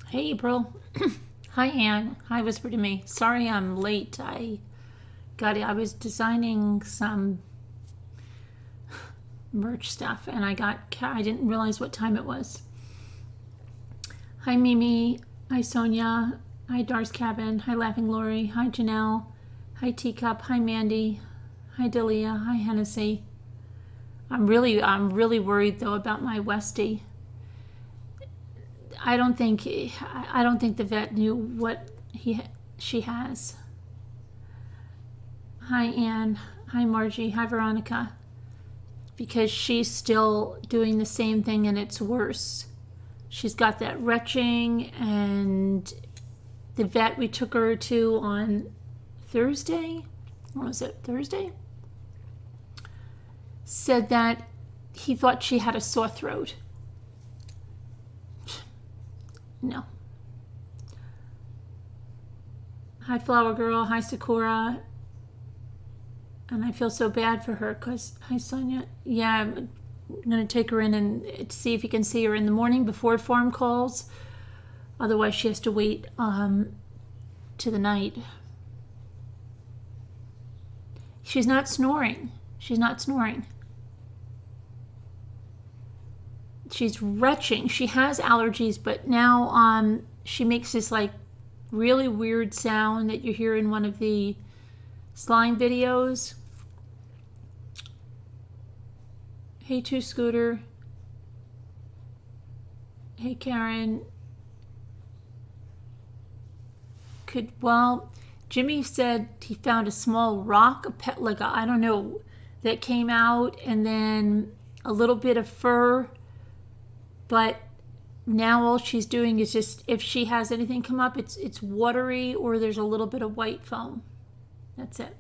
Hey, April. Hi, Anne. Hi, Whisper to Me. Sorry I'm late. I was designing some merch stuff and I didn't realize what time it was. Hi, Mimi. Hi, Sonia. Hi, Dar's Cabin. Hi, Laughing Lori. Hi, Janelle. Hi, Teacup. Hi, Mandy. Hi, Delia. Hi, Hennessy. I'm really worried though about my Westie. I don't think the vet knew what she has. Hi, Anne. Hi, Margie. Hi, Veronica. Because she's still doing the same thing and it's worse. She's got that retching, and the vet we took her to on Thursday, or was it Thursday? Said that he thought she had a sore throat. No. Hi, Flower Girl. Hi, Sakura. And I feel so bad for her because, hi, Sonia. Yeah, I'm going to take her in and see if you can see her in the morning before farm calls. Otherwise, she has to wait to the night. She's not snoring. She's retching. She has allergies, but now she makes this like really weird sound that you hear in one of the slime videos. Hey, Two Scooter. Hey, Karen. Jimmy said he found a small rock, I don't know, that came out, and then a little bit of fur. But now all she's doing is just, if she has anything come up, it's watery or there's a little bit of white foam. That's it.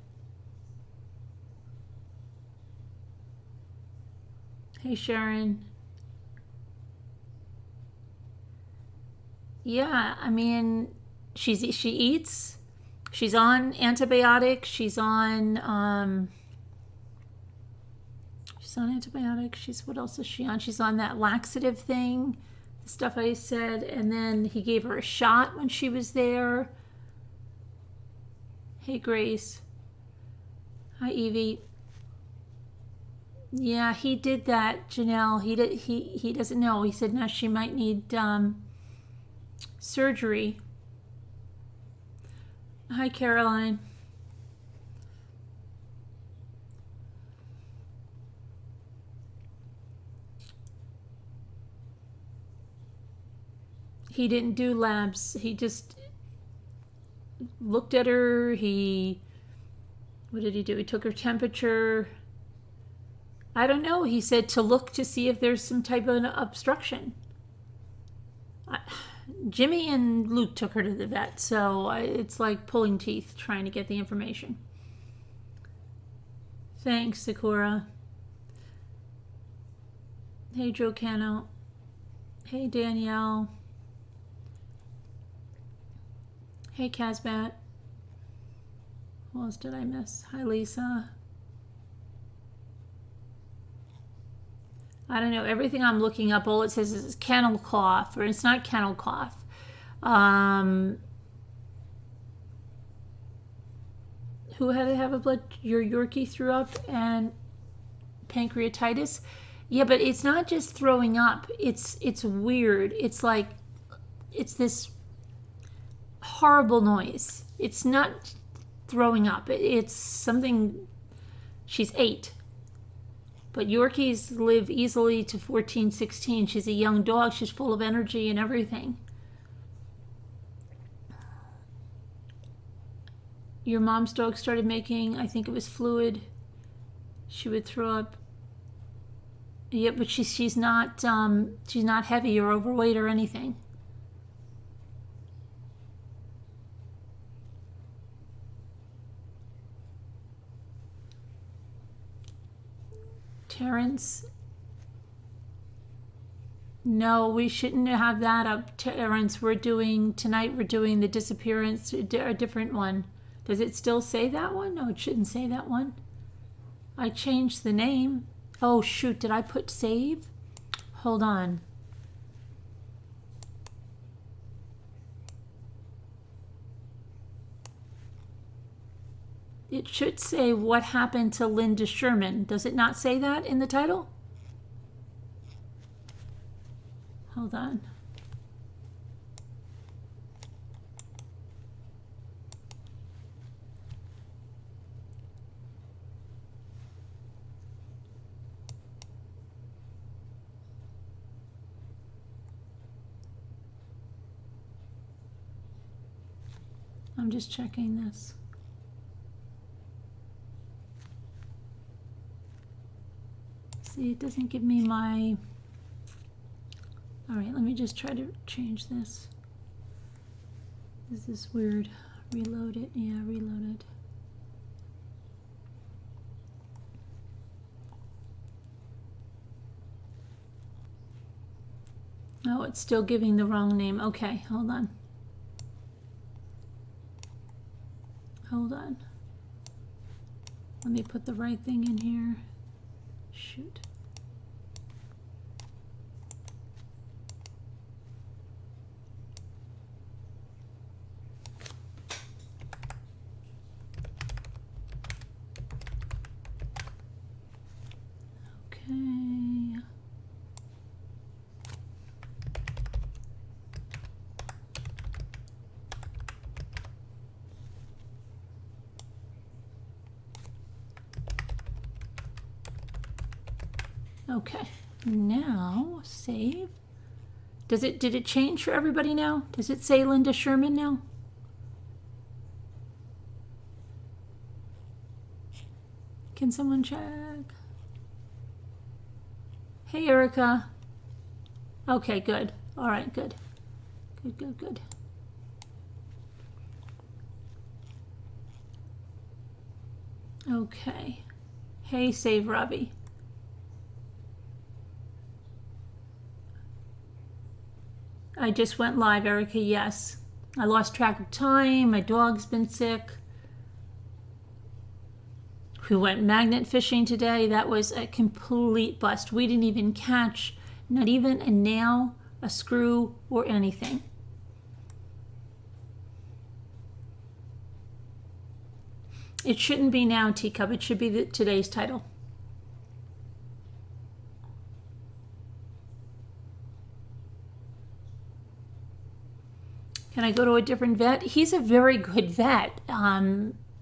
Hey, Sharon. Yeah, I mean, she eats. She's on antibiotics. She's on antibiotics. What else is she on? She's on that laxative thing, the stuff I said, and then he gave her a shot when she was there. Hey, Grace. Hi, Evie. Yeah, he did that, Janelle. He doesn't know. He said now she might need surgery. Hi, Caroline. He didn't do labs. He just looked at her. What did he do? He took her temperature. I don't know. He said to look to see if there's some type of obstruction. Jimmy and Luke took her to the vet, so it's like pulling teeth trying to get the information. Thanks, Sakura. Hey, Joe Cano. Hey, Danielle. Hey, Casbat. What else did I miss? Hi, Lisa. I don't know. Everything I'm looking up, all it says is kennel cough, or it's not kennel cough. Who had to have your Yorkie threw up and pancreatitis? Yeah, but it's not just throwing up. It's weird. It's this horrible noise. It's not throwing up. It's something. She's 8. But Yorkies live easily to 14, 16. She's a young dog. She's full of energy and everything. Your mom's dog started making, I think it was fluid. She would throw up. Yeah, but she's not heavy or overweight or anything. Terrence? No, we shouldn't have that up, Terrence. Tonight we're doing the disappearance, a different one. Does it still say that one? No, it shouldn't say that one. I changed the name. Oh, shoot, did I put save? Hold on. It should say what happened to Linda Sherman. Does it not say that in the title? Hold on. I'm just checking this. See, it doesn't give me my... All right, let me just try to change this. This is weird. Reload it. Yeah, reload it. Oh, it's still giving the wrong name. Okay, hold on. Hold on. Let me put the right thing in here. Shoot. Okay. Okay, now save. Did it change for everybody now? Does it say Linda Sherman now? Can someone check? Hey, Erica. Okay, good. All right, good. Good, good, good. Okay. Hey, save Robbie. I just went live, Erica, yes. I lost track of time. My dog's been sick. We went magnet fishing today. That was a complete bust. We didn't even catch not even a nail, a screw, or anything. It shouldn't be now, Teacup. It should be today's title. Can I go to a different vet? He's a very good vet.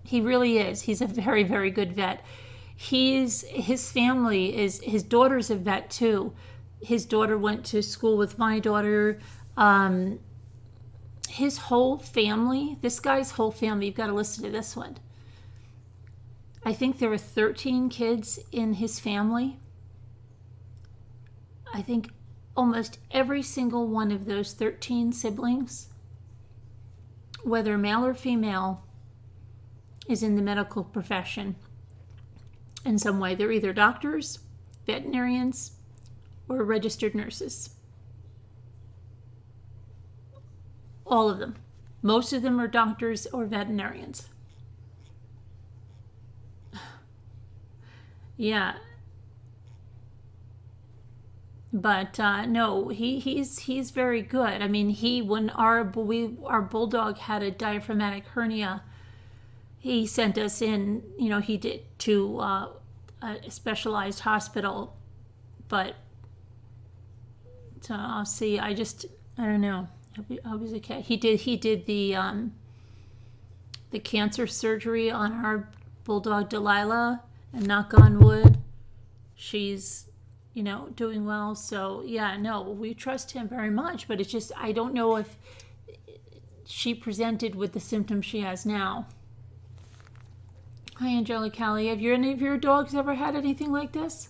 He really is. He's a very, very good vet. His family is, his daughter's a vet too. His daughter went to school with my daughter. His whole family, this guy's whole family, you've got to listen to this one. I think there are 13 kids in his family. I think almost every single one of those 13 siblings, whether male or female, is in the medical profession in some way. They're either doctors, veterinarians, or registered nurses. All of them. Most of them are doctors or veterinarians. Yeah. But no, he's very good. I mean, when our bulldog had a diaphragmatic hernia, he sent us in. He did to a specialized hospital. But I'll see. I don't know. I was okay. He did the cancer surgery on our bulldog Delilah, and knock on wood, she's doing well. So yeah, no, we trust him very much, but it's just, I don't know if she presented with the symptoms she has now. Hi, Angelica Callie. Have any of your dogs ever had anything like this?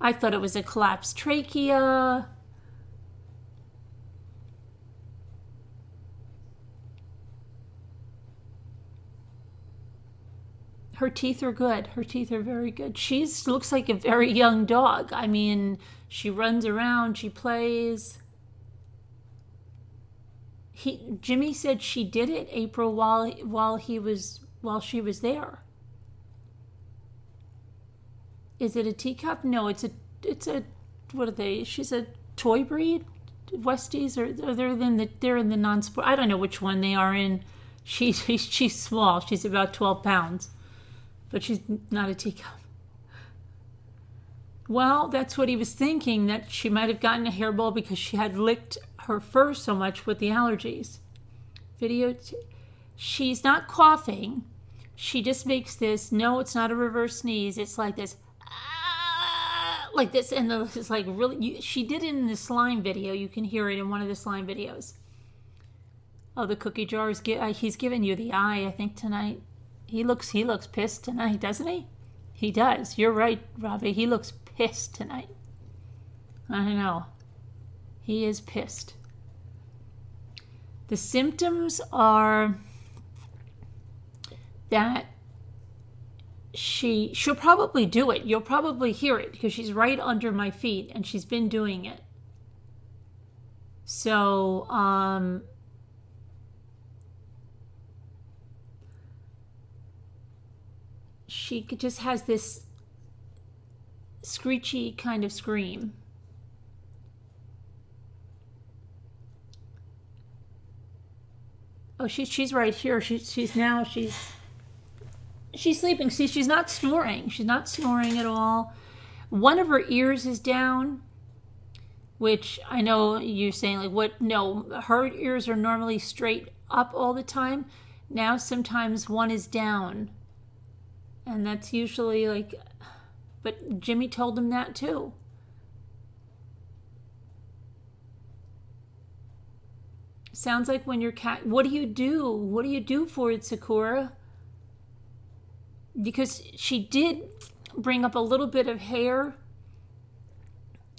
I thought it was a collapsed trachea. Her teeth are good. Her teeth are very good. She looks like a very young dog. I mean, she runs around, she plays. Jimmy said she did it, April, while she was there. Is it a teacup? No, it's a what are they? She's a toy breed, Westies, or they're in the non-sport. I don't know which one they are in. She's small. She's about 12 pounds, but she's not a teacup. Well, that's what he was thinking, that she might have gotten a hairball because she had licked her fur so much with the allergies. She's not coughing. She just makes this, no, it's not a reverse sneeze. It's like this, like this. And it's like really, she did it in the slime video. You can hear it in one of the slime videos. Oh, the cookie jar is, he's giving you the eye, I think, tonight. He looks pissed tonight, doesn't he? He does. You're right, Robbie. He looks pissed tonight. I know. He is pissed. The symptoms are that she'll probably do it. You'll probably hear it because she's right under my feet and she's been doing it. So, she just has this screechy kind of scream. Oh, she's right here. She's sleeping. See, she's not snoring. She's not snoring at all. One of her ears is down, which I know you're saying, like, what? No, her ears are normally straight up all the time. Now sometimes one is down. And that's usually like, but Jimmy told him that too. Sounds like when your cat, what do you do? What do you do for it, Sakura? Because she did bring up a little bit of hair.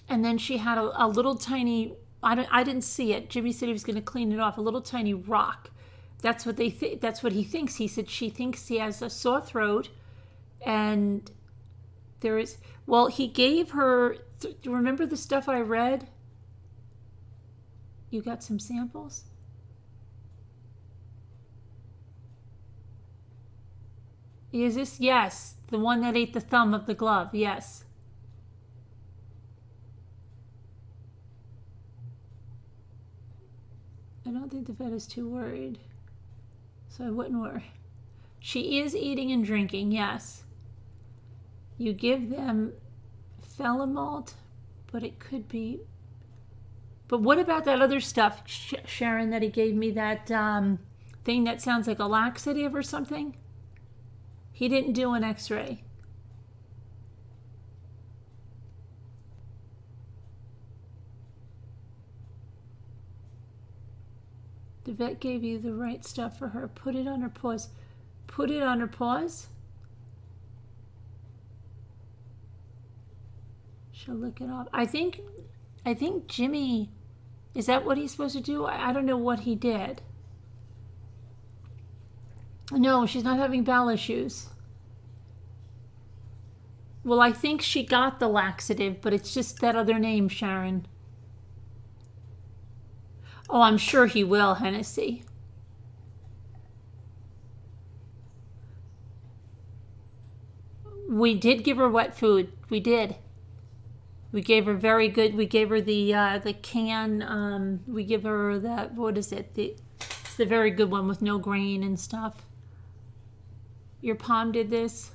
And then she had a little tiny, I didn't see it. Jimmy said he was going to clean it off, a little tiny rock. That's what that's what he thinks. He said she thinks he has a sore throat. And there is, well, he gave her, remember the stuff I read? You got some samples? Is this? Yes. The one that ate the thumb of the glove. Yes. I don't think the vet is too worried. So I wouldn't worry. She is eating and drinking, yes. You give them Felamalt, but it could be. But what about that other stuff, Sharon, that he gave me, that thing that sounds like a laxative or something? He didn't do an x-ray. The vet gave you the right stuff for her. Put it on her paws. Put it on her paws? She'll lick it off. I think Jimmy, is that what he's supposed to do? I don't know what he did. No, she's not having bowel issues. Well, I think she got the laxative, but it's just that other name, Sharon. Oh, I'm sure he will, Hennessy. We did give her wet food. We did. We gave her very good. We gave her the can. We give her that. What is it? It's the very good one with no grain and stuff. Your palm did this.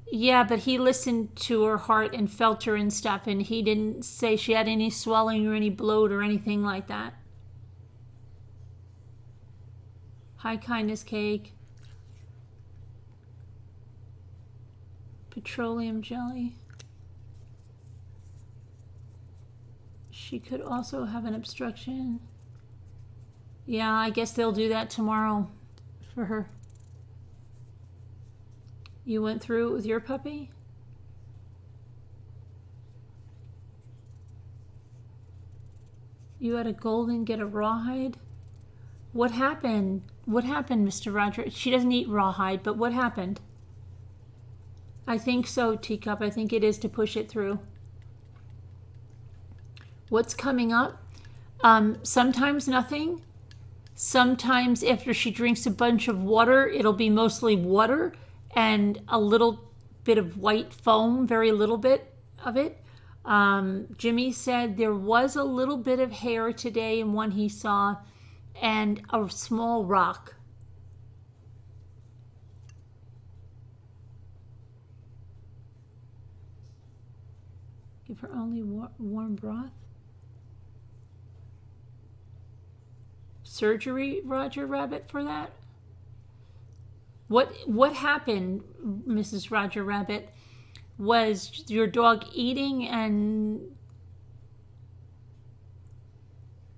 Yeah, but he listened to her heart and felt her and stuff, and he didn't say she had any swelling or any bloat or anything like that. High kindness cake. Petroleum jelly. She could also have an obstruction. Yeah, I guess they'll do that tomorrow for her. You went through it with your puppy? You had a golden, get a rawhide? What happened? What happened, Mr. Roger? She doesn't eat rawhide, but what happened? I think so, Teacup. I think it is to push it through. What's coming up? Sometimes nothing. Sometimes after she drinks a bunch of water, it'll be mostly water and a little bit of white foam, very little bit of it. Jimmy said there was a little bit of hair today in one he saw, and a small rock. Give her only warm broth. Surgery, Roger Rabbit, for that? What happened, Mrs. Roger Rabbit? Was your dog eating and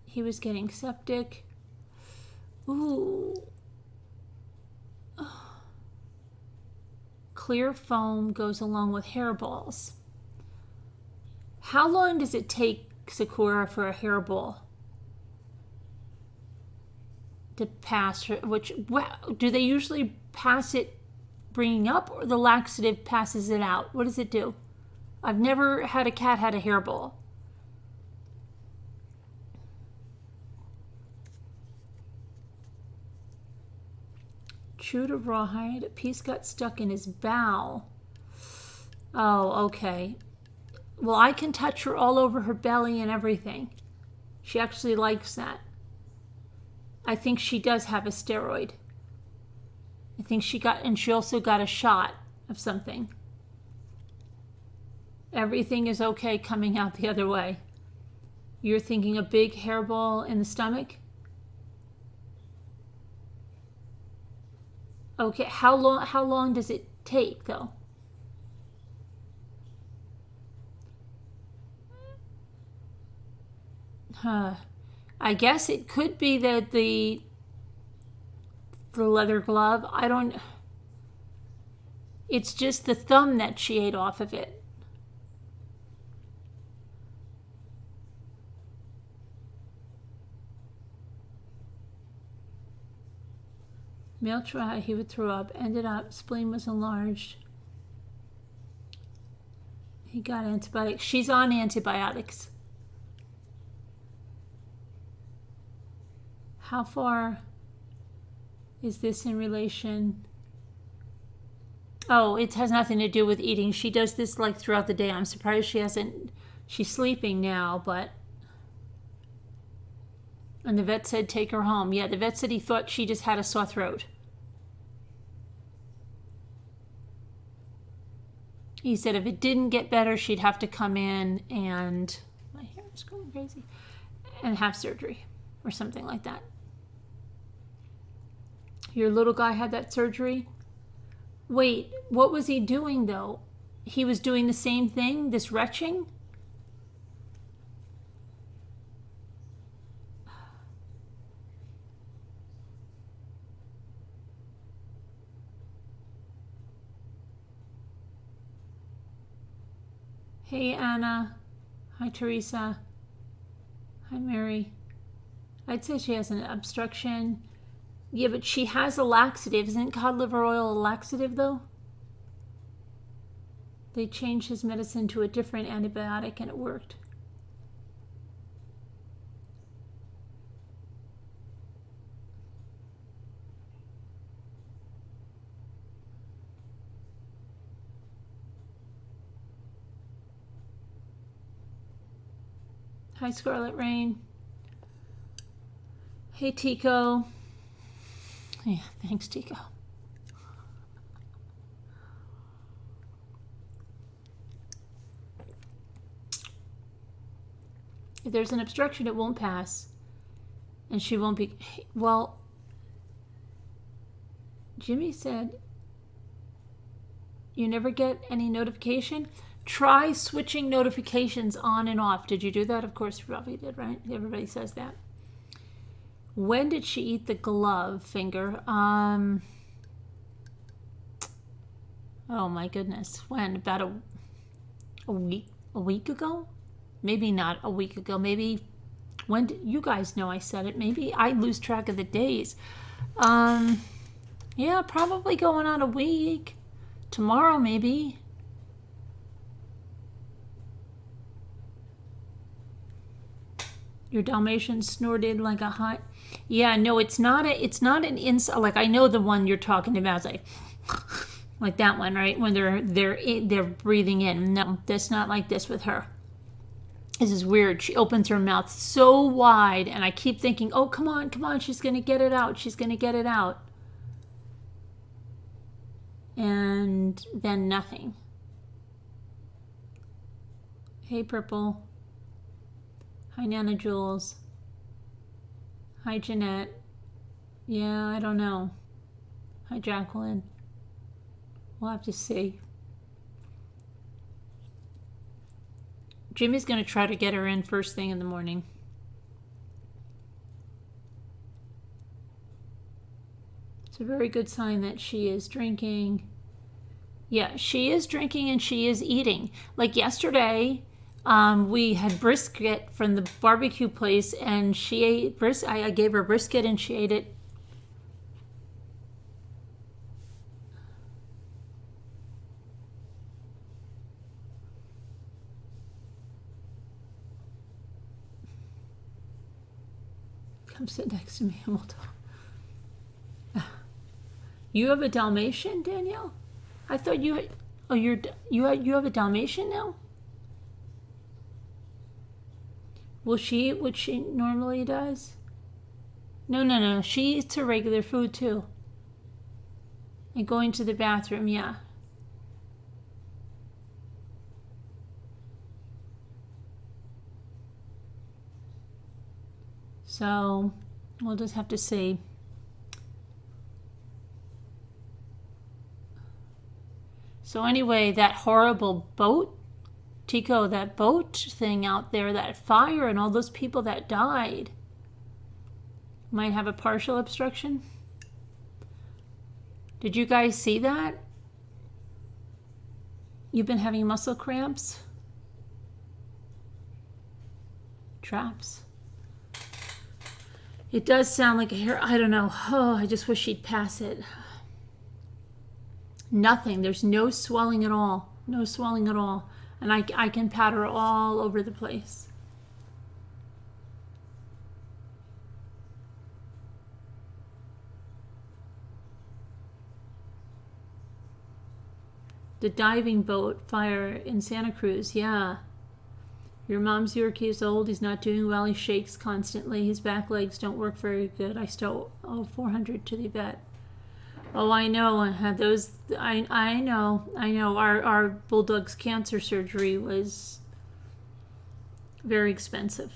he was getting septic? Ooh. Oh. Clear foam goes along with hairballs. How long does it take, Sakura, for a hairball to pass? Do they usually pass it bringing up, or the laxative passes it out? What does it do? I've never had a cat had a hairball. Chewed a rawhide. A piece got stuck in his bowel. Oh, okay. Well, I can touch her all over her belly and everything. She actually likes that. I think she does have a steroid. I think she also got a shot of something. Everything is okay coming out the other way. You're thinking a big hairball in the stomach? Okay, how long does it take though? I guess it could be that the leather glove, it's just the thumb that she ate off of it. Male tried, he would throw up, ended up, spleen was enlarged. He got antibiotics. She's on antibiotics. How far is this in relation? Oh, it has nothing to do with eating. She does this like throughout the day. I'm surprised she's sleeping now, but. And the vet said take her home. Yeah, the vet said he thought she just had a sore throat. He said if it didn't get better, she'd have to come in and, my hair is going crazy, and have surgery or something like that. Your little guy had that surgery? Wait, what was he doing though? He was doing the same thing, this retching? Hey Anna. Hi Teresa. Hi Mary. I'd say she has an obstruction. Yeah, but she has a laxative. Isn't cod liver oil a laxative though? They changed his medicine to a different antibiotic and it worked. Hi Scarlet Rain. Hey Tico. Yeah, thanks Tico. If there's an obstruction, it won't pass. And she won't be... Well, Jimmy said you never get any notification. Try switching notifications on and off. Did you do that? Of course you probably did, right? Everybody says that. When did she eat the glove finger? Oh my goodness. When? About a week ago? Maybe not a week ago. Maybe when did, you guys know I said it. Maybe I lose track of the days. Yeah, probably going on a week. Tomorrow maybe. Your Dalmatian snorted like a hot. Yeah, no, it's not an insult. Like I know the one you're talking about. It's like that one, right? When they're breathing in. No, that's not like this with her. This is weird. She opens her mouth so wide, and I keep thinking, oh, come on, come on, she's going to get it out. She's going to get it out. And then nothing. Hey, Purple. Hi, Nana Jules. Hi, Jeanette. Yeah, I don't know. Hi, Jacqueline. We'll have to see. Jimmy's going to try to get her in first thing in the morning. It's a very good sign that she is drinking. Yeah, she is drinking and she is eating. Like yesterday, we had brisket from the barbecue place, and she ate brisket. I gave her brisket and she ate it. Come sit next to me and we'll talk. You have a Dalmatian, Danielle? I thought you had, oh, you have a Dalmatian now? Will she eat what she normally does? No. She eats her regular food too. And going to the bathroom, yeah. So we'll just have to see. So anyway, that horrible boat, Tico, that boat thing out there, that fire and all those people that died, might have a partial obstruction. Did you guys see that? You've been having muscle cramps? Traps. It does sound like a hair. I don't know. Oh, I just wish she'd pass it. Nothing. There's no swelling at all. No swelling at all. And I can pat her all over the place. The diving boat fire in Santa Cruz, yeah. Your mom's Yorkie is old. He's not doing well. He shakes constantly. His back legs don't work very good. I still owe $400 to the vet. Oh, I know. I had those. I know. Our bulldog's cancer surgery was very expensive.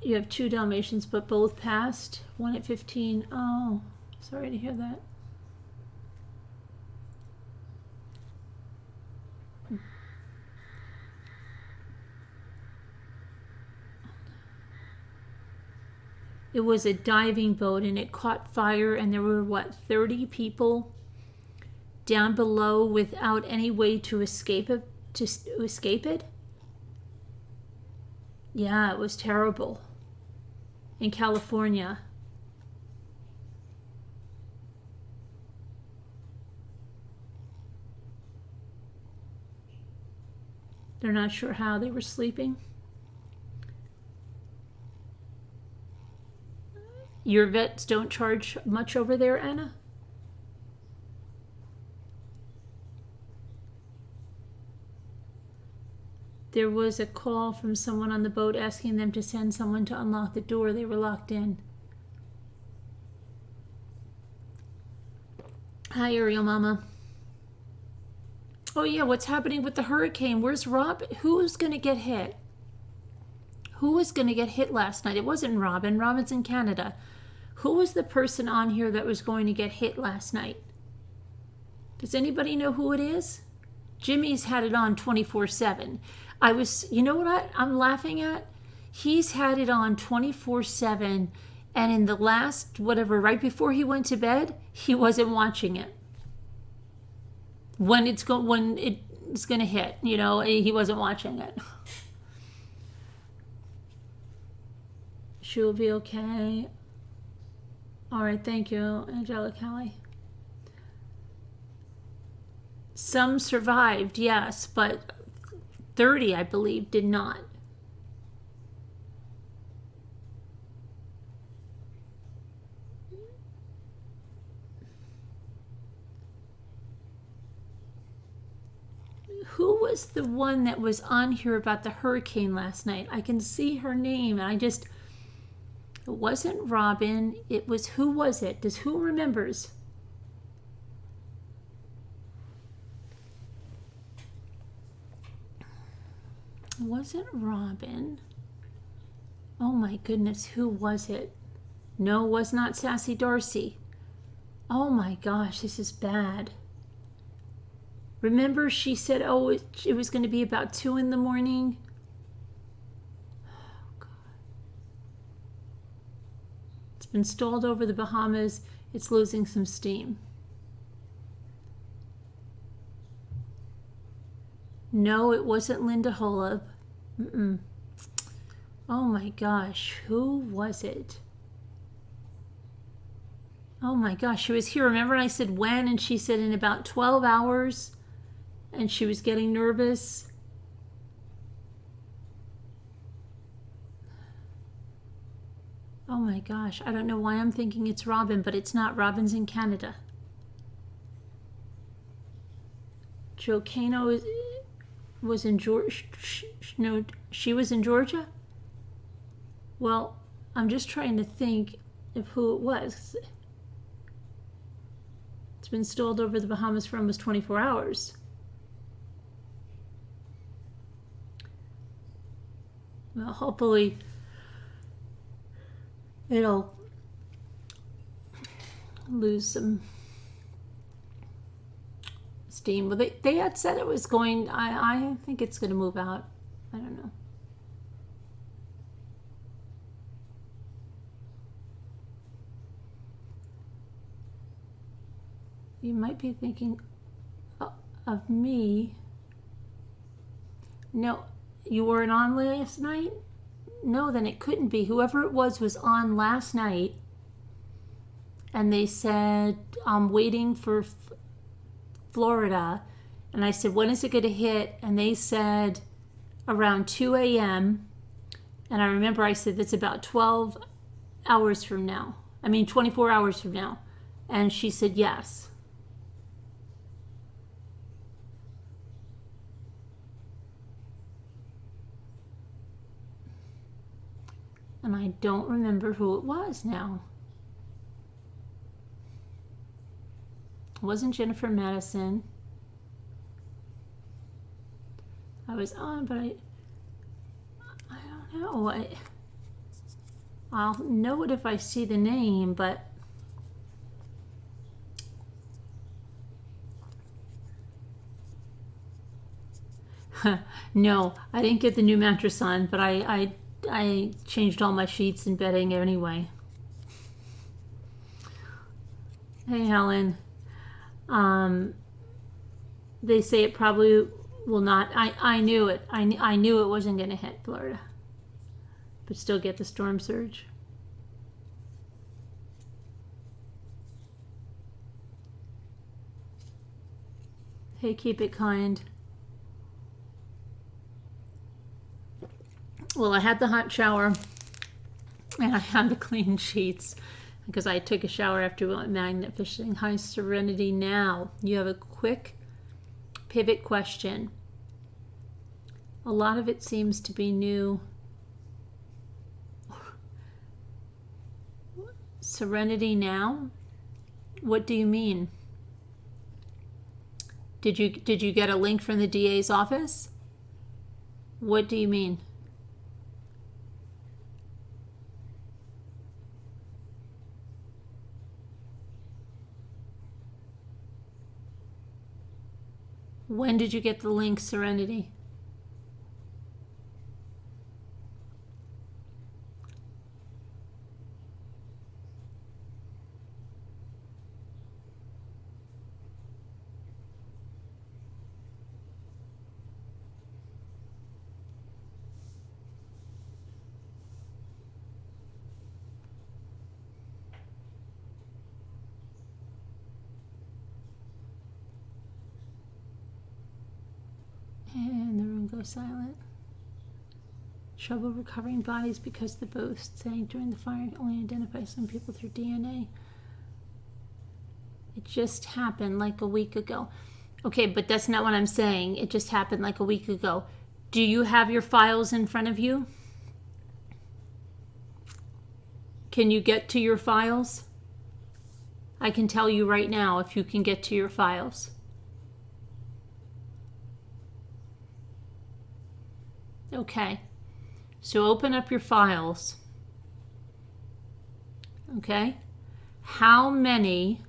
You have 2 Dalmatians, but both passed. One at 15. Oh, sorry to hear that. It was a diving boat and it caught fire, and there were 30 people down below without any way to escape it. Yeah, it was terrible. In California. They're not sure how they were sleeping. Your vets don't charge much over there, Anna? There was a call from someone on the boat asking them to send someone to unlock the door. They were locked in. Hi, Ariel Mama. Oh yeah, what's happening with the hurricane? Where's Rob? Who's going to get hit? Who was going to get hit last night? It wasn't Robin. Robin's in Canada. Who was the person on here that was going to get hit last night? Does anybody know who it is? Jimmy's had it on 24/7. You know what I'm laughing at? He's had it on 24/7, and in the last, right before he went to bed, he wasn't watching it. When it's going to hit, he wasn't watching it. She'll be okay. All right, thank you, Angela Kelly. Some survived, yes, but 30, I believe, did not. who was the one that was on here about the hurricane last night? I can see her name, and it wasn't Robin. It was, who was it? Who remembers? It wasn't Robin. Oh my goodness, who was it? No, it was not Sassy Darcy. Oh my gosh, this is bad. Remember, she said, oh, it was going to be about 2 in the morning. Oh, God. It's been stalled over the Bahamas. It's losing some steam. No, it wasn't Linda Holub. Oh my gosh, who was it? Oh my gosh, she was here. Remember I said when, and she said in about 12 hours, and she was getting nervous. Oh my gosh, I don't know why I'm thinking it's Robin, but it's not. Robin's in Canada. Joe Cano was in Georgia. No, she was in Georgia? Well, I'm just trying to think of who it was. It's been stalled over the Bahamas for almost 24 hours. Well, hopefully it'll lose some steam. Well, they had said it was going, I think it's going to move out. I don't know. You might be thinking of me. No, you weren't on last night? No, then it couldn't be. Whoever it was on last night, and they said, I'm waiting for Florida. And I said, when is it going to hit? And they said around 2 a.m. And I remember I said, that's about 12 hours from now. 24 hours from now. And she said, yes. And I don't remember who it was now. It wasn't Jennifer Madison. I was on, but I don't know. I'll know it if I see the name, but no, I didn't get the new mattress on, but I changed all my sheets and bedding anyway. Hey, Helen. They say it probably will not. I knew it. I knew it wasn't going to hit Florida, but still get the storm surge. Hey, keep it kind. Well, I had the hot shower and I had the clean sheets because I took a shower after we went magnet fishing. Hi, Serenity. Now, you have a quick pivot question. A lot of it seems to be new. Serenity now? What do you mean? Did you get a link from the DA's office? What do you mean? When did you get the link, Serenity? And the room goes silent. Trouble recovering bodies because the boat sank during the fire only identifies some people through DNA. It just happened like a week ago. Okay, but that's not what I'm saying. It just happened like a week ago. Do you have your files in front of you? Can you get to your files? I can tell you right now if you can get to your files. Okay, so open up your files. Okay, how many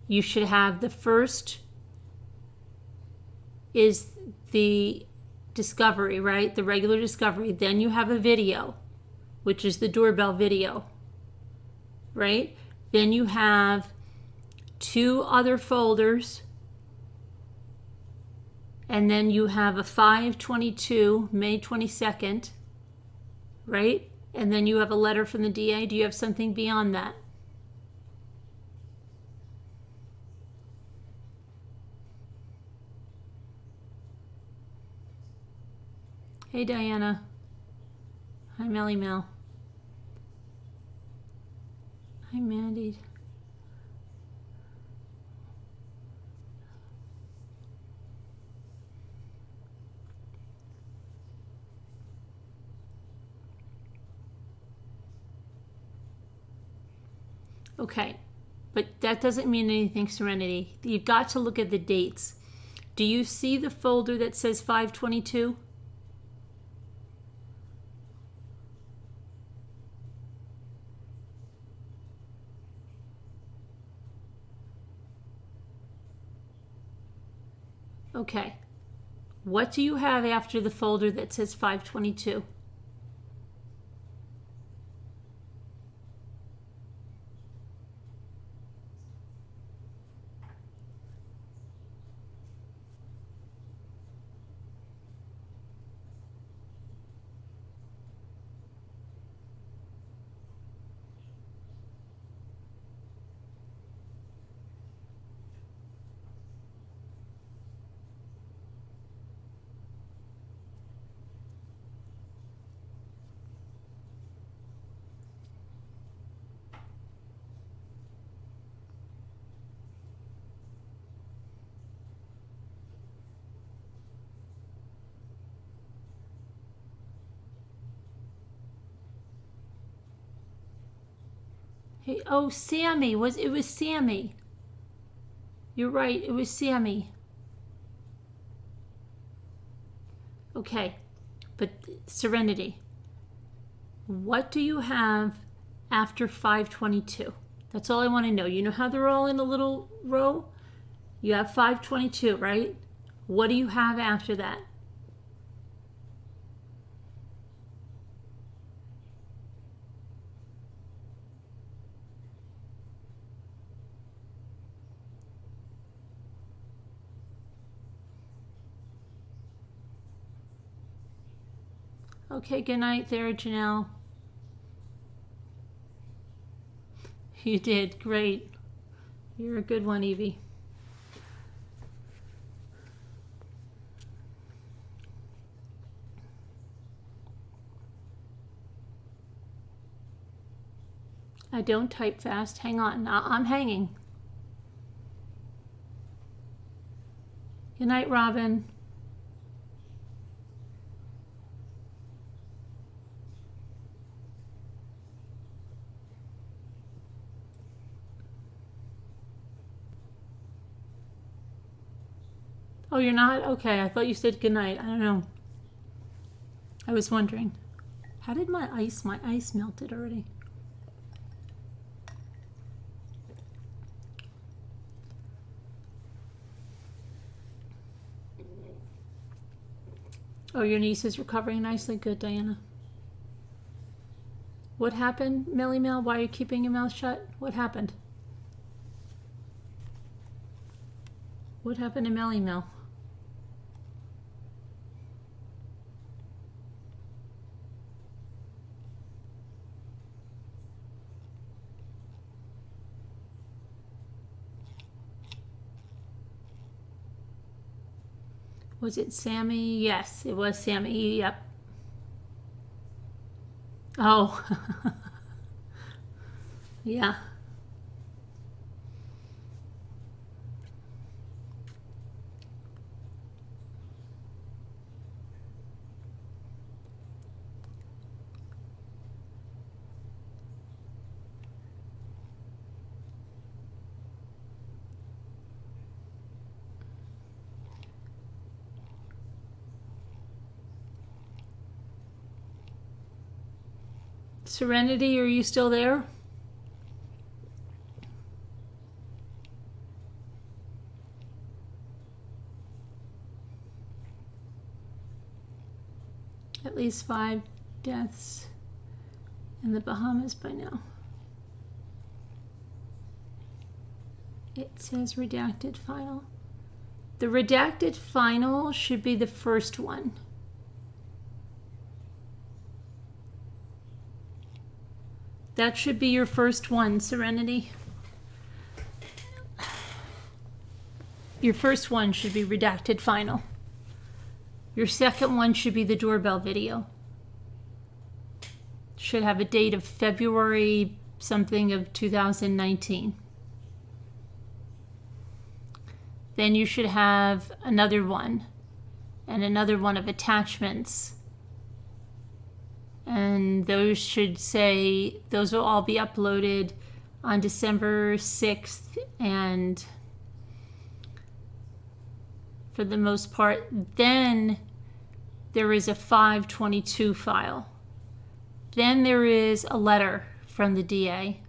you should have? The first is the discovery, right? The regular discovery. Then you have a video, which is the doorbell video, right? Then you have 2 other folders, and then you have a 5/22, May 22nd, right? And then you have a letter from the DA. Do you have something beyond that? Hey, Diana. Hi, Melly Mel. Hi, Mandy. Okay, but that doesn't mean anything, Serenity. You've got to look at the dates. Do you see the folder that says 5/22? Okay. What do you have after the folder that says 5/22? Hey, oh, Sammy. It was Sammy. You're right. It was Sammy. Okay. But Serenity, what do you have after 5/22? That's all I want to know. You know how they're all in a little row? You have 5/22, right? What do you have after that? Okay, good night there, Janelle. You did great. You're a good one, Evie. I don't type fast. Hang on. I'm hanging. Good night, Robin. Oh, you're not? Okay, I thought you said good night. I don't know. I was wondering. How did my ice melted already? Oh, your niece is recovering nicely. Good, Diana. What happened, Millie Mel? Why are you keeping your mouth shut? What happened? What happened to Millie Mel? Was it Sammy? Yes, it was Sammy. Yep. Oh. Yeah. Serenity, are you still there? At least 5 deaths in the Bahamas by now. It says redacted final. The redacted final should be the first one. That should be your first one, Serenity. Your first one should be redacted final. Your second one should be the doorbell video. Should have a date of February something of 2019. Then you should have another one and another one of attachments. And those should say, those will all be uploaded on December 6th, and for the most part, then there is a 522 file. Then there is a letter from the DA.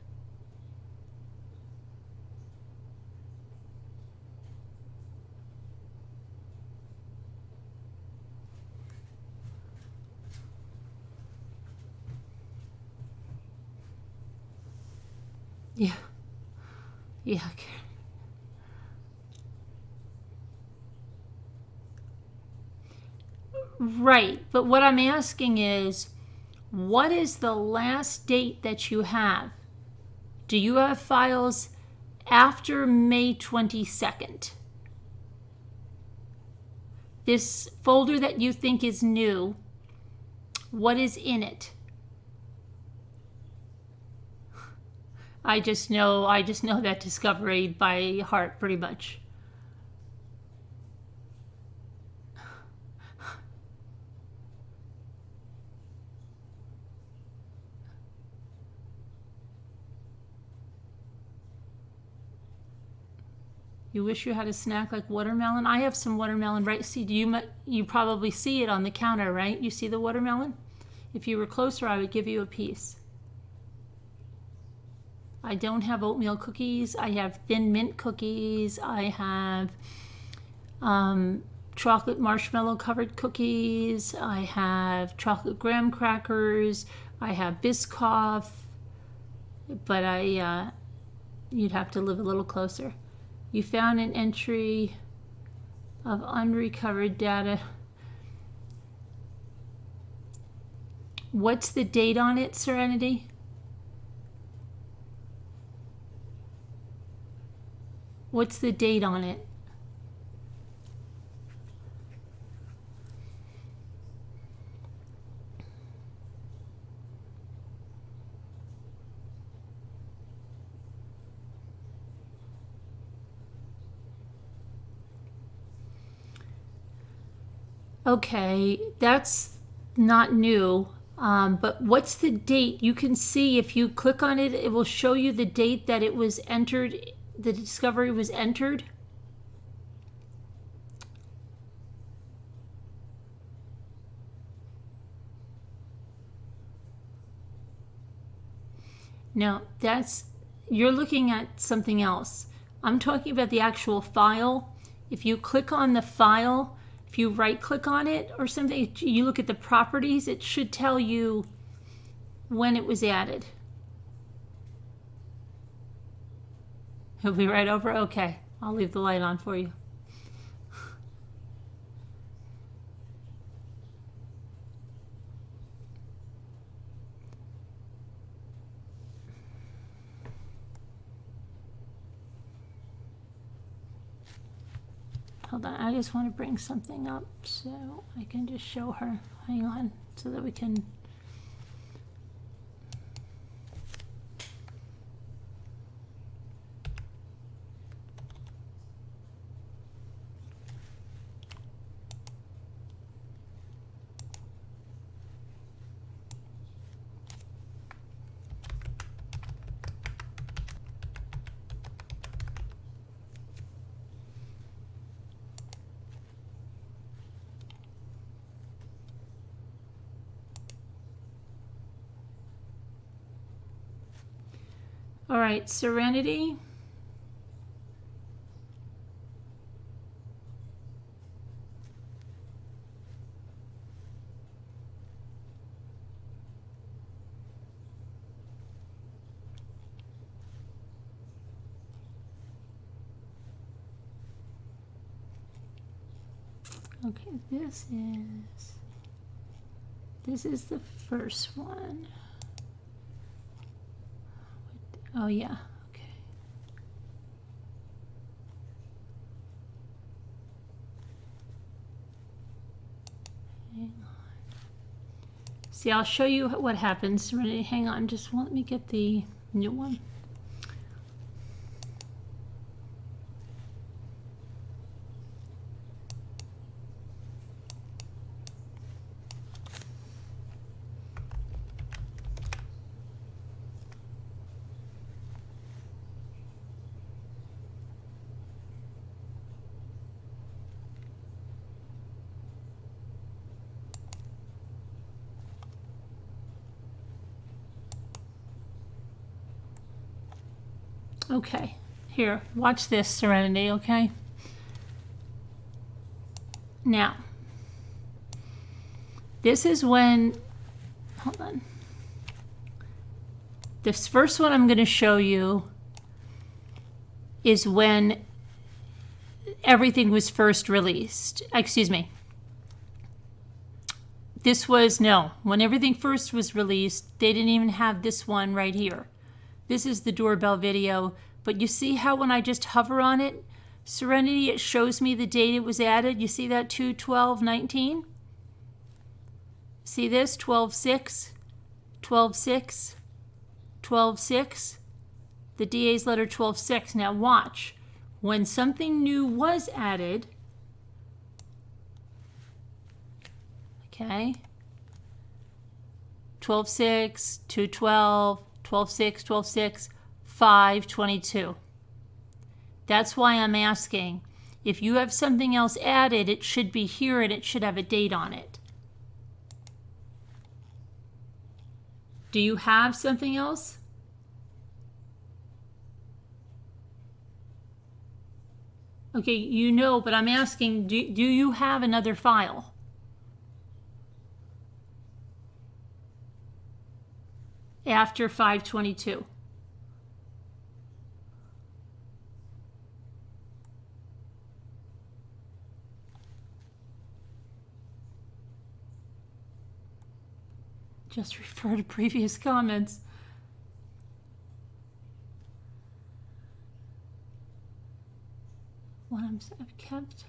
Yeah. Yeah. Right. But what I'm asking is, what is the last date that you have? Do you have files after May 22nd? This folder that you think is new, what is in it? I just know that discovery by heart pretty much. You wish you had a snack like watermelon? I have some watermelon, right? See, you probably see it on the counter, right? You see the watermelon? If you were closer, I would give you a piece. I don't have oatmeal cookies. I have thin mint cookies. I have chocolate marshmallow covered cookies. I have chocolate graham crackers. I have Biscoff. But you'd have to live a little closer. You found an entry of unrecovered data. What's the date on it, Serenity? What's the date on it? Okay, that's not new, but what's the date? You can see if you click on it, it will show you the date that it was entered, the discovery was entered. Now, you're looking at something else. I'm talking about the actual file. If you click on the file, if you right click on it or something, you look at the properties, it should tell you when it was added. He'll be right over? Okay, I'll leave the light on for you. Hold on, I just want to bring something up so I can just show her. Hang on, so that we can... All right, Serenity. Okay, this is the first one. Oh yeah, okay. Hang on. See, I'll show you what happens. Serenity, hang on, just let me get the new one. Okay, here, watch this, Serenity, okay? Now, this is when, hold on. This first one I'm going to show you is when everything was first released. Excuse me. This was, no, when everything first was released, they didn't even have this one right here. This is the doorbell video, but you see how when I just hover on it, Serenity, it shows me the date it was added. You see that 2/12/19? See this? 12/6, 12/6, 12/6. The DA's letter 12/6. Now watch. When something new was added, okay, 12/6, 2/12, 12/6, 12/6, 5/22. That's why I'm asking. If you have something else added, it should be here and it should have a date on it. Do you have something else? Okay, you know, but I'm asking, do you have another file? After 5/22. Just refer to previous comments. What I've kept.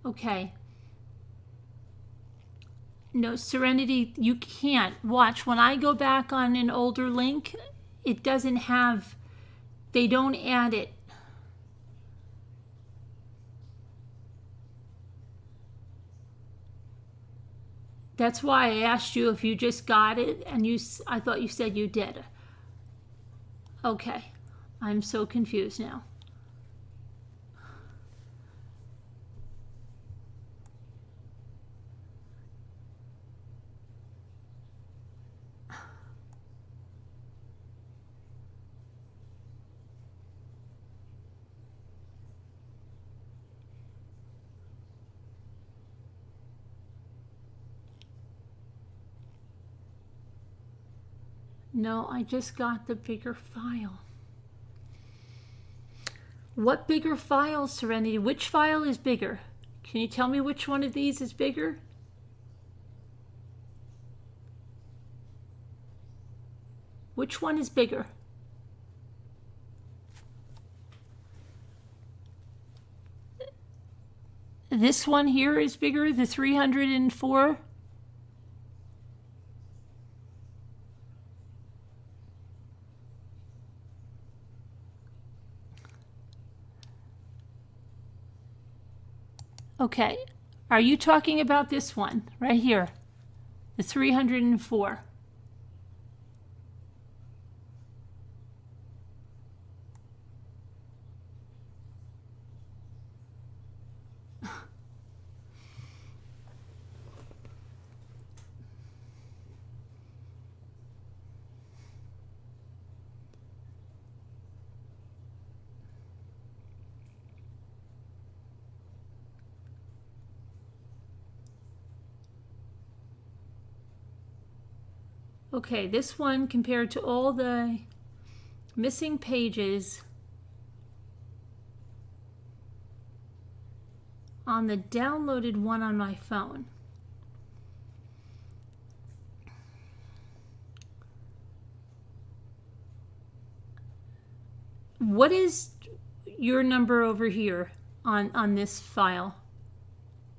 Okay. No, Serenity, you can't. Watch, when I go back on an older link, it doesn't have, they don't add it. That's why I asked you if you just got it, and I thought you said you did. Okay, I'm so confused now. No, I just got the bigger file. What bigger file, Serenity? Which file is bigger? Can you tell me which one of these is bigger? Which one is bigger? This one here is bigger, the 304. Okay, are you talking about this one right here? The 304. Okay, this one compared to all the missing pages on the downloaded one on my phone. What is your number over here on this file?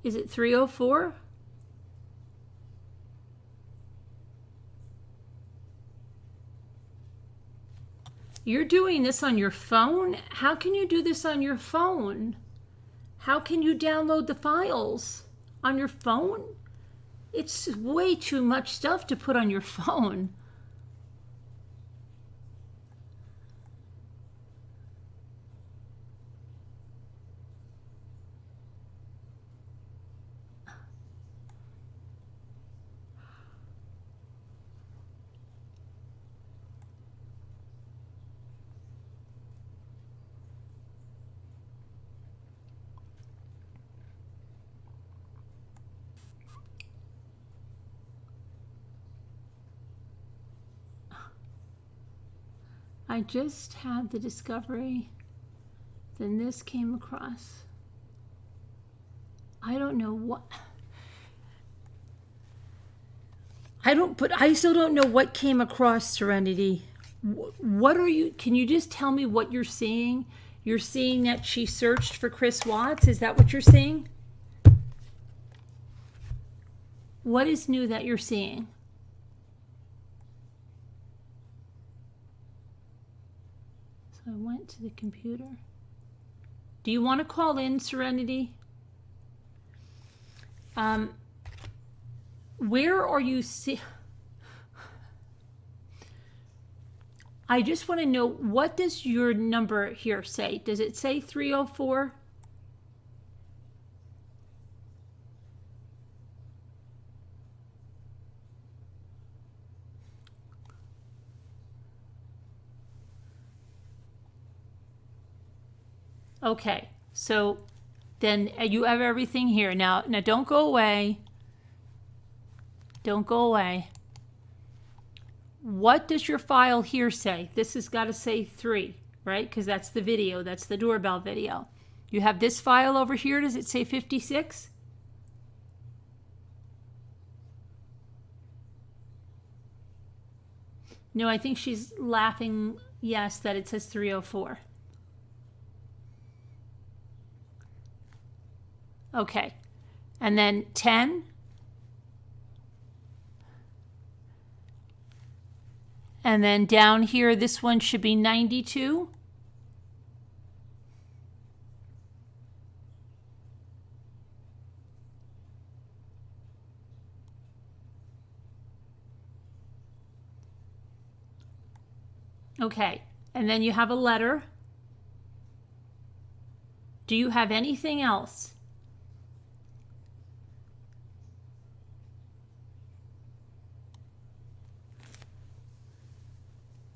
Is it 304? You're doing this on your phone? How can you do this on your phone? How can you download the files on your phone? It's way too much stuff to put on your phone. I just had the discovery, then this came across. I don't know what. I still don't know what came across, Serenity. What are you, can you just tell me what you're seeing? You're seeing that she searched for Chris Watts? Is that what you're seeing? What is new that you're seeing? So I went to the computer. Do you want to call in, Serenity? Where are you I just want to know, what does your number here say? Does it say 304? Okay, so then you have everything here. Now don't go away. Don't go away. What does your file here say? This has got to say 3, right? Because that's the video. That's the doorbell video. You have this file over here. Does it say 56? No, I think she's laughing, yes, that it says 304. Okay. And then 10. And then down here, this one should be 92. Okay, and then you have a letter. Do you have anything else?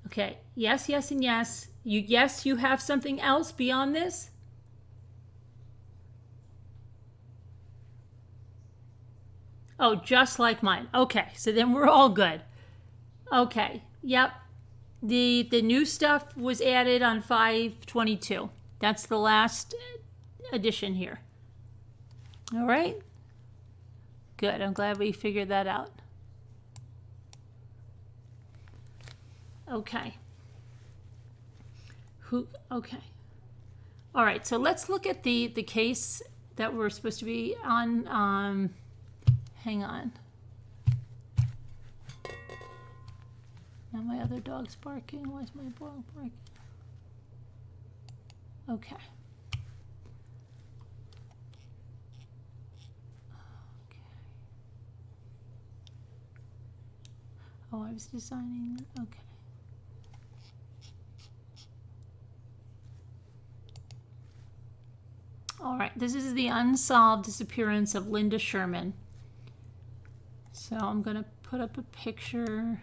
Okay, yes, yes, and yes. Yes, you have something else beyond this? Oh, just like mine. Okay, so then we're all good. Okay, yep. The new stuff was added on 5/22. That's the last addition here. All right. Good. I'm glad we figured that out. Okay. Okay. All right. So let's look at the case that we're supposed to be on. Hang on. Now my other dog's barking. Why is my dog barking? Okay. Oh, I was designing that. Okay. All right, this is the unsolved disappearance of Linda Sherman. So I'm going to put up a picture.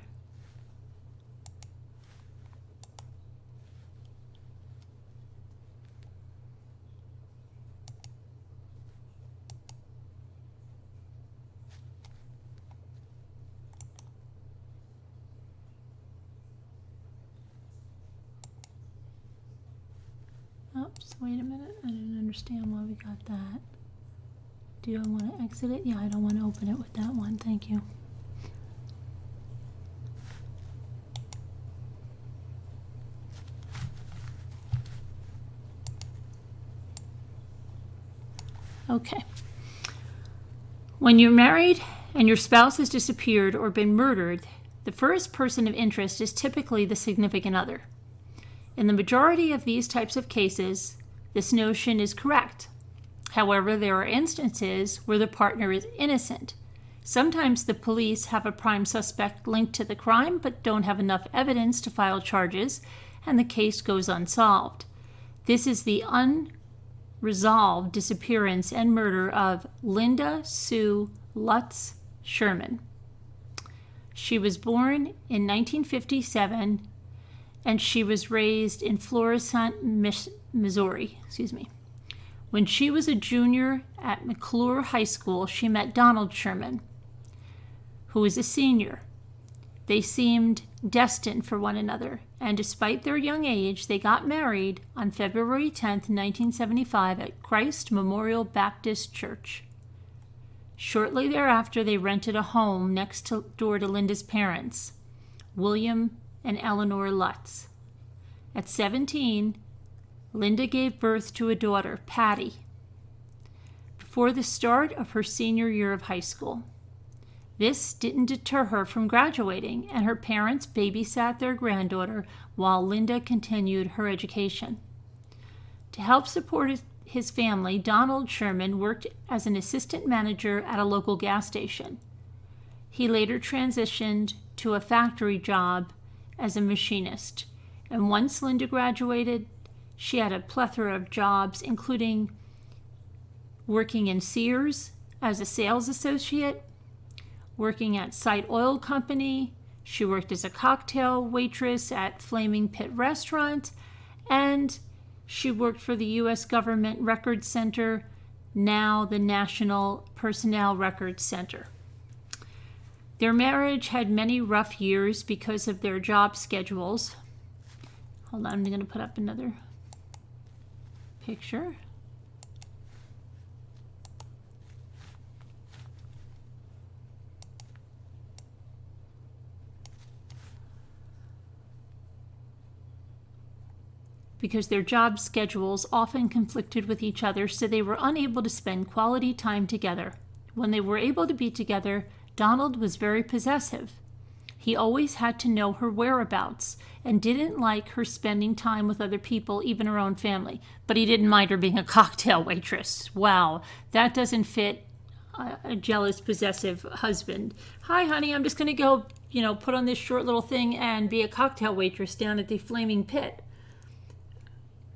Oops, wait a minute. I didn't understand why we got that. Do I want to exit it? Yeah, I don't want to open it with that one. Thank you. Okay. When you're married and your spouse has disappeared or been murdered, the first person of interest is typically the significant other. In the majority of these types of cases, this notion is correct. However, there are instances where the partner is innocent. Sometimes the police have a prime suspect linked to the crime but don't have enough evidence to file charges, and the case goes unsolved. This is the unresolved disappearance and murder of Linda Sue Lutz Sherman. She was born in 1957 and she was raised in Florissant, Missouri. When she was a junior at McClure High School, she met Donald Sherman, who was a senior. They seemed destined for one another, and despite their young age, they got married on February 10th, 1975 at Christ Memorial Baptist Church. Shortly thereafter, they rented a home next door to Linda's parents, William and Eleanor Lutz. At 17, Linda gave birth to a daughter, Patty, before the start of her senior year of high school. This didn't deter her from graduating, and her parents babysat their granddaughter while Linda continued her education. To help support his family, Donald Sherman worked as an assistant manager at a local gas station. He later transitioned to a factory job as a machinist, and once Linda graduated, she had a plethora of jobs, including working in Sears as a sales associate, working at Sight Oil Company. She worked as a cocktail waitress at Flaming Pit Restaurant, and she worked for the U.S. Government Records Center, now the National Personnel Records Center. Their marriage had many rough years because of their job schedules. Hold on, I'm going to put up another picture. Because their job schedules often conflicted with each other, so they were unable to spend quality time together. When they were able to be together, Donald was very possessive. He always had to know her whereabouts and didn't like her spending time with other people, even her own family. But he didn't mind her being a cocktail waitress. Wow, that doesn't fit a jealous, possessive husband. Hi, honey, I'm just going to go, put on this short little thing and be a cocktail waitress down at the Flaming Pit.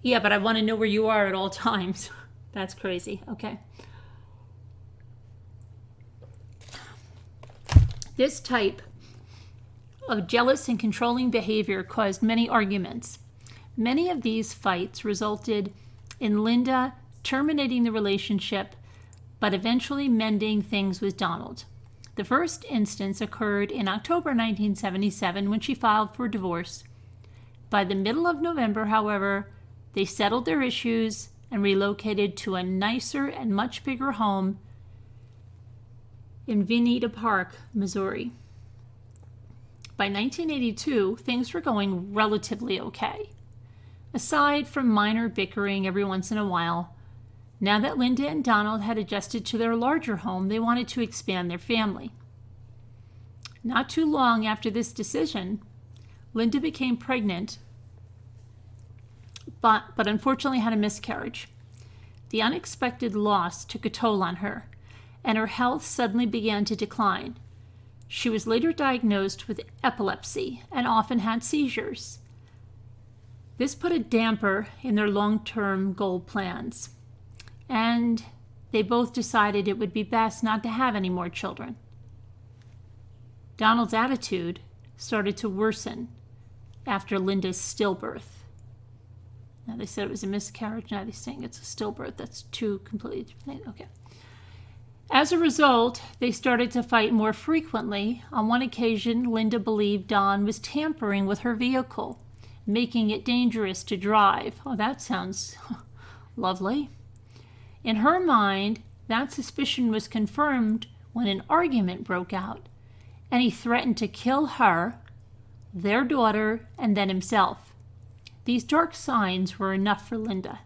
Yeah, but I want to know where you are at all times. That's crazy. Okay. This type of jealous and controlling behavior caused many arguments. Many of these fights resulted in Linda terminating the relationship, but eventually mending things with Donald. The first instance occurred in October 1977 when she filed for divorce. By the middle of November, however, they settled their issues and relocated to a nicer and much bigger home in Vinita Park, Missouri. By 1982, things were going relatively okay. Aside from minor bickering every once in a while, now that Linda and Donald had adjusted to their larger home, they wanted to expand their family. Not too long after this decision, Linda became pregnant, but unfortunately had a miscarriage. The unexpected loss took a toll on her, and her health suddenly began to decline. She was later diagnosed with epilepsy and often had seizures. This put a damper in their long-term goal plans, and they both decided it would be best not to have any more children. Donald's attitude started to worsen after Linda's stillbirth. Now they said it was a miscarriage, now they're saying it's a stillbirth. That's two completely different things. Okay. As a result, they started to fight more frequently. On one occasion, Linda believed Don was tampering with her vehicle, making it dangerous to drive. Oh, that sounds lovely. In her mind, that suspicion was confirmed when an argument broke out, and he threatened to kill her, their daughter, and then himself. These dark signs were enough for Linda,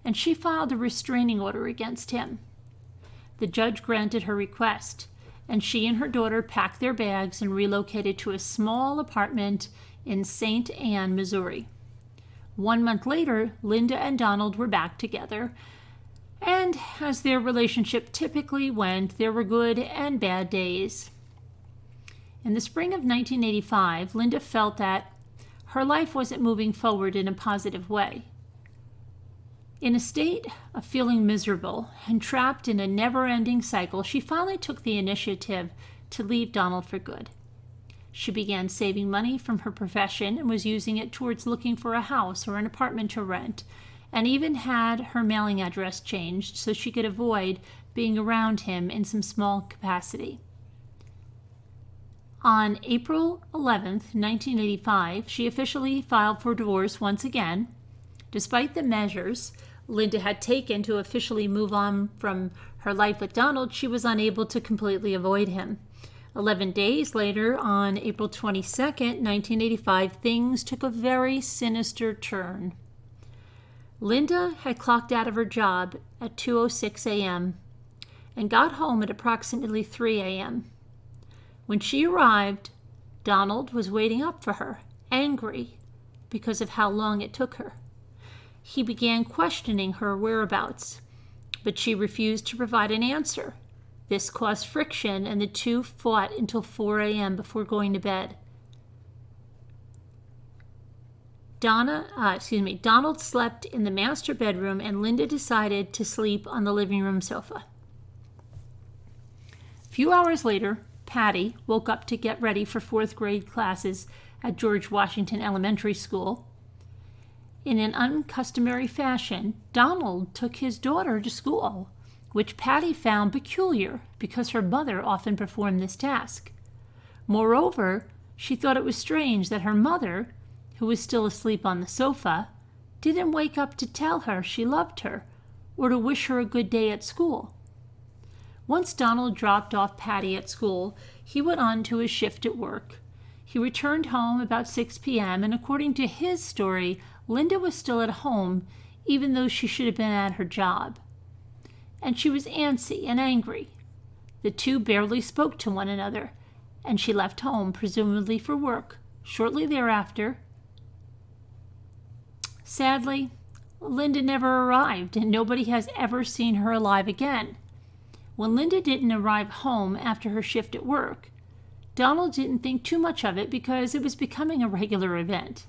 and she filed a restraining order against him. The judge granted her request, and she and her daughter packed their bags and relocated to a small apartment in St. Anne, Missouri. 1 month later, Linda and Donald were back together, and as their relationship typically went, there were good and bad days. In the spring of 1985, Linda felt that her life wasn't moving forward in a positive way. In a state of feeling miserable and trapped in a never-ending cycle, she finally took the initiative to leave Donald for good. She began saving money from her profession and was using it towards looking for a house or an apartment to rent, and even had her mailing address changed so she could avoid being around him in some small capacity. On April 11th, 1985, she officially filed for divorce once again. Despite the measures Linda had taken to officially move on from her life with Donald, she was unable to completely avoid him. 11 days later, on April 22nd, 1985, things took a very sinister turn. Linda had clocked out of her job at 2:06 a.m. and got home at approximately 3 a.m. When she arrived, Donald was waiting up for her, angry because of how long it took her. He began questioning her whereabouts, but she refused to provide an answer. This caused friction, and the two fought until 4 a.m. before going to bed. Donald slept in the master bedroom, and Linda decided to sleep on the living room sofa. A few hours later, Patty woke up to get ready for 4th grade classes at George Washington Elementary School. In an uncustomary fashion, Donald took his daughter to school, which Patty found peculiar because her mother often performed this task. Moreover, she thought it was strange that her mother, who was still asleep on the sofa, didn't wake up to tell her she loved her or to wish her a good day at school. Once Donald dropped off Patty at school, he went on to his shift at work. He returned home about 6 p.m., and according to his story, Linda was still at home, even though she should have been at her job. And she was antsy and angry. The two barely spoke to one another, and she left home, presumably for work, shortly thereafter. Sadly, Linda never arrived, and nobody has ever seen her alive again. When Linda didn't arrive home after her shift at work, Donald didn't think too much of it because it was becoming a regular event.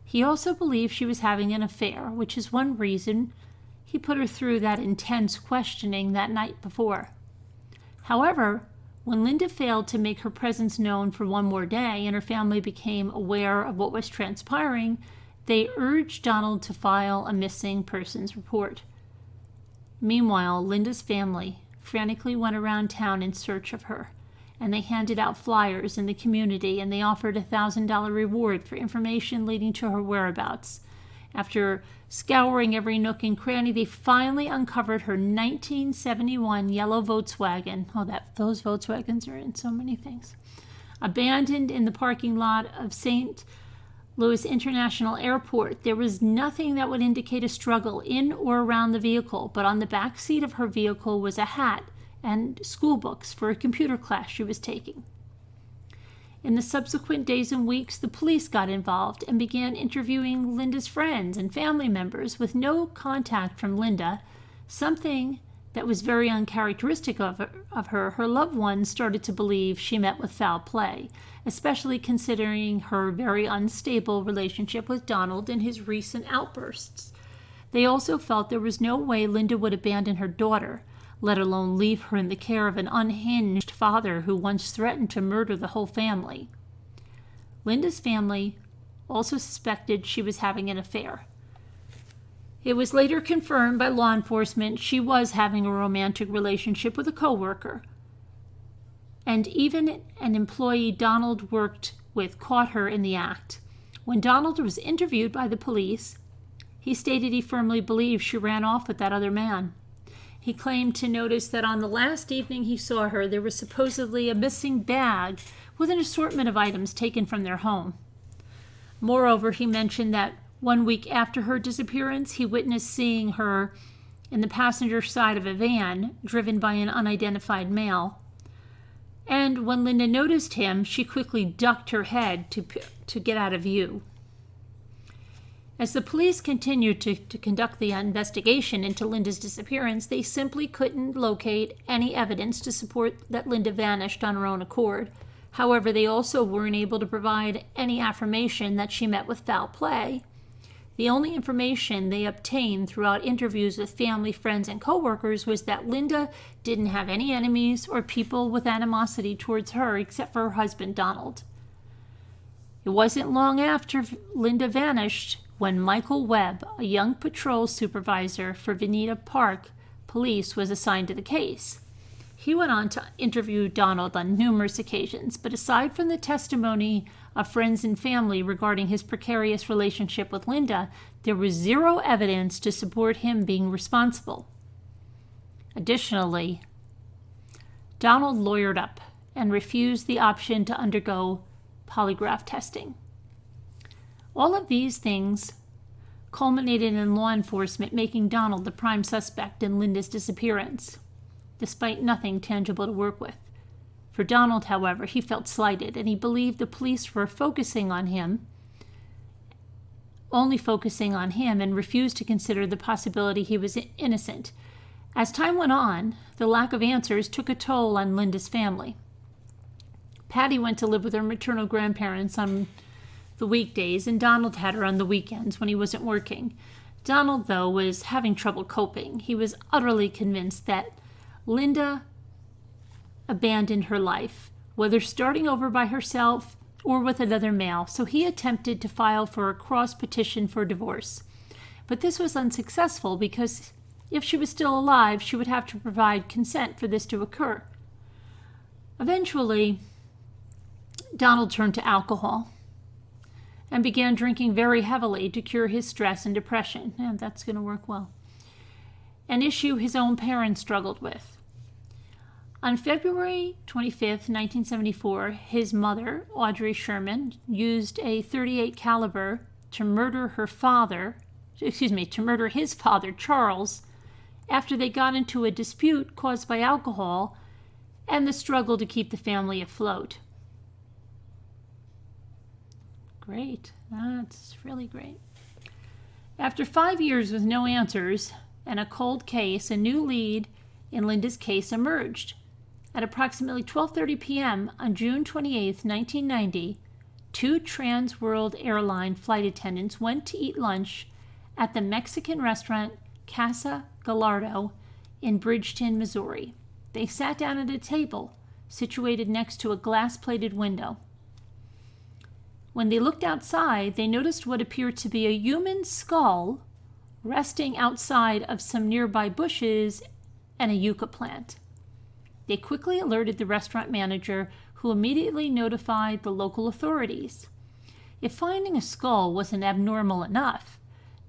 He also believed she was having an affair, which is one reason he put her through that intense questioning that night before. However, when Linda failed to make her presence known for one more day and her family became aware of what was transpiring, they urged Donald to file a missing persons report. Meanwhile, Linda's family frantically went around town in search of her, and they handed out flyers in the community, and they offered a $1,000 reward for information leading to her whereabouts. After scouring every nook and cranny, they finally uncovered her 1971 yellow Volkswagen. Those Volkswagens are in so many things. Abandoned in the parking lot of St. Louis International Airport. There was nothing that would indicate a struggle in or around the vehicle, but on the back seat of her vehicle was a hat and school books for a computer class she was taking. In the subsequent days and weeks, the police got involved and began interviewing Linda's friends and family members with no contact from Linda, something that was very uncharacteristic of her. Her loved ones started to believe she met with foul play, especially considering her very unstable relationship with Donald and his recent outbursts. They also felt there was no way Linda would abandon her daughter, let alone leave her in the care of an unhinged father who once threatened to murder the whole family. Linda's family also suspected she was having an affair. It was later confirmed by law enforcement she was having a romantic relationship with a coworker, and even an employee Donald worked with caught her in the act. When Donald was interviewed by the police, he stated he firmly believed she ran off with that other man. He claimed to notice that on the last evening he saw her, there was supposedly a missing bag with an assortment of items taken from their home. Moreover, he mentioned that 1 week after her disappearance, he witnessed seeing her in the passenger side of a van driven by an unidentified male. And when Linda noticed him, she quickly ducked her head to get out of view. As the police continued to conduct the investigation into Linda's disappearance, they simply couldn't locate any evidence to support that Linda vanished on her own accord. However, they also weren't able to provide any affirmation that she met with foul play. The only information they obtained throughout interviews with family, friends, and coworkers was that Linda didn't have any enemies or people with animosity towards her except for her husband, Donald. It wasn't long after Linda vanished when Michael Webb, a young patrol supervisor for Veneta Park Police, was assigned to the case. He went on to interview Donald on numerous occasions, but aside from the testimony of friends and family regarding his precarious relationship with Linda, there was zero evidence to support him being responsible. Additionally, Donald lawyered up and refused the option to undergo polygraph testing. All of these things culminated in law enforcement making Donald the prime suspect in Linda's disappearance, despite nothing tangible to work with. For Donald, however, he felt slighted, and he believed the police were only focusing on him, and refused to consider the possibility he was innocent. As time went on, the lack of answers took a toll on Linda's family. Patty went to live with her maternal grandparents on the weekdays, and Donald had her on the weekends when he wasn't working. Donald, though, was having trouble coping. He was utterly convinced that Linda abandoned her life, whether starting over by herself or with another male, so he attempted to file for a cross petition for divorce. But this was unsuccessful because if she was still alive, she would have to provide consent for this to occur. Eventually, Donald turned to alcohol and began drinking very heavily to cure his stress and depression. And that's going to work well. An issue his own parents struggled with. On February 25th, 1974, his mother, Audrey Sherman, used a .38 caliber to murder his father, Charles, after they got into a dispute caused by alcohol and the struggle to keep the family afloat. Great. That's really great. After 5 years with no answers and a cold case, a new lead in Linda's case emerged. At approximately 12:30 p.m. on June 28, 1990, 2 Trans World Airline flight attendants went to eat lunch at the Mexican restaurant Casa Gallardo in Bridgeton, Missouri. They sat down at a table situated next to a glass-plated window. When they looked outside, they noticed what appeared to be a human skull resting outside of some nearby bushes and a yucca plant. They quickly alerted the restaurant manager, who immediately notified the local authorities. If finding a skull wasn't abnormal enough,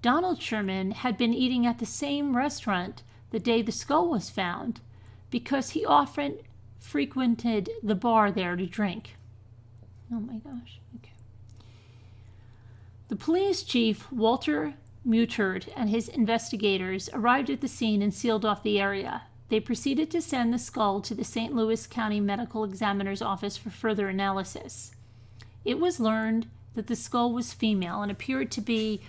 Donald Sherman had been eating at the same restaurant the day the skull was found because he often frequented the bar there to drink. Oh my gosh. Okay. The police chief, Walter Mutert, and his investigators arrived at the scene and sealed off the area. They proceeded to send the skull to the St. Louis County Medical Examiner's Office for further analysis. It was learned that the skull was female and appeared to be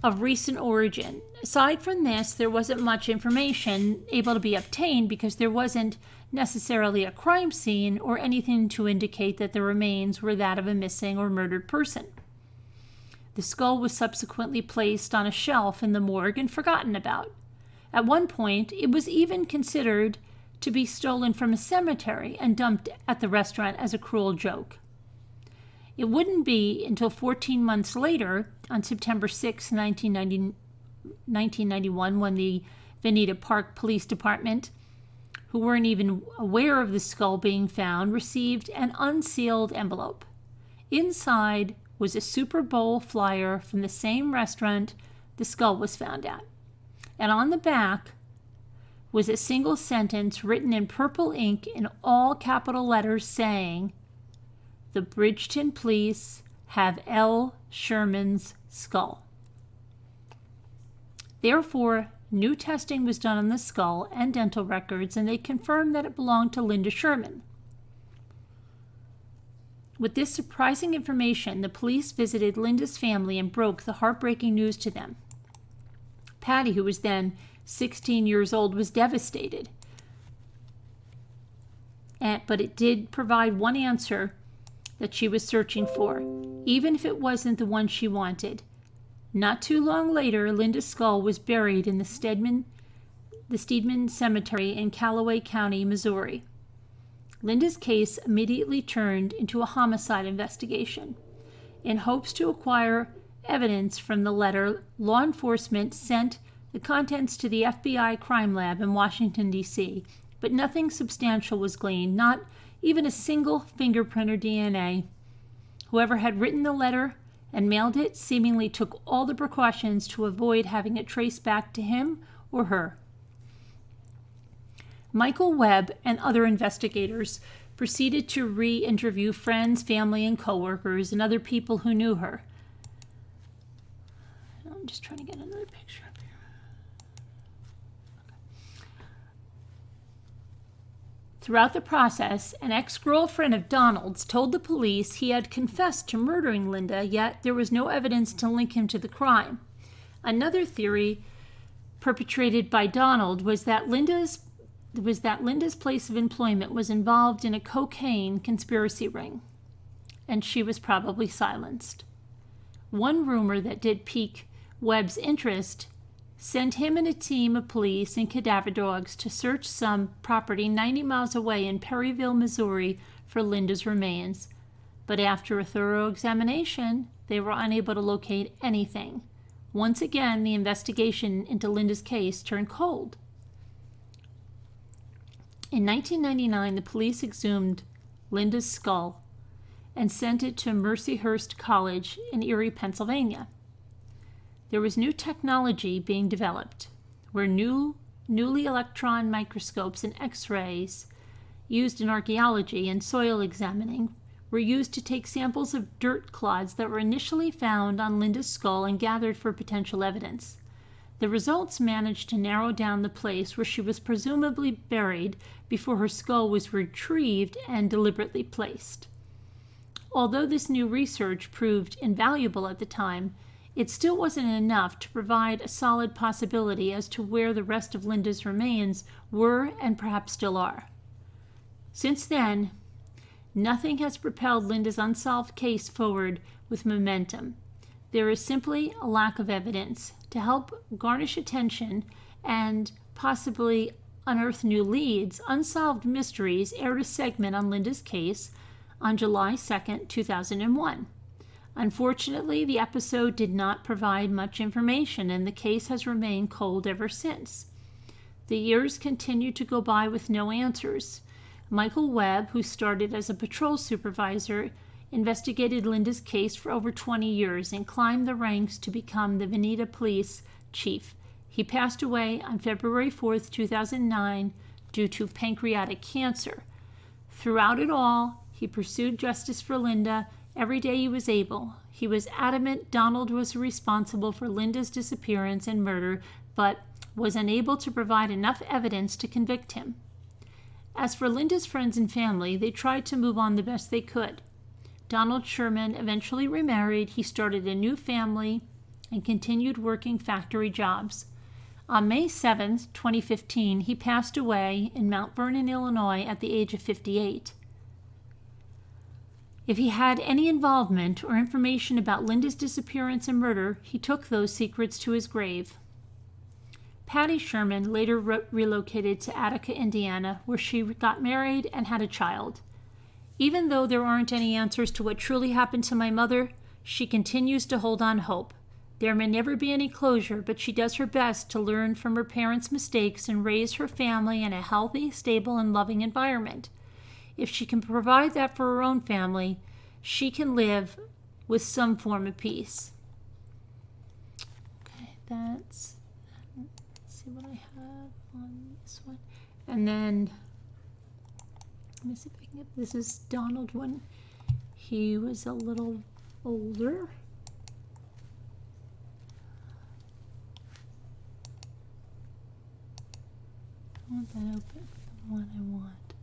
of recent origin. Aside from this, there wasn't much information able to be obtained because there wasn't necessarily a crime scene or anything to indicate that the remains were that of a missing or murdered person. The skull was subsequently placed on a shelf in the morgue and forgotten about. At one point, it was even considered to be stolen from a cemetery and dumped at the restaurant as a cruel joke. It wouldn't be until 14 months later, on September 6, 1991, when the Veneta Park Police Department, who weren't even aware of the skull being found, received an unsealed envelope. Inside was a Super Bowl flyer from the same restaurant the skull was found at. And on the back was a single sentence written in purple ink in all capital letters saying, "The Bridgeton police have L. Sherman's skull." Therefore, new testing was done on the skull and dental records, and they confirmed that it belonged to Linda Sherman. With this surprising information, the police visited Linda's family and broke the heartbreaking news to them. Patty, who was then 16 years old, was devastated. But it did provide one answer that she was searching for, even if it wasn't the one she wanted. Not too long later, Linda's skull was buried in the Steedman Cemetery in Callaway County, Missouri. Linda's case immediately turned into a homicide investigation. In hopes to acquire evidence from the letter, law enforcement sent the contents to the FBI crime lab in Washington, D.C., but nothing substantial was gleaned, not even a single fingerprint or DNA. Whoever had written the letter and mailed it seemingly took all the precautions to avoid having it traced back to him or her. Michael Webb and other investigators proceeded to re-interview friends, family, and coworkers and other people who knew her. I'm just trying to get another picture up here. Throughout the process, an ex-girlfriend of Donald's told the police he had confessed to murdering Linda, yet there was no evidence to link him to the crime. Another theory perpetrated by Donald was that Linda's place of employment was involved in a cocaine conspiracy ring, and she was probably silenced. One rumor that did pique Webb's interest sent him and a team of police and cadaver dogs to search some property 90 miles away in Perryville, Missouri, for Linda's remains. But after a thorough examination, they were unable to locate anything. Once again, the investigation into Linda's case turned cold. In 1999, the police exhumed Linda's skull and sent it to Mercyhurst College in Erie, Pennsylvania. There was new technology being developed, where newly electron microscopes and X-rays used in archaeology and soil examining were used to take samples of dirt clods that were initially found on Linda's skull and gathered for potential evidence. The results managed to narrow down the place where she was presumably buried before her skull was retrieved and deliberately placed. Although this new research proved invaluable at the time, it still wasn't enough to provide a solid possibility as to where the rest of Linda's remains were and perhaps still are. Since then, nothing has propelled Linda's unsolved case forward with momentum. There is simply a lack of evidence. To help garnish attention and possibly unearth new leads, Unsolved Mysteries aired a segment on Linda's case on July 2, 2001. Unfortunately, the episode did not provide much information, and the case has remained cold ever since. The years continued to go by with no answers. Michael Webb, who started as a patrol supervisor, investigated Linda's case for over 20 years and climbed the ranks to become the Veneta Police Chief. He passed away on February 4, 2009, due to pancreatic cancer. Throughout it all, he pursued justice for Linda every day he was able. He was adamant Donald was responsible for Linda's disappearance and murder, but was unable to provide enough evidence to convict him. As for Linda's friends and family, they tried to move on the best they could. Donald Sherman eventually remarried. He started a new family and continued working factory jobs. On May 7, 2015, he passed away in Mount Vernon, Illinois, at the age of 58. If he had any involvement or information about Linda's disappearance and murder, he took those secrets to his grave. Patty Sherman later relocated to Attica, Indiana, where she got married and had a child. Even though there aren't any answers to what truly happened to my mother, she continues to hold on hope. There may never be any closure, but she does her best to learn from her parents' mistakes and raise her family in a healthy, stable, and loving environment. If she can provide that for her own family, she can live with some form of peace. Okay, let's see what I have on this one. And then, let me see if I can get, this is Donald when he was a little older. I want that open, the one I want.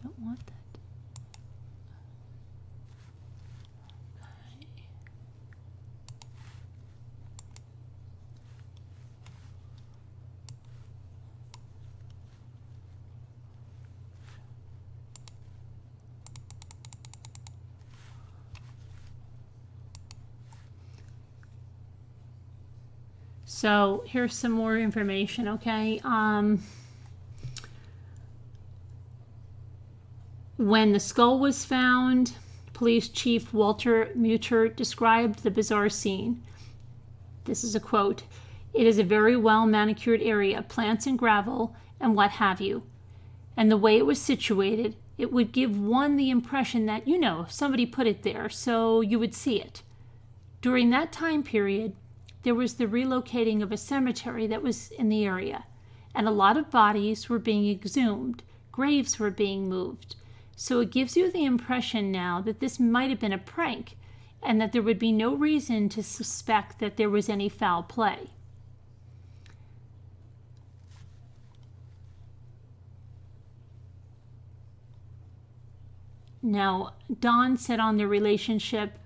I don't want that. Okay. So here's some more information, okay? When the skull was found, Police Chief Walter Mutter described the bizarre scene. This is a quote. "It is a very well manicured area, plants and gravel and what have you. And the way it was situated, it would give one the impression that, somebody put it there, so you would see it. During that time period, there was the relocating of a cemetery that was in the area, and a lot of bodies were being exhumed, graves were being moved. So it gives you the impression now that this might have been a prank, and that there would be no reason to suspect that there was any foul play." Now, Don said on their relationship,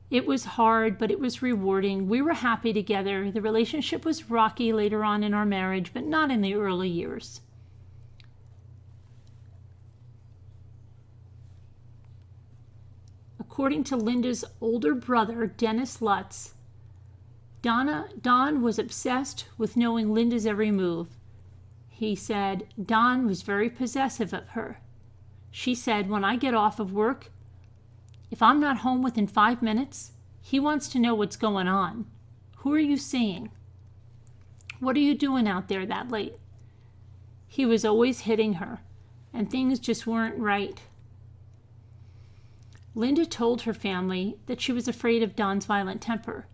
"It was hard, but it was rewarding. We were happy together. The relationship was rocky later on in our marriage, but not in the early years." According to Linda's older brother, Dennis Lutz, Don was obsessed with knowing Linda's every move. He said, "Don was very possessive of her. She said, when I get off of work, if I'm not home within 5 minutes, he wants to know what's going on. Who are you seeing? What are you doing out there that late?" He was always hitting her, and things just weren't right. Linda told her family that she was afraid of Don's violent temper.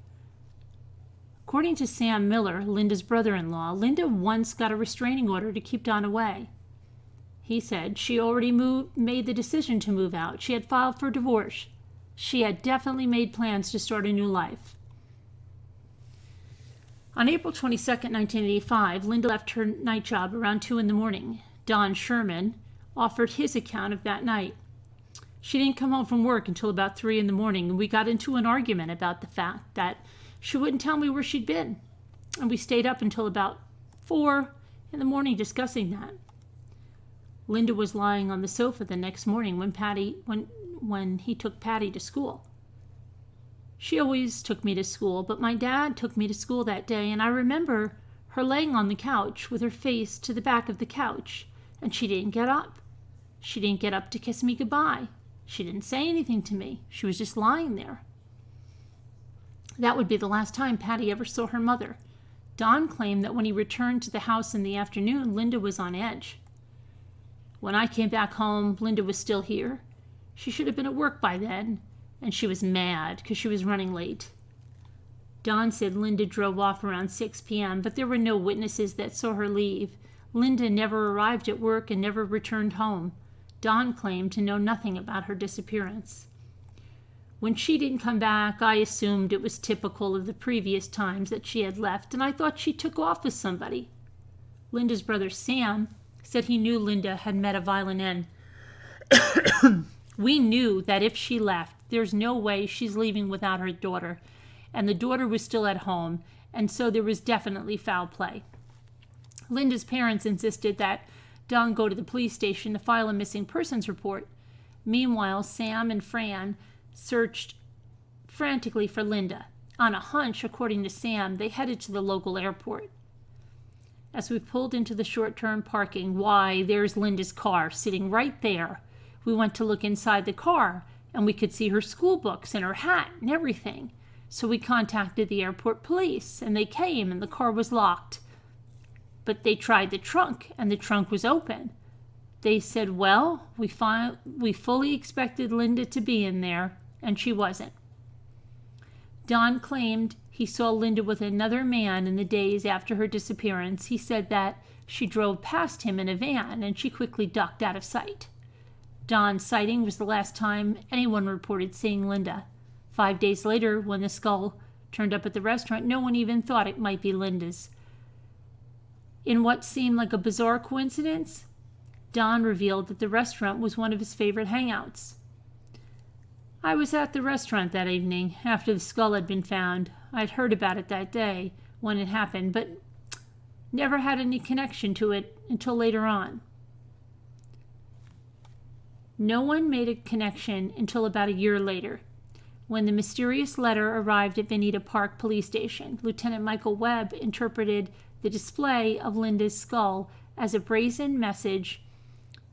According to Sam Miller, Linda's brother-in-law, Linda once got a restraining order to keep Don away. He said she already made the decision to move out. She had filed for divorce. She had definitely made plans to start a new life. On April 22, 1985, Linda left her night job around 2 a.m. Don Sherman offered his account of that night. "She didn't come home from work until about 3 a.m, and we got into an argument about the fact that she wouldn't tell me where she'd been. And we stayed up until about 4 a.m. discussing that." Linda was lying on the sofa the next morning when he took Patty to school. "She always took me to school, but my dad took me to school that day, and I remember her laying on the couch with her face to the back of the couch, and she didn't get up. She didn't get up to kiss me goodbye. She didn't say anything to me. She was just lying there." That would be the last time Patty ever saw her mother. Don claimed that when he returned to the house in the afternoon, Linda was on edge. "When I came back home, Linda was still here. She should have been at work by then, and she was mad because she was running late." Don said Linda drove off around 6 p.m., but there were no witnesses that saw her leave. Linda never arrived at work and never returned home. Don claimed to know nothing about her disappearance. "When she didn't come back, I assumed it was typical of the previous times that she had left, and I thought she took off with somebody." Linda's brother Sam said he knew Linda had met a violent end. "We knew that if she left, there's no way she's leaving without her daughter, and the daughter was still at home, and so there was definitely foul play." Linda's parents insisted that Don go to the police station to file a missing persons report. Meanwhile, Sam and Fran searched frantically for Linda. On a hunch, according to Sam, they headed to the local airport. As we pulled into the short-term parking, why, there's Linda's car sitting right there. We went to look inside the car, and we could see her school books and her hat and everything. So we contacted the airport police, and they came, and the car was locked. But they tried the trunk, and the trunk was open. They said, "Well, we fully expected Linda to be in there. and she wasn't. Don claimed he saw Linda with another man in the days after her disappearance. He said that she drove past him in a van and she quickly ducked out of sight. Don's sighting was the last time anyone reported seeing Linda. 5 days later, when the skull turned up at the restaurant, no one even thought it might be Linda's. In what seemed like a bizarre coincidence, Don revealed that the restaurant was one of his favorite hangouts. I was at the restaurant that evening after the skull had been found. I'd heard about it that day when it happened, but never had any connection to it until later on. No one made a connection until about a year later, when the mysterious letter arrived at Veneta Park Police Station. Lieutenant Michael Webb interpreted the display of Linda's skull as a brazen message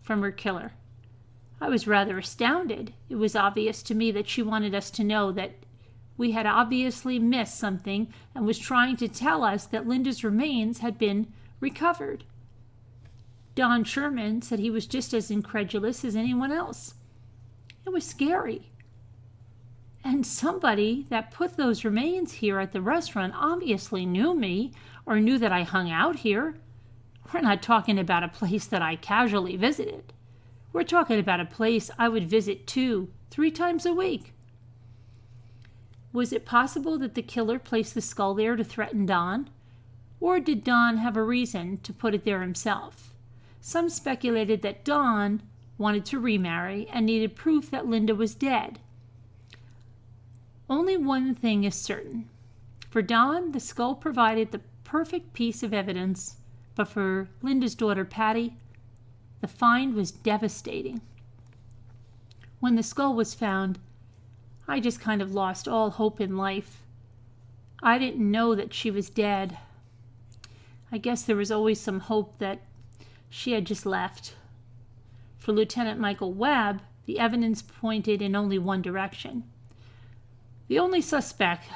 from her killer. I was rather astounded. It was obvious to me that she wanted us to know that we had obviously missed something and was trying to tell us that Linda's remains had been recovered. Don Sherman said he was just as incredulous as anyone else. It was scary. And somebody that put those remains here at the restaurant obviously knew me or knew that I hung out here. We're not talking about a place that I casually visited. We're talking about a place I would visit 2-3 times a week. Was it possible that the killer placed the skull there to threaten Don? Or did Don have a reason to put it there himself? Some speculated that Don wanted to remarry and needed proof that Linda was dead. Only one thing is certain. For Don, the skull provided the perfect piece of evidence, but for Linda's daughter, Patty, the find was devastating. When the skull was found, I just kind of lost all hope in life. I didn't know that she was dead. I guess there was always some hope that she had just left. For Lieutenant Michael Webb, the evidence pointed in only one direction. The only suspect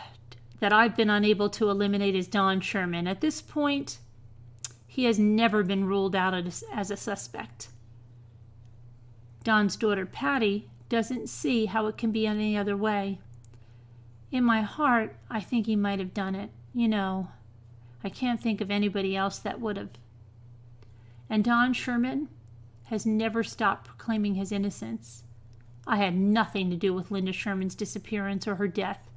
that I've been unable to eliminate is Don Sherman. At this point, he has never been ruled out as a suspect. Don's daughter, Patty, doesn't see how it can be any other way. In my heart, I think he might have done it. I can't think of anybody else that would have. And Don Sherman has never stopped proclaiming his innocence. I had nothing to do with Linda Sherman's disappearance or her death.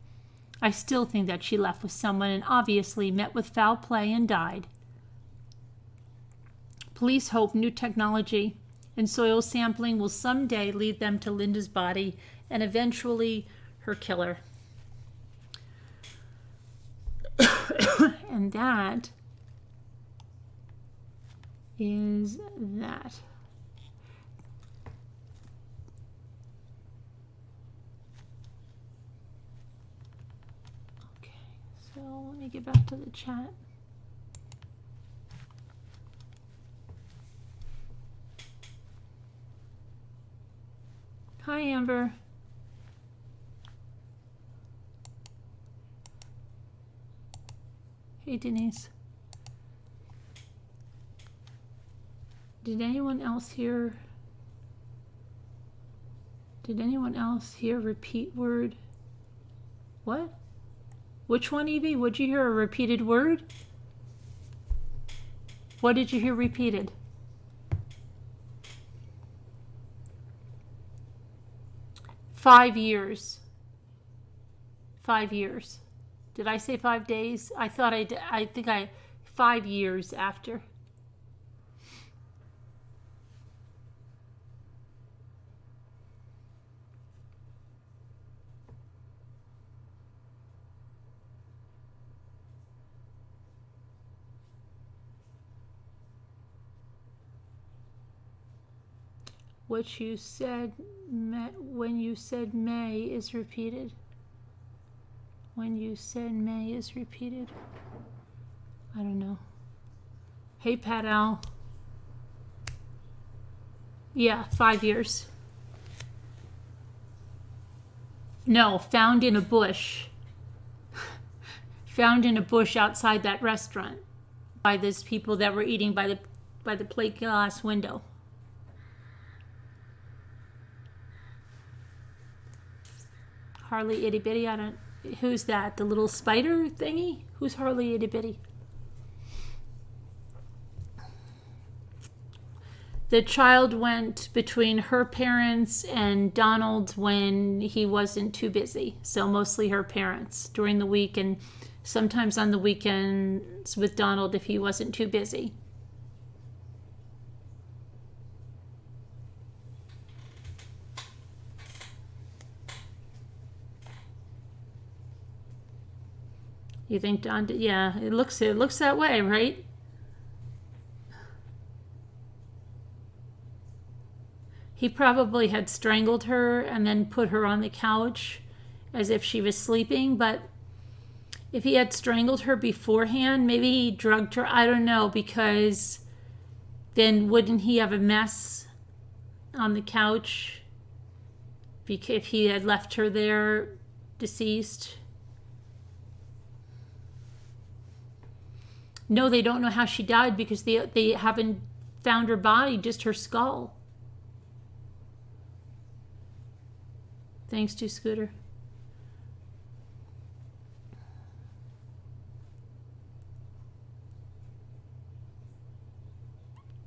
I still think that she left with someone and obviously met with foul play and died. Police hope new technology and soil sampling will someday lead them to Linda's body and eventually her killer. And that is that. Okay, so let me get back to the chat. Hi, Amber. Hey, Denise. Did anyone else hear repeat word? What? Which one, Evie? Would you hear a repeated word? What did you hear repeated? Five years. 5 years. Did I say 5 days? I thought I did. 5 years after. What you said when you said May is repeated. When you said May is repeated. I don't know. Hey, Pat Al. Yeah, 5 years. No, found in a bush. Found in a bush outside that restaurant by those people that were eating by the plate glass window. Harley Itty Bitty. I don't. Who's that? The little spider thingy? Who's Harley Itty Bitty? The child went between her parents and Donald when he wasn't too busy. So mostly her parents during the week and sometimes on the weekends with Donald if he wasn't too busy. You think Don did? Yeah, it looks that way, right? He probably had strangled her and then put her on the couch as if she was sleeping, but if he had strangled her beforehand, maybe he drugged her, I don't know, because then wouldn't he have a mess on the couch if he had left her there deceased? No, they don't know how she died because they haven't found her body, just her skull. Thanks to Scooter.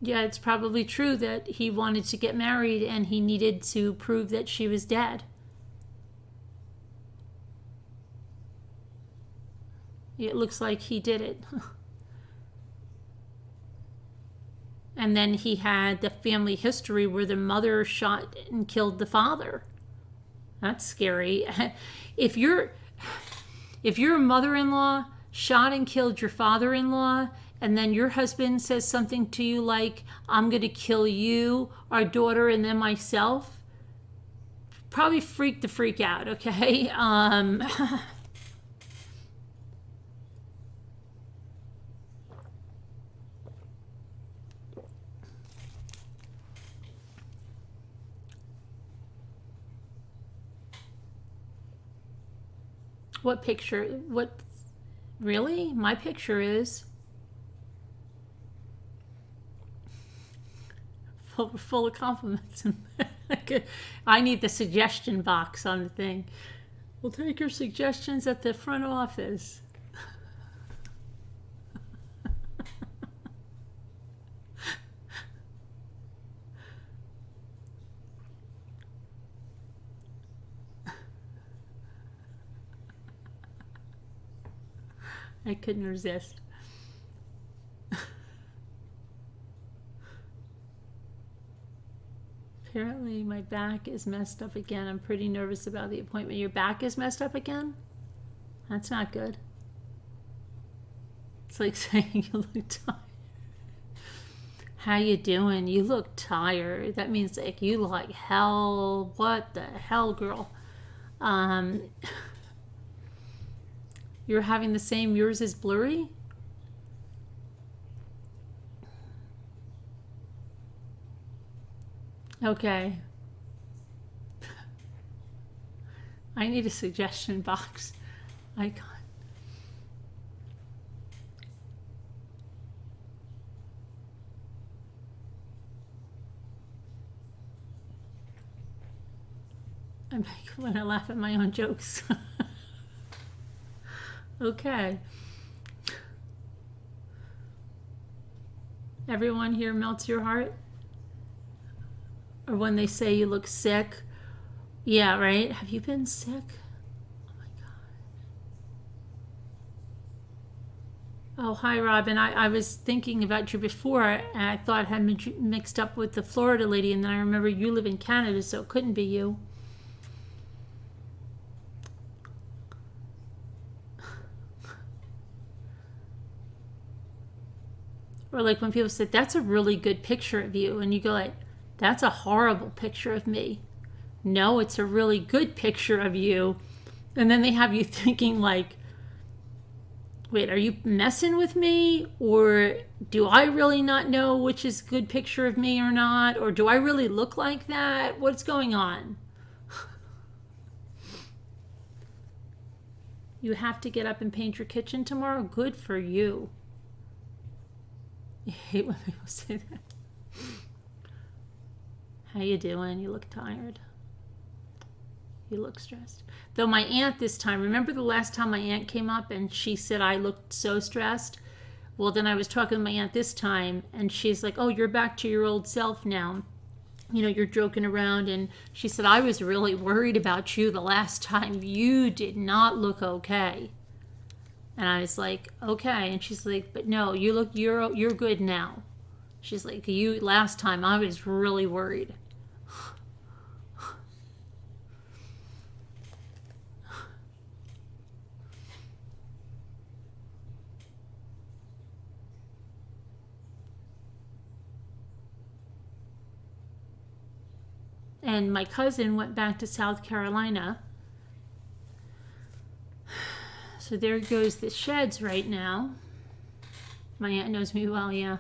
Yeah, it's probably true that he wanted to get married and he needed to prove that she was dead. It looks like he did it. And then he had the family history where the mother shot and killed the father. That's scary. If your mother-in-law shot and killed your father-in-law, and then your husband says something to you like, I'm going to kill you, our daughter, and then myself, probably freak the freak out, okay? What picture? What? Really? My picture is full of compliments. I need the suggestion box on the thing. We'll take your suggestions at the front office. I couldn't resist. Apparently my back is messed up again. I'm pretty nervous about the appointment. Your back is messed up again? That's not good. It's like saying you look tired. How you doing? You look tired. That means like you look like hell. What the hell, girl? You're having the same, yours is blurry? Okay. I need a suggestion box. Icon. I make when I laugh at my own jokes. Okay. Everyone here melts your heart? Or when they say you look sick? Yeah, right? Have you been sick? Oh my God. Oh, hi, Robin. I was thinking about you before, and I thought I had mixed up with the Florida lady, and then I remember you live in Canada, so it couldn't be you. Or like when people say, that's a really good picture of you, and you go like, that's a horrible picture of me. No, it's a really good picture of you. And then they have you thinking like, wait, are you messing with me? Or do I really not know which is a good picture of me or not? Or do I really look like that? What's going on? You have to get up and paint your kitchen tomorrow? Good for you. I hate when people say that. How you doing? You look tired. You look stressed. Though my aunt this time, remember the last time my aunt came up and she said I looked so stressed? Well, then I was talking to my aunt this time and she's like, oh, you're back to your old self now. You know, you're joking around. And she said, I was really worried about you the last time. You did not look okay. And I was like, okay. And she's like, but no, you're good now. She's like, you last time I was really worried. And my cousin went back to South Carolina. So there goes the sheds right now. My aunt knows me well, yeah.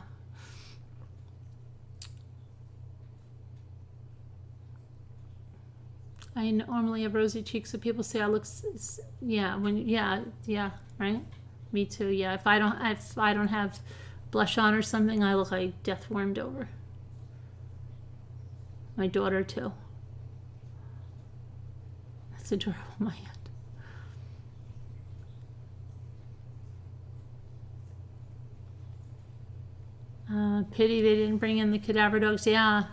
I normally have rosy cheeks, so people say I look, yeah, right? Me too, yeah. If I don't have blush on or something, I look like death warmed over. My daughter too. That's adorable, my aunt. Pity they didn't bring in the cadaver dogs. Yeah.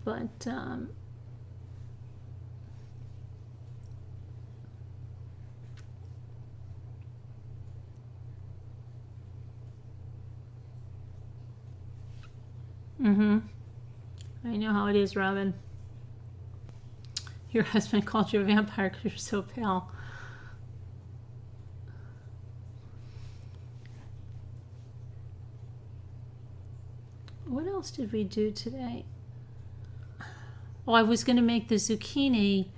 But I know how it is, Robin. Your husband called you a vampire because you're so pale. What else did we do today? Oh, I was going to make the zucchini,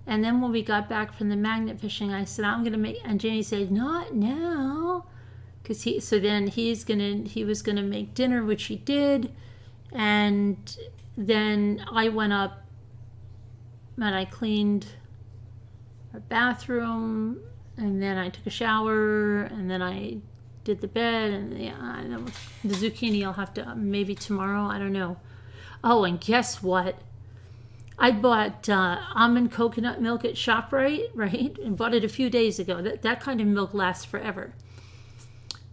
and then when we got back from the magnet fishing, I said I'm going to make, and Jenny said not now, because he was going to make dinner, which he did, and then I went up and I cleaned our bathroom, and then I took a shower, and then I did the bed, and the zucchini I'll have to maybe tomorrow, I don't know. Oh, and guess what? I bought almond coconut milk at ShopRite, right? And bought it a few days ago. That kind of milk lasts forever.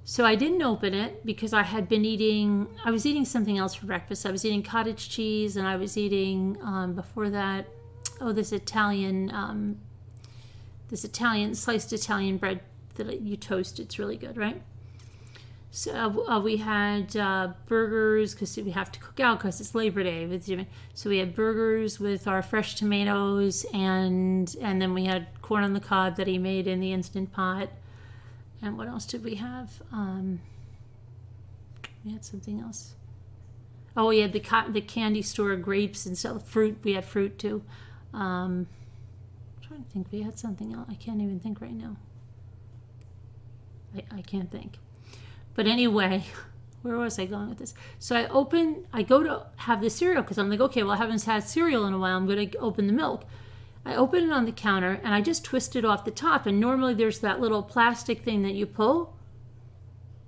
So I didn't open it because I was eating something else for breakfast. I was eating cottage cheese, and I was eating, before that, this Italian sliced Italian bread that you toast. It's really good, right? So we had burgers because we have to cook out because it's Labor Day. So we had burgers with our fresh tomatoes, and then we had corn on the cob that he made in the Instant Pot. And what else did we have? We had something else. Oh, we had the candy store grapes and stuff. Fruit. We had fruit too. I'm trying to think. We had something else. I can't even think right now. I can't think. But anyway, where was I going with this? So I go to have the cereal because I'm like, okay, well, I haven't had cereal in a while. I'm going to open the milk. I open it on the counter, and I just twist it off the top. And normally there's that little plastic thing that you pull.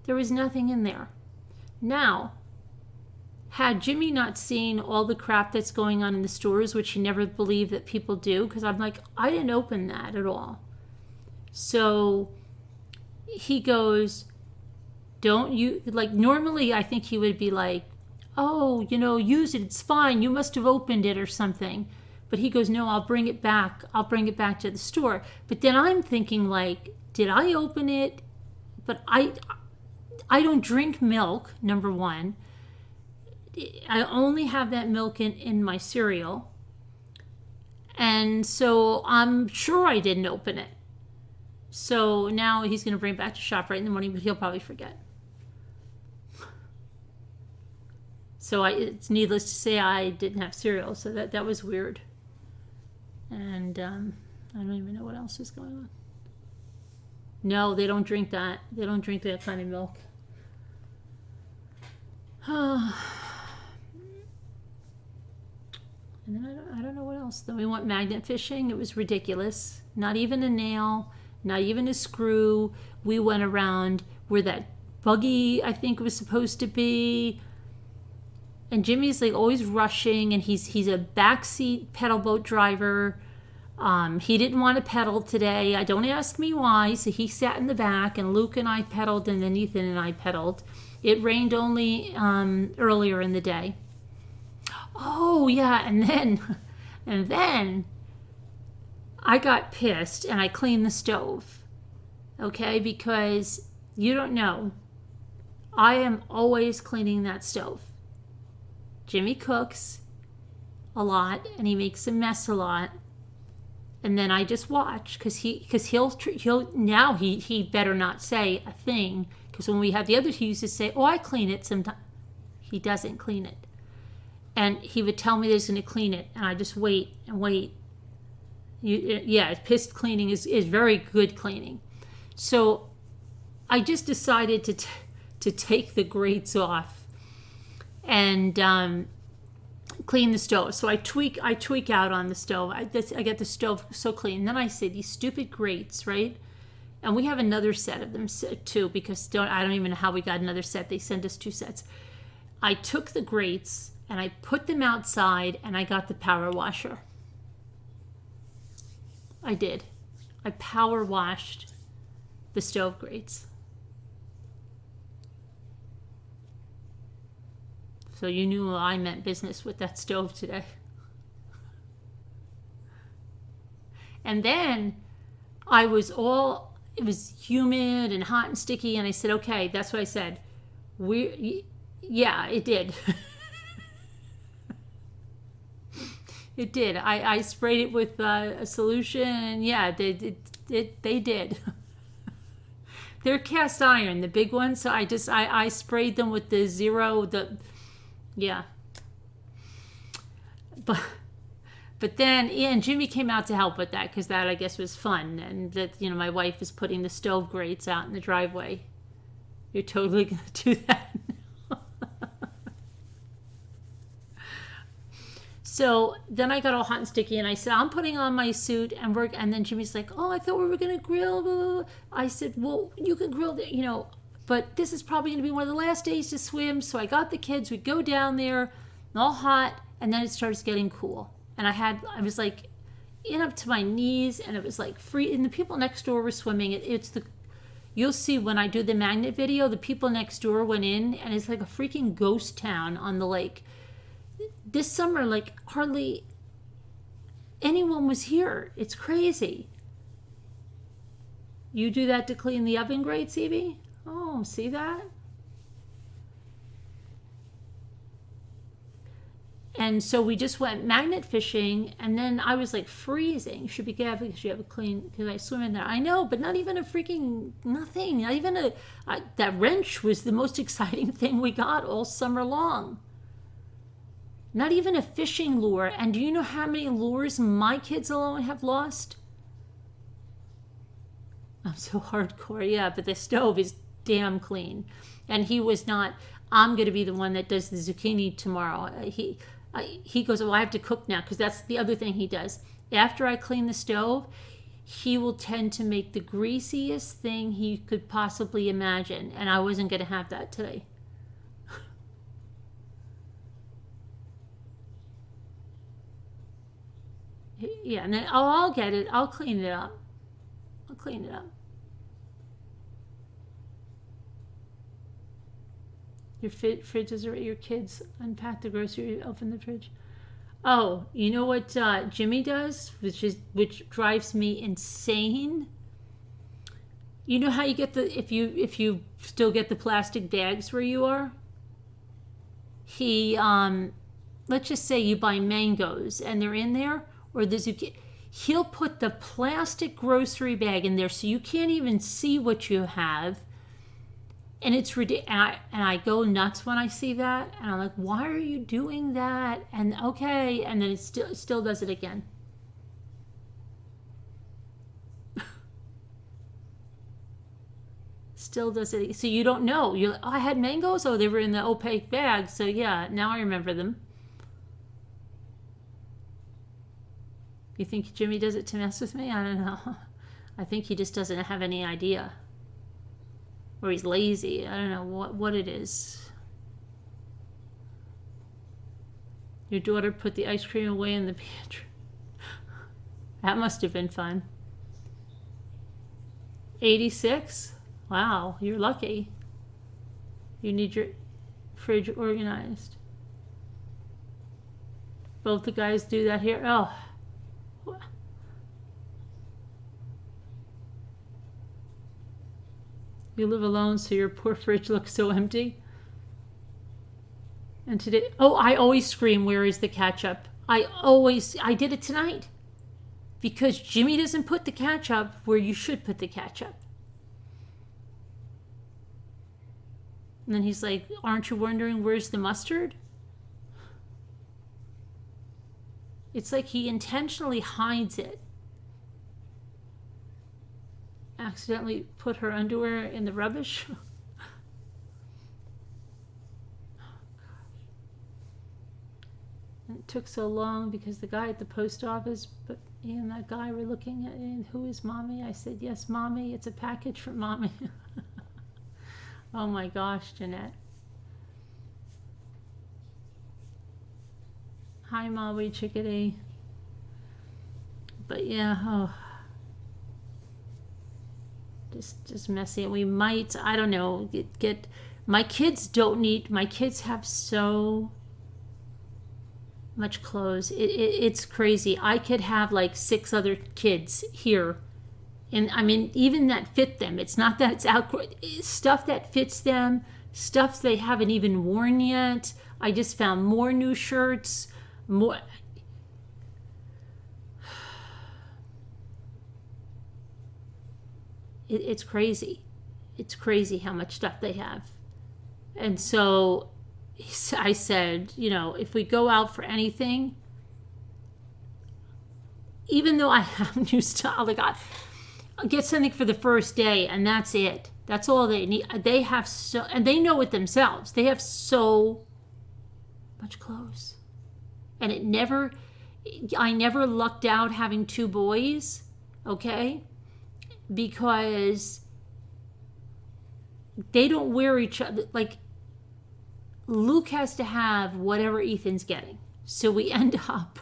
There was nothing in there. Now, had Jimmy not seen all the crap that's going on in the stores, which he never believed that people do, because I'm like, I didn't open that at all. So he goes, don't you, like, normally I think he would be like, oh, use it, it's fine, you must have opened it or something. But he goes, no, I'll bring it back to the store. But then I'm thinking, like, did I open it? But I don't drink milk, number one. I only have that milk in my cereal. And so I'm sure I didn't open it. So now he's going to bring it back to ShopRite in the morning, but he'll probably forget. So it's needless to say I didn't have cereal, so that was weird. And I don't even know what else is going on. No, they don't drink that. They don't drink that kind of milk. And then I don't know what else. Then we went magnet fishing. It was ridiculous. Not even a nail, not even a screw. We went around where that buggy, I think, was supposed to be. And Jimmy's like always rushing, and he's a backseat pedal boat driver. He didn't want to pedal today. I don't ask me why. So he sat in the back, and Luke and I pedaled, and then Ethan and I pedaled. It rained only earlier in the day. Oh yeah, and then I got pissed and I cleaned the stove. Okay, because you don't know, I am always cleaning that stove. Jimmy cooks a lot and he makes a mess a lot. And then I just watch because he'll now he better not say a thing, because when we have the others, he used to say, "Oh, I clean it sometimes." He doesn't clean it, and he would tell me that he's going to clean it, and I just wait and wait. Pissed cleaning is very good cleaning. So I just decided to take the grates off and clean the stove. So I tweak out on the stove. I get the stove so clean. And then I say these stupid grates, right? And we have another set of them too, because I don't even know how we got another set. They sent us 2 sets. I took the grates and I put them outside, and I got the power washer. I did. I power washed the stove grates. So you knew I meant business with that stove today. And then it was humid and hot and sticky, and I said, okay, that's what I said. Yeah, it did. It did. I sprayed it with a solution, and yeah, they did. They're cast iron, the big ones, so I sprayed them with the zero, yeah. But then, and Jimmy came out to help with that, because that, I guess, was fun. And that, my wife is putting the stove grates out in the driveway. You're totally going to do that now. So then I got all hot and sticky, and I said, I'm putting on my suit and work. And then Jimmy's like, oh, I thought we were going to grill. Blah, blah, blah. I said, well, you can grill, but this is probably going to be one of the last days to swim. So I got the kids. We go down there, all hot, and then it starts getting cool. And I was like in up to my knees, and it was like free. And the people next door were swimming. You'll see when I do the magnet video, the people next door went in, and it's like a freaking ghost town on the lake. This summer, like hardly anyone was here. It's crazy. You do that to clean the oven grates, Evie? Oh, see that? And so we just went magnet fishing, and then I was like freezing. You should be careful because you have a clean, because I swim in there. I know, but not even a freaking nothing. Not even that wrench was the most exciting thing we got all summer long. Not even a fishing lure. And do you know how many lures my kids alone have lost? I'm so hardcore, yeah, but the stove is damn clean. And he was not, I'm going to be the one that does the zucchini tomorrow. He goes, oh, I have to cook now, because that's the other thing he does. After I clean the stove, he will tend to make the greasiest thing he could possibly imagine. And I wasn't going to have that today. Yeah, and then I'll get it. I'll clean it up. Your fridge is ready. Your kids unpack the grocery, open the fridge. Oh, you know what Jimmy does, which drives me insane? You know how you get if you still get the plastic bags where you are? He let's just say you buy mangoes and they're in there, or the zucchini. He'll put the plastic grocery bag in there so you can't even see what you have. And it's ridiculous. And I go nuts when I see that. And I'm like, why are you doing that? And okay. And then it still does it again. Still does it. So you don't know. You're like, oh, I had mangoes. Oh, they were in the opaque bag. So yeah, now I remember them. You think Jimmy does it to mess with me? I don't know. I think he just doesn't have any idea. Or he's lazy. I don't know what it is. Your daughter put the ice cream away in the pantry. That must have been fun. 86? Wow, you're lucky. You need your fridge organized. Both the guys do that here. Oh. You live alone, so your poor fridge looks so empty. And today, oh, I always scream, where is the ketchup? I did it tonight. Because Jimmy doesn't put the ketchup where you should put the ketchup. And then he's like, aren't you wondering where's the mustard? It's like he intentionally hides it. Accidentally put her underwear in the rubbish. And it took so long because the guy at the post office, but he and that guy were looking at me, who is Mommy? I said, yes, Mommy, it's a package from Mommy. Oh my gosh, Jeanette. Hi, Mommy Chickadee. But yeah, oh. Just messy. We might, I don't know, get my kids have so much clothes. It's crazy. I could have like 6 other kids here. And I mean, even that fit them. It's not that it's out, stuff that fits them, stuff they haven't even worn yet. I just found more new shirts, more. It's crazy. It's crazy how much stuff they have. And so I said, if we go out for anything, even though I have new stuff, like I'll get something for the first day and that's it. That's all they need. They have and they know it themselves. They have so much clothes. And I never lucked out having 2 boys, okay? Because they don't wear each other. Like, Luke has to have whatever Ethan's getting. So we end up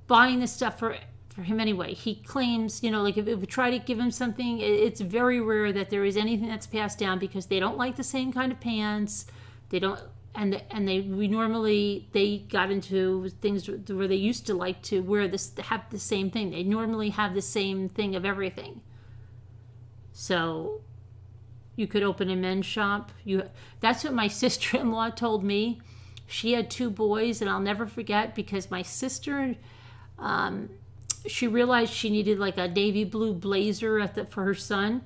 buying the stuff for him anyway. He claims, like if we try to give him something, it's very rare that there is anything that's passed down because they don't like the same kind of pants. They don't, they got into things where they used to like to have the same thing. They normally have the same thing of everything. So you could open a men's shop. That's what my sister-in-law told me. She had 2 boys, and I'll never forget because my sister, she realized she needed like a navy blue blazer for her son.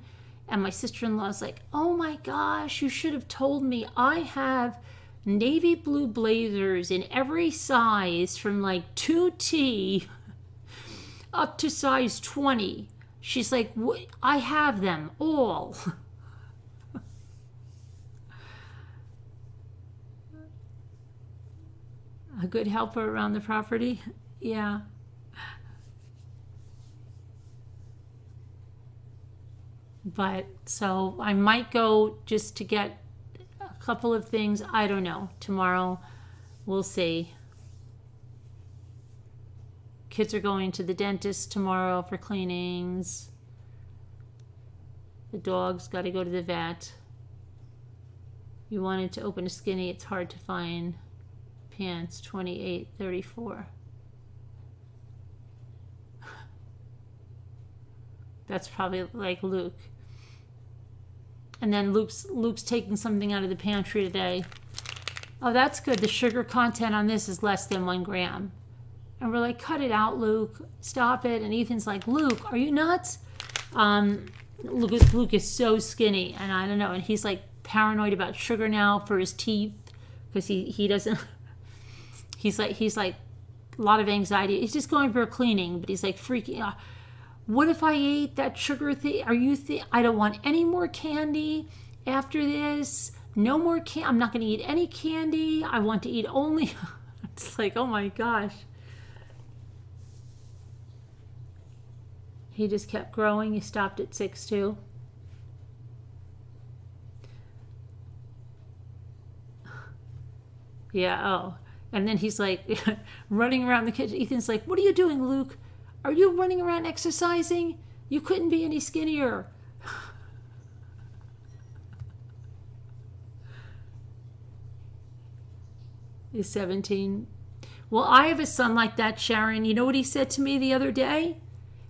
And my sister-in-law's like, oh my gosh, you should have told me. I have navy blue blazers in every size from like 2T up to size 20. She's like, I have them all. A good helper around the property? Yeah. But so I might go just to get a couple of things. I don't know. Tomorrow we'll see. Kids are going to the dentist tomorrow for cleanings. The dog's got to go to the vet. You wanted to open a skinny. It's hard to find. Pants 28-34. That's probably like Luke. And then Luke's taking something out of the pantry today. Oh, that's good. The sugar content on this is less than 1 gram. And we're like, cut it out, Luke. Stop it. And Ethan's like, Luke, are you nuts? Luke is so skinny, and I don't know. And he's like paranoid about sugar now for his teeth because he doesn't. He's like a lot of anxiety. He's just going for a cleaning, but he's like freaking out. What if I ate that sugar thing? I don't want any more candy after this. No more candy. I'm not going to eat any candy. I want to eat only. It's like, oh my gosh. He just kept growing. He stopped at 6'2". Yeah, oh. And then he's like running around the kitchen. Ethan's like, "What are you doing, Luke? Are you running around exercising? You couldn't be any skinnier." He's 17. Well, I have a son like that, Sharon. You know what he said to me the other day?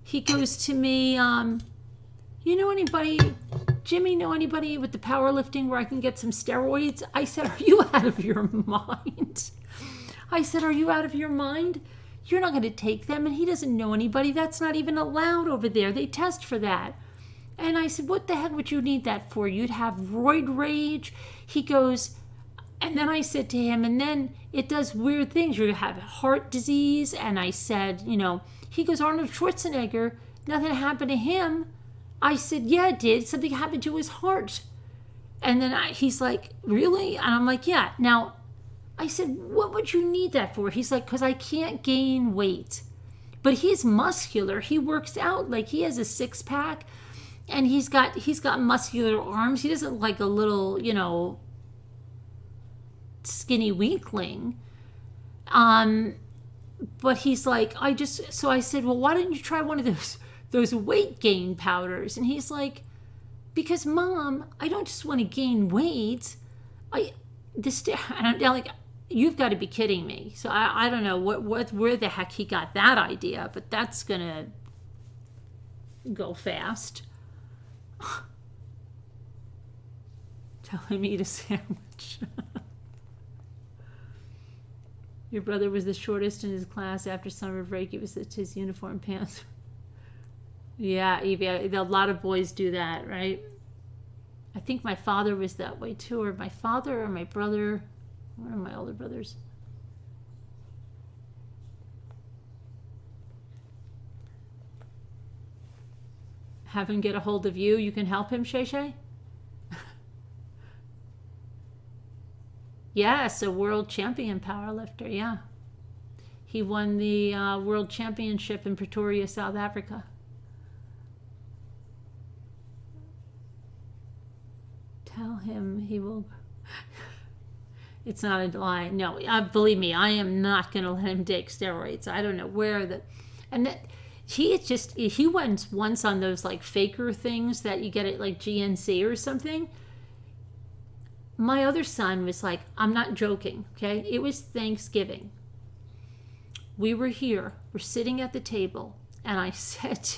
He goes to me, you know anybody, Jimmy, know anybody with the powerlifting where I can get some steroids? I said, are you out of your mind? I said, are you out of your mind? You're not going to take them. And he doesn't know anybody. That's not even allowed over there. They test for that. And I said, what the heck would you need that for? You'd have roid rage. He goes, and then I said to him, and then it does weird things. You have heart disease. And I said, he goes, Arnold Schwarzenegger, nothing happened to him. I said, yeah, it did. Something happened to his heart. And then he's like, really? And I'm like, yeah. Now, I said, what would you need that for? He's like, because I can't gain weight. But he's muscular. He works out. Like, he has a six-pack. And he's got muscular arms. He doesn't like a little, skinny weakling. But he's like, so I said, well, why don't you try one of those weight gain powders? And he's like, because Mom, I don't just want to gain weight. And I'm like, you've got to be kidding me. So I don't know where the heck he got that idea, but that's gonna go fast. Tell him eat a sandwich. Your brother was the shortest in his class. After summer break, it was his uniform pants. Yeah, Evie, a lot of boys do that, right? I think my father was that way too, or my father or my brother, one of my older brothers. Have him get a hold of you. You can help him, Shay Shay? Yes, a world champion powerlifter, yeah. He won the world championship in Pretoria, South Africa. Tell him he will... It's not a lie. No, believe me, I am not going to let him take steroids. I don't know where the... And that... He went once on those like faker things that you get at like GNC or something. My other son was like, I'm not joking, okay? It was Thanksgiving. We were here, we're sitting at the table, and I said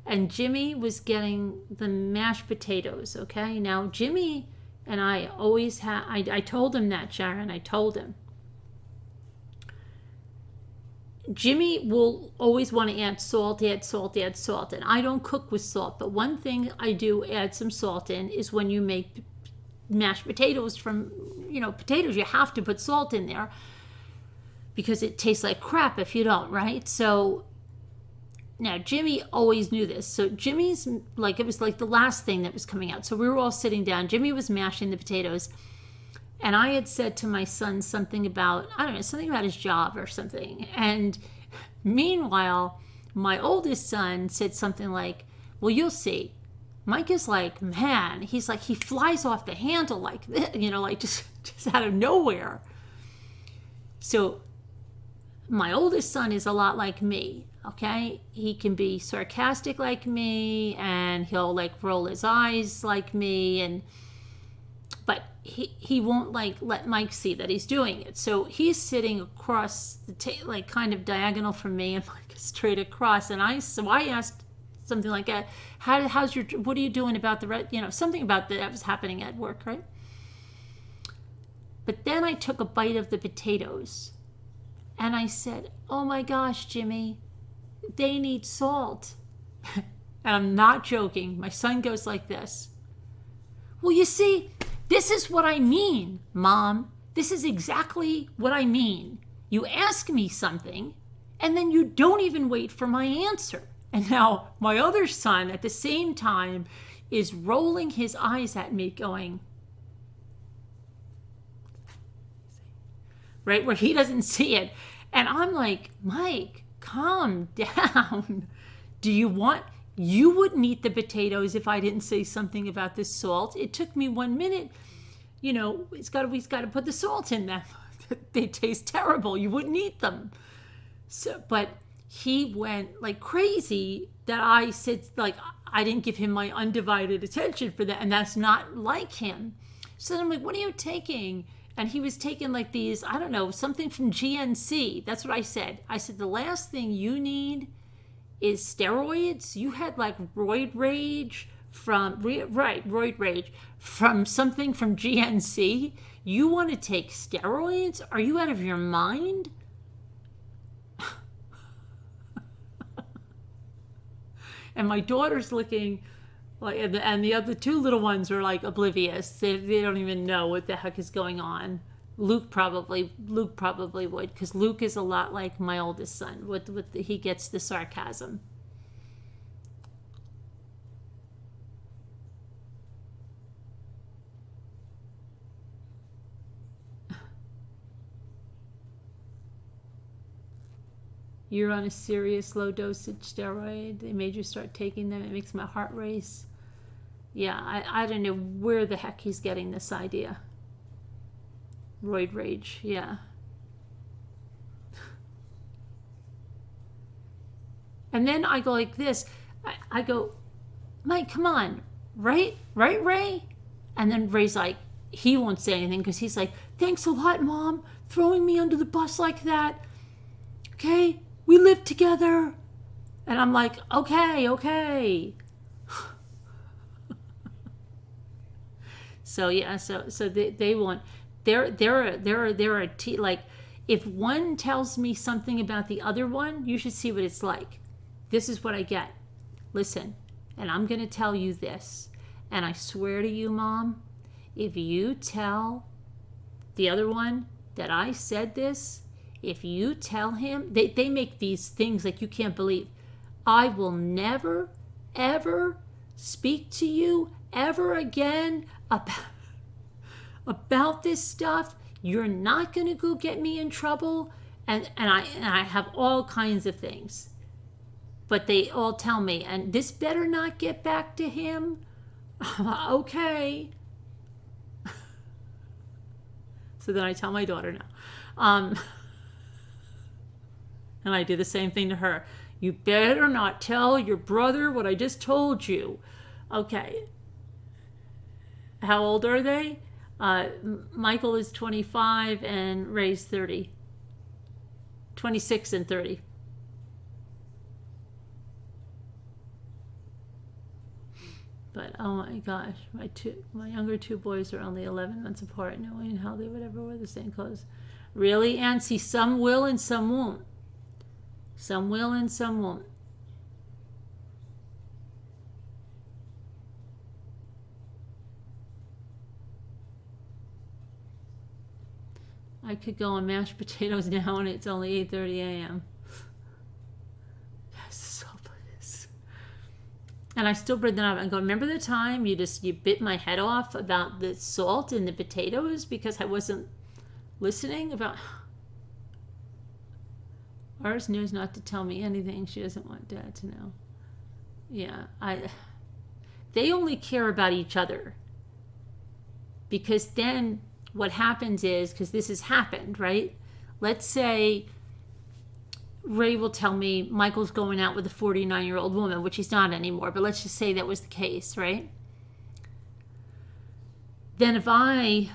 and Jimmy was getting the mashed potatoes, okay? Now, Jimmy and I always I told him that, Sharon, I told him. Jimmy will always want to add salt, and I don't cook with salt, but one thing I do add some salt in is when you make mashed potatoes from, potatoes, you have to put salt in there because it tastes like crap if you don't, right? So now Jimmy always knew this. So Jimmy's like, it was like the last thing that was coming out. So we were all sitting down. Jimmy was mashing the potatoes. And I had said to my son something about, I don't know, something about his job or something. And meanwhile, my oldest son said something like, well, you'll see. Mike is like, man, he's like, he flies off the handle like this, like just out of nowhere. So my oldest son is a lot like me, okay? He can be sarcastic like me, and he'll like roll his eyes like me, but he won't like let Mike see that he's doing it. So he's sitting across the like kind of diagonal from me, and Mike is straight across. And I asked something like that. What are you doing about something about that was happening at work, right? But then I took a bite of the potatoes and I said, oh my gosh, Jimmy, they need salt. And I'm not joking. My son goes like this. Well, you see, this is what I mean, Mom. This is exactly what I mean. You ask me something and then you don't even wait for my answer. And now my other son at the same time is rolling his eyes at me going, right, where he doesn't see it. And I'm like, Mike, calm down. You wouldn't eat the potatoes if I didn't say something about the salt. It took me 1 minute. We've got to put the salt in them. they taste terrible. You wouldn't eat them. So, but he went like crazy that I said, like, I didn't give him my undivided attention for that. And that's not like him. So then I'm like, what are you taking? And he was taking like these, I don't know, something from GNC. That's what I said. I said, the last thing you need is steroids. You had like roid rage roid rage from something from GNC. You want to take steroids? Are you out of your mind? And my daughter's looking like, and the other two little ones are like oblivious. They don't even know what the heck is going on. Luke probably would, because Luke is a lot like my oldest son. He gets the sarcasm. You're on a serious low dosage steroid. They made you start taking them. It makes my heart race. Yeah, I don't know where the heck he's getting this idea. Roid rage, yeah. And then I go like this. I go, Mike, come on. Right, Ray? And then Ray's like, he won't say anything because he's like, thanks a lot, Mom, throwing me under the bus like that. Okay, we live together. And I'm like, okay. So yeah, so they want, they're a like, if one tells me something about the other one, you should see what it's like. This is what I get. Listen, and I'm going to tell you this, and I swear to you, Mom, if you tell the other one that I said this, if you tell him, they make these things like you can't believe. I will never, ever speak to you ever again about this stuff. You're not going to go get me in trouble. And I have all kinds of things. But they all tell me, and this better not get back to him. Okay. So then I tell my daughter now. And I do the same thing to her. You better not tell your brother what I just told you. Okay. How old are they? Michael is 25 and Ray's 30. 26 and 30. But oh my gosh, my younger two boys are only 11 months apart, knowing how they would ever wear the same clothes. Really, and see, some will and some won't. Some will and some won't. I could go on mashed potatoes now and it's only 8:30 a.m. And I still bring them up and go, remember the time you bit my head off about the salt in the potatoes because I wasn't listening about... Ours knows not to tell me anything. She doesn't want Dad to know. Yeah, they only care about each other. Because then what happens is, because this has happened, right? Let's say Ray will tell me Michael's going out with a 49-year-old woman, which he's not anymore, but let's just say that was the case, right? Then if I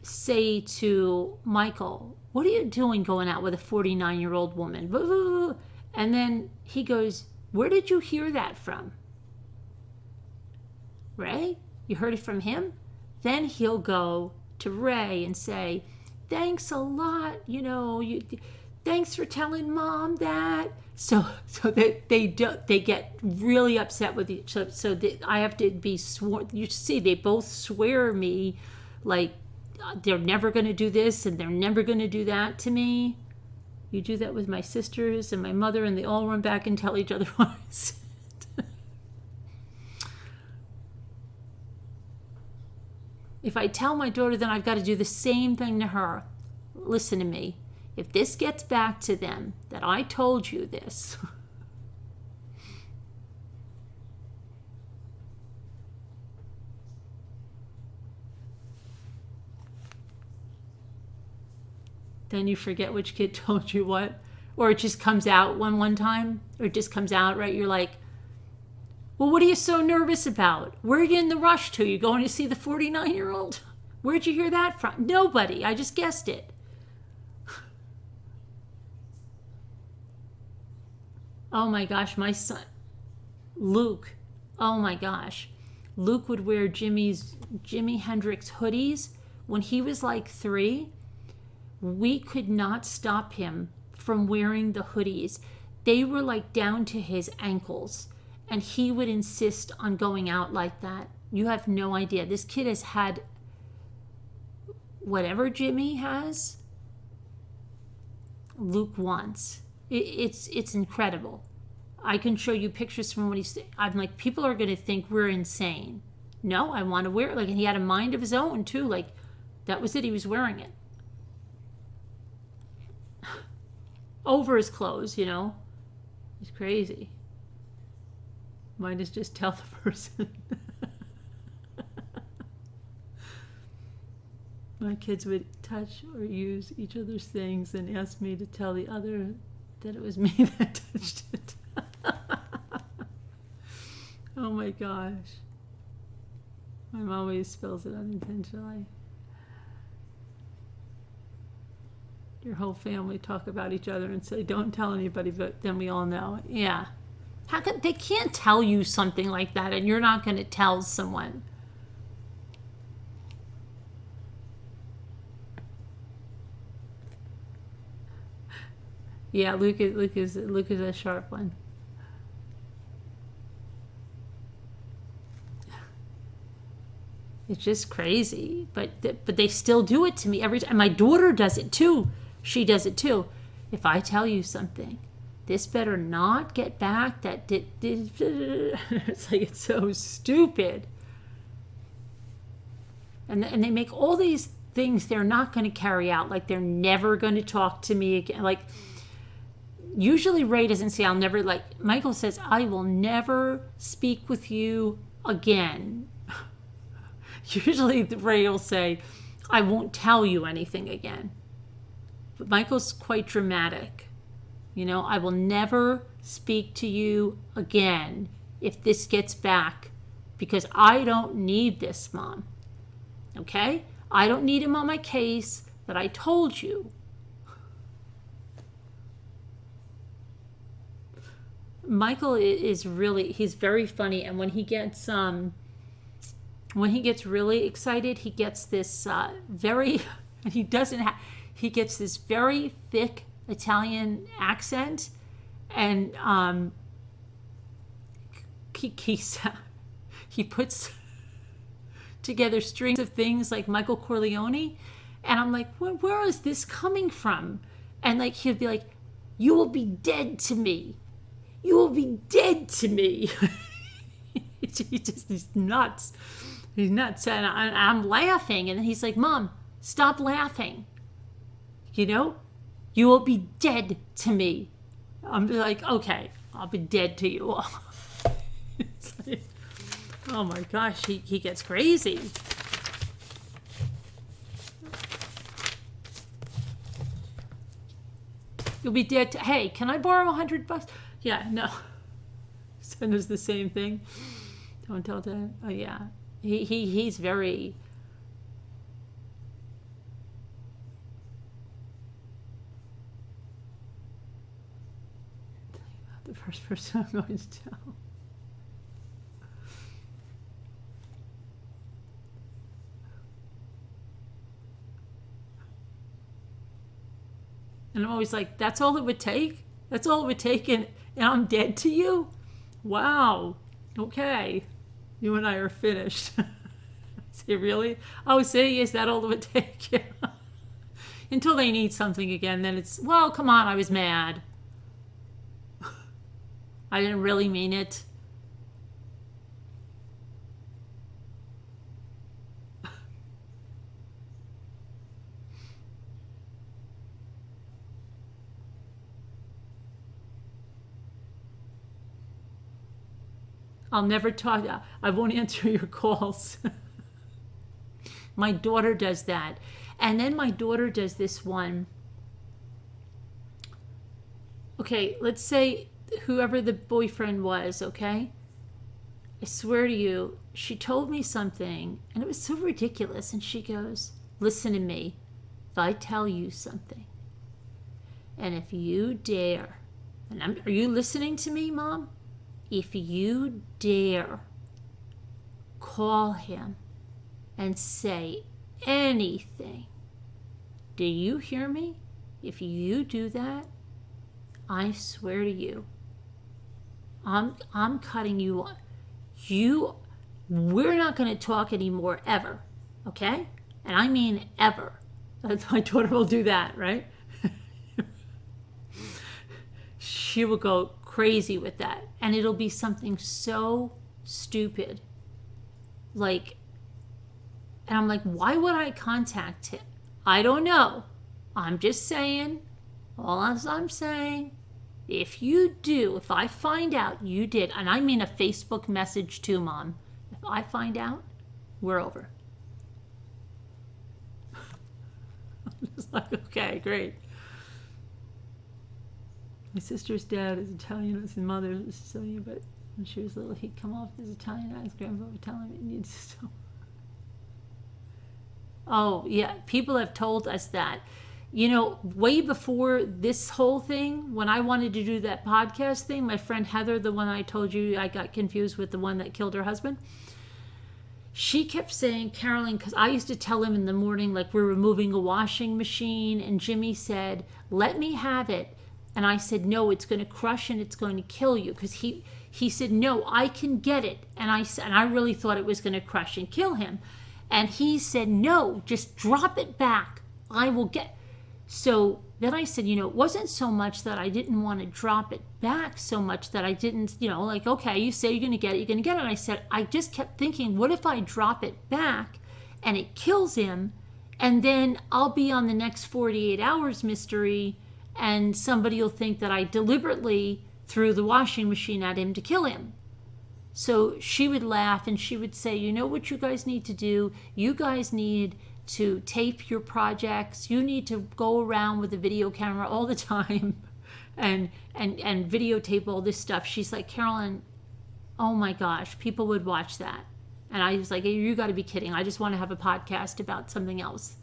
say to Michael, what are you doing going out with a 49-year-old woman? And then he goes, where did you hear that from? Ray? You heard it from him? Then he'll go to Ray and say, thanks a lot, thanks for telling Mom that. So that they get really upset with each other. So that I have to be sworn. You see, they both swear me like they're never going to do this and they're never going to do that to me. You do that with my sisters and my mother, and they all run back and tell each other what I said. If I tell my daughter, then I've got to do the same thing to her. Listen to me. If this gets back to them that I told you this, then you forget which kid told you what. Or it just comes out one time. Or it just comes out, right? You're like, well, what are you so nervous about? Where are you in the rush to? You going to see the 49-year-old? Where'd you hear that from? Nobody. I just guessed it. Oh my gosh, my son, Luke. Oh my gosh. Luke would wear Jimi Hendrix hoodies. When he was like 3, we could not stop him from wearing the hoodies. They were like down to his ankles. And he would insist on going out like that. You have no idea. This kid has had whatever Jimmy has, Luke wants. It's incredible. I can show you pictures from when I'm like, people are going to think we're insane. No, I want to wear it. Like, and he had a mind of his own too. Like, that was it. He was wearing it over his clothes, you know. It's crazy. Mine is just tell the person. My kids would touch or use each other's things and ask me to tell the other that it was me that touched it. Oh my gosh. My mom always spells it unintentionally. Your whole family talk about each other and say, don't tell anybody, but then we all know. Yeah. How come they can't tell you something like that and you're not going to tell someone? Yeah, Luke is a sharp one. It's just crazy, but they still do it to me every time. And my daughter does it too. She does it too. If I tell you something, this better not get back. That did. It's like, it's so stupid. And they make all these things they're not going to carry out. Like, they're never going to talk to me again. Like, usually Ray doesn't say, I'll never, like, Michael says, I will never speak with you again. Usually Ray will say, I won't tell you anything again. But Michael's quite dramatic. You know, I will never speak to you again if this gets back, because I don't need this, Mom. Okay? I don't need him on my case, but I told you. Michael is really, he's very funny, and when he gets really excited, he gets this he gets this very thick Italian accent, and he puts together strings of things like Michael Corleone, and I'm like, where is this coming from? And like, he'll be like, you will be dead to me. You will be dead to me. He's nuts. He's nuts. And I'm laughing. And he's like, Mom, stop laughing. You know? You will be dead to me. I'm like, okay, I'll be dead to you. It's like, oh my gosh, he gets crazy. You'll be dead to, hey, can I borrow $100? Yeah, no. Son is the same thing. Don't tell Dad. Oh yeah. He's very, the first person I'm going to tell. And I'm always like, that's all it would take? That's all it would take, and I'm dead to you? Wow. Okay. You and I are finished. Say, really? Oh, see, is that all it would take? Yeah. Until they need something again, then it's, well, come on, I was mad. I didn't really mean it. I'll never talk. I won't answer your calls. My daughter does that. And then my daughter does this one. Okay, let's say whoever the boyfriend was, okay? I swear to you, she told me something and it was so ridiculous. And she goes, listen to me. If I tell you something, and if you dare, are you listening to me, Mom? If you dare call him and say anything, do you hear me? If you do that, I swear to you, I'm cutting you off. We're not going to talk anymore ever, okay? And I mean ever. My daughter will do that, right? She will go crazy with that, and it'll be something so stupid, like, and I'm like, why would I contact him? I don't know. I'm just saying. All I'm saying, if I find out you did, and I mean a Facebook message too, Mom, if I find out, we're over. I'm just like, okay, great. My sister's dad is Italian, his mother is Sicilian, but when she was little, he'd come off as Italian. His grandpa would tell him Indian. So. Oh, yeah, people have told us that. You know, way before this whole thing, when I wanted to do that podcast thing, my friend Heather, the one I told you I got confused with the one that killed her husband, she kept saying, Carolyn, because I used to tell him in the morning, like, we're removing a washing machine, and Jimmy said, let me have it. And I said, no, it's going to crush and it's going to kill you. Because he said, no, I can get it. And I really thought it was going to crush and kill him. And he said, no, just drop it back. I will get. So then I said, it wasn't so much that I didn't want to drop it back so much that I didn't, like, okay, you say you're going to get it, you're going to get it. And I said, I just kept thinking, what if I drop it back and it kills him? And then I'll be on the next 48 hours mystery and somebody will think that I deliberately threw the washing machine at him to kill him. So she would laugh and she would say, you know what you guys need to do? You guys need to tape your projects. You need to go around with a video camera all the time and videotape all this stuff. She's like, Carolyn, oh my gosh, people would watch that. And I was like, hey, you got to be kidding. I just want to have a podcast about something else.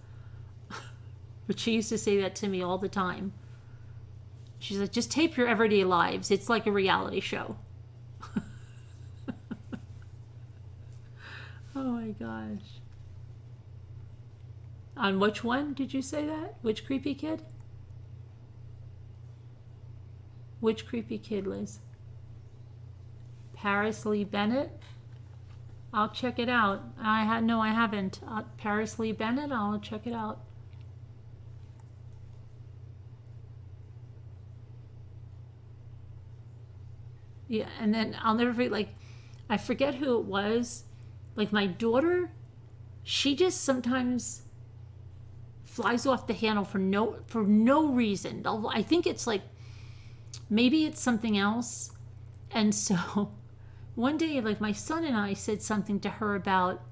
But she used to say that to me all the time. She's like, just tape your everyday lives. It's like a reality show. Oh my gosh. On which one did you say that? Which creepy kid? Which creepy kid, Liz? Paris Lee Bennett? I'll check it out. I haven't. Paris Lee Bennett? I'll check it out. Yeah, and then I'll never forget, like, I forget who it was. Like, my daughter, she just sometimes flies off the handle for no reason. I think it's like, maybe it's something else. And so one day, like, my son and I said something to her about,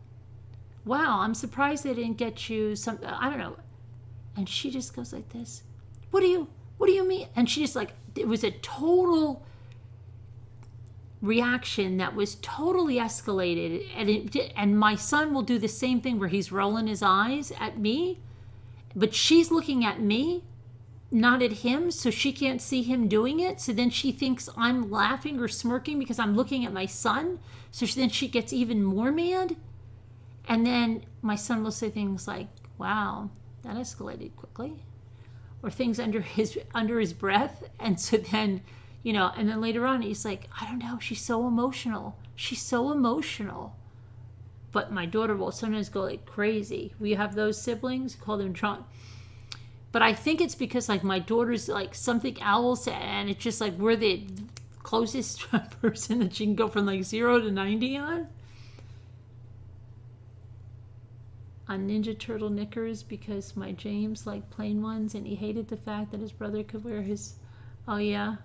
wow, I'm surprised they didn't get you some, I don't know. And she just goes like this, what do you mean? And she just, like, it was a total reaction that was totally escalated, and my son will do the same thing where he's rolling his eyes at me, but she's looking at me, not at him, so she can't see him doing it. So then she thinks I'm laughing or smirking because I'm looking at my son. So then she gets even more mad, and then my son will say things like, wow, that escalated quickly, or things under his breath. And so then, and then later on, he's like, I don't know, she's so emotional. But my daughter will sometimes go like crazy. We have those siblings, call them drunk. But I think it's because, like, my daughter's like something else, and it's just like we're the closest person that she can go from like 0 to 90 on Ninja Turtle knickers, because my James liked plain ones and he hated the fact that his brother could wear his, oh yeah.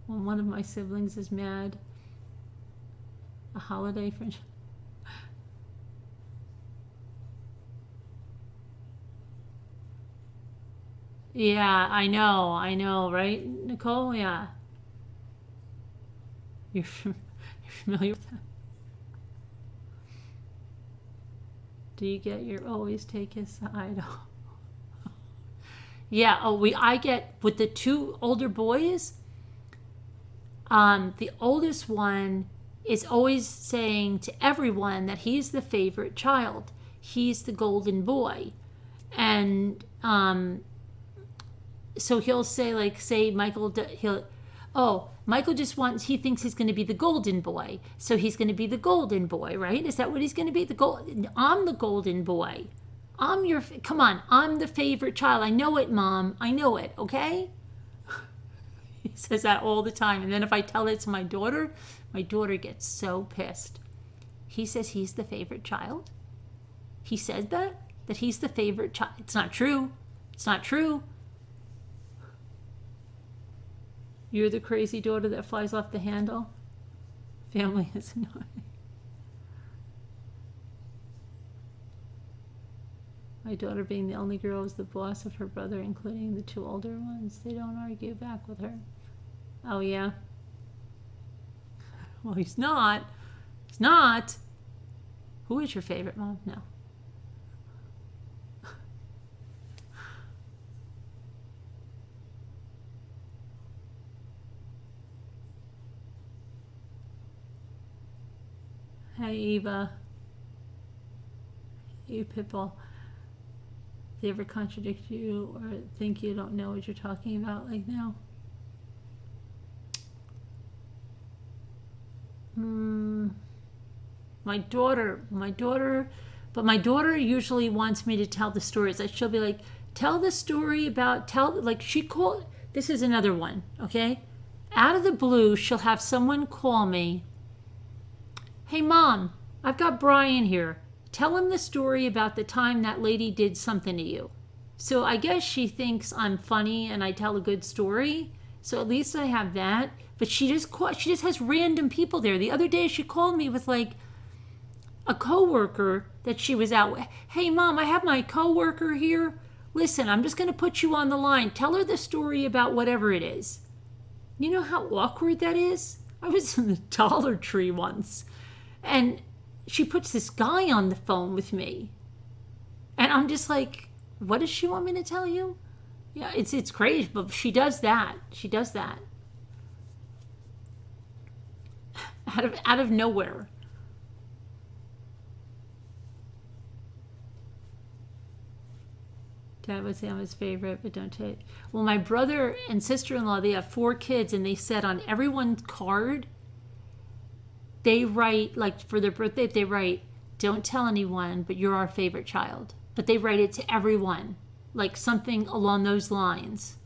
When one of my siblings is mad, a holiday friendship. Yeah, I know, right, Nicole? Yeah. You're familiar with that? Do you get your always take his side? Yeah, oh, I get with the two older boys, the oldest one is always saying to everyone that he's the favorite child. He's the golden boy. And so he'll say, like, say Michael, he'll, oh, Michael just wants, he thinks he's going to be the golden boy. So he's going to be the golden boy, right? Is that what he's going to be? I'm the golden boy. Come on, I'm the favorite child. I know it, Mom. I know it, okay? He says that all the time. And then if I tell it to my daughter gets so pissed. He says he's the favorite child. He says that he's the favorite child. It's not true. It's not true. You're the crazy daughter that flies off the handle. Family is annoying. My daughter, being the only girl, is the boss of her brother, including the two older ones. They don't argue back with her. Oh, yeah? Well, he's not. He's not. Who is your favorite, Mom? No. Hey, Eva. You Pitbull. They ever contradict you or think you don't know what you're talking about like now? My daughter, but my daughter usually wants me to tell the stories. Like she'll be like, tell the story about, like this is another one, okay? Out of the blue, she'll have someone call me, hey, Mom, I've got Brian here. Tell him the story about the time that lady did something to you. So I guess she thinks I'm funny and I tell a good story. So at least I have that. But she just has random people there. The other day she called me with like a coworker that she was out with. Hey, Mom, I have my coworker here. Listen, I'm just going to put you on the line. Tell her the story about whatever it is. You know how awkward that is? I was in the Dollar Tree once, and she puts this guy on the phone with me. And I'm just like, what does she want me to tell you? Yeah, it's crazy, but she does that. She does that. Out of nowhere. Dad would say I'm his favorite, but don't take. Well, my brother and sister-in-law, they have 4 kids, and they said on everyone's card, they write, like for their birthday, they write, don't tell anyone, but you're our favorite child. But they write it to everyone, like something along those lines.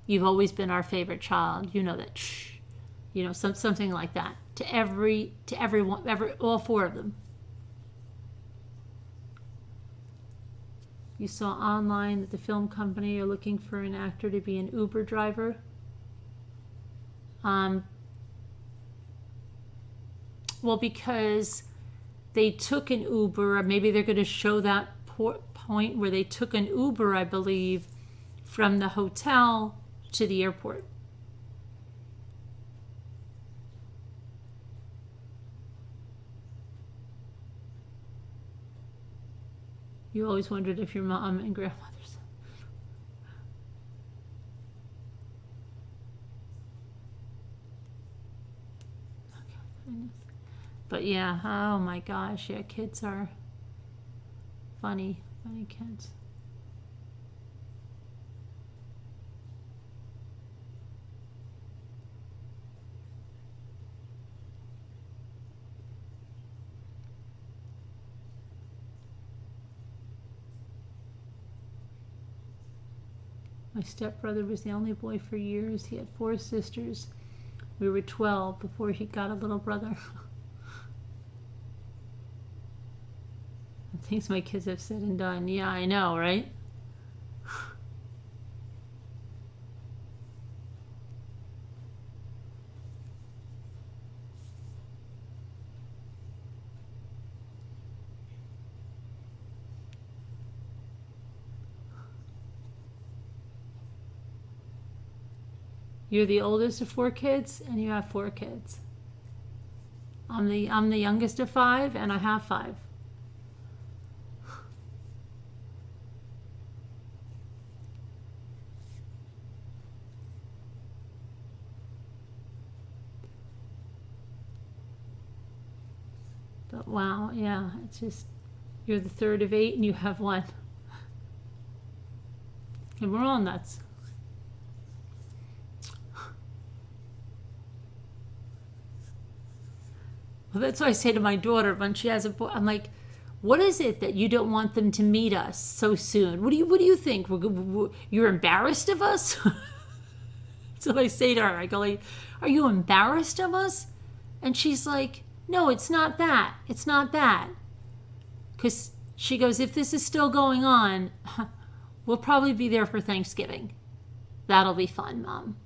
You've always been our favorite child. You know that. Shh. You know, something like that. To everyone, all 4 of them. You saw online that the film company are looking for an actor to be an Uber driver. Well, because they took an Uber, or maybe they're going to show that point where they took an Uber, I believe, from the hotel to the airport. You always wondered if your mom and grandmother's. But yeah, oh my gosh, yeah, kids are funny kids. My stepbrother was the only boy for years. He had 4 sisters. We were 12 before he got a little brother. Things my kids have said and done. Yeah, I know, right? You're the oldest of 4 kids, and you have 4 kids. I'm the youngest of 5, and I have 5. But wow, yeah, it's just, you're the third of 8 and you have 1. And we're all nuts. Well, that's what I say to my daughter when she has a boy. I'm like, what is it that you don't want them to meet us so soon? What do you think? You're embarrassed of us? So I say to her, I go like, are you embarrassed of us? And she's like, no, it's not that. It's not that. Because she goes, if this is still going on, we'll probably be there for Thanksgiving. That'll be fun, Mom.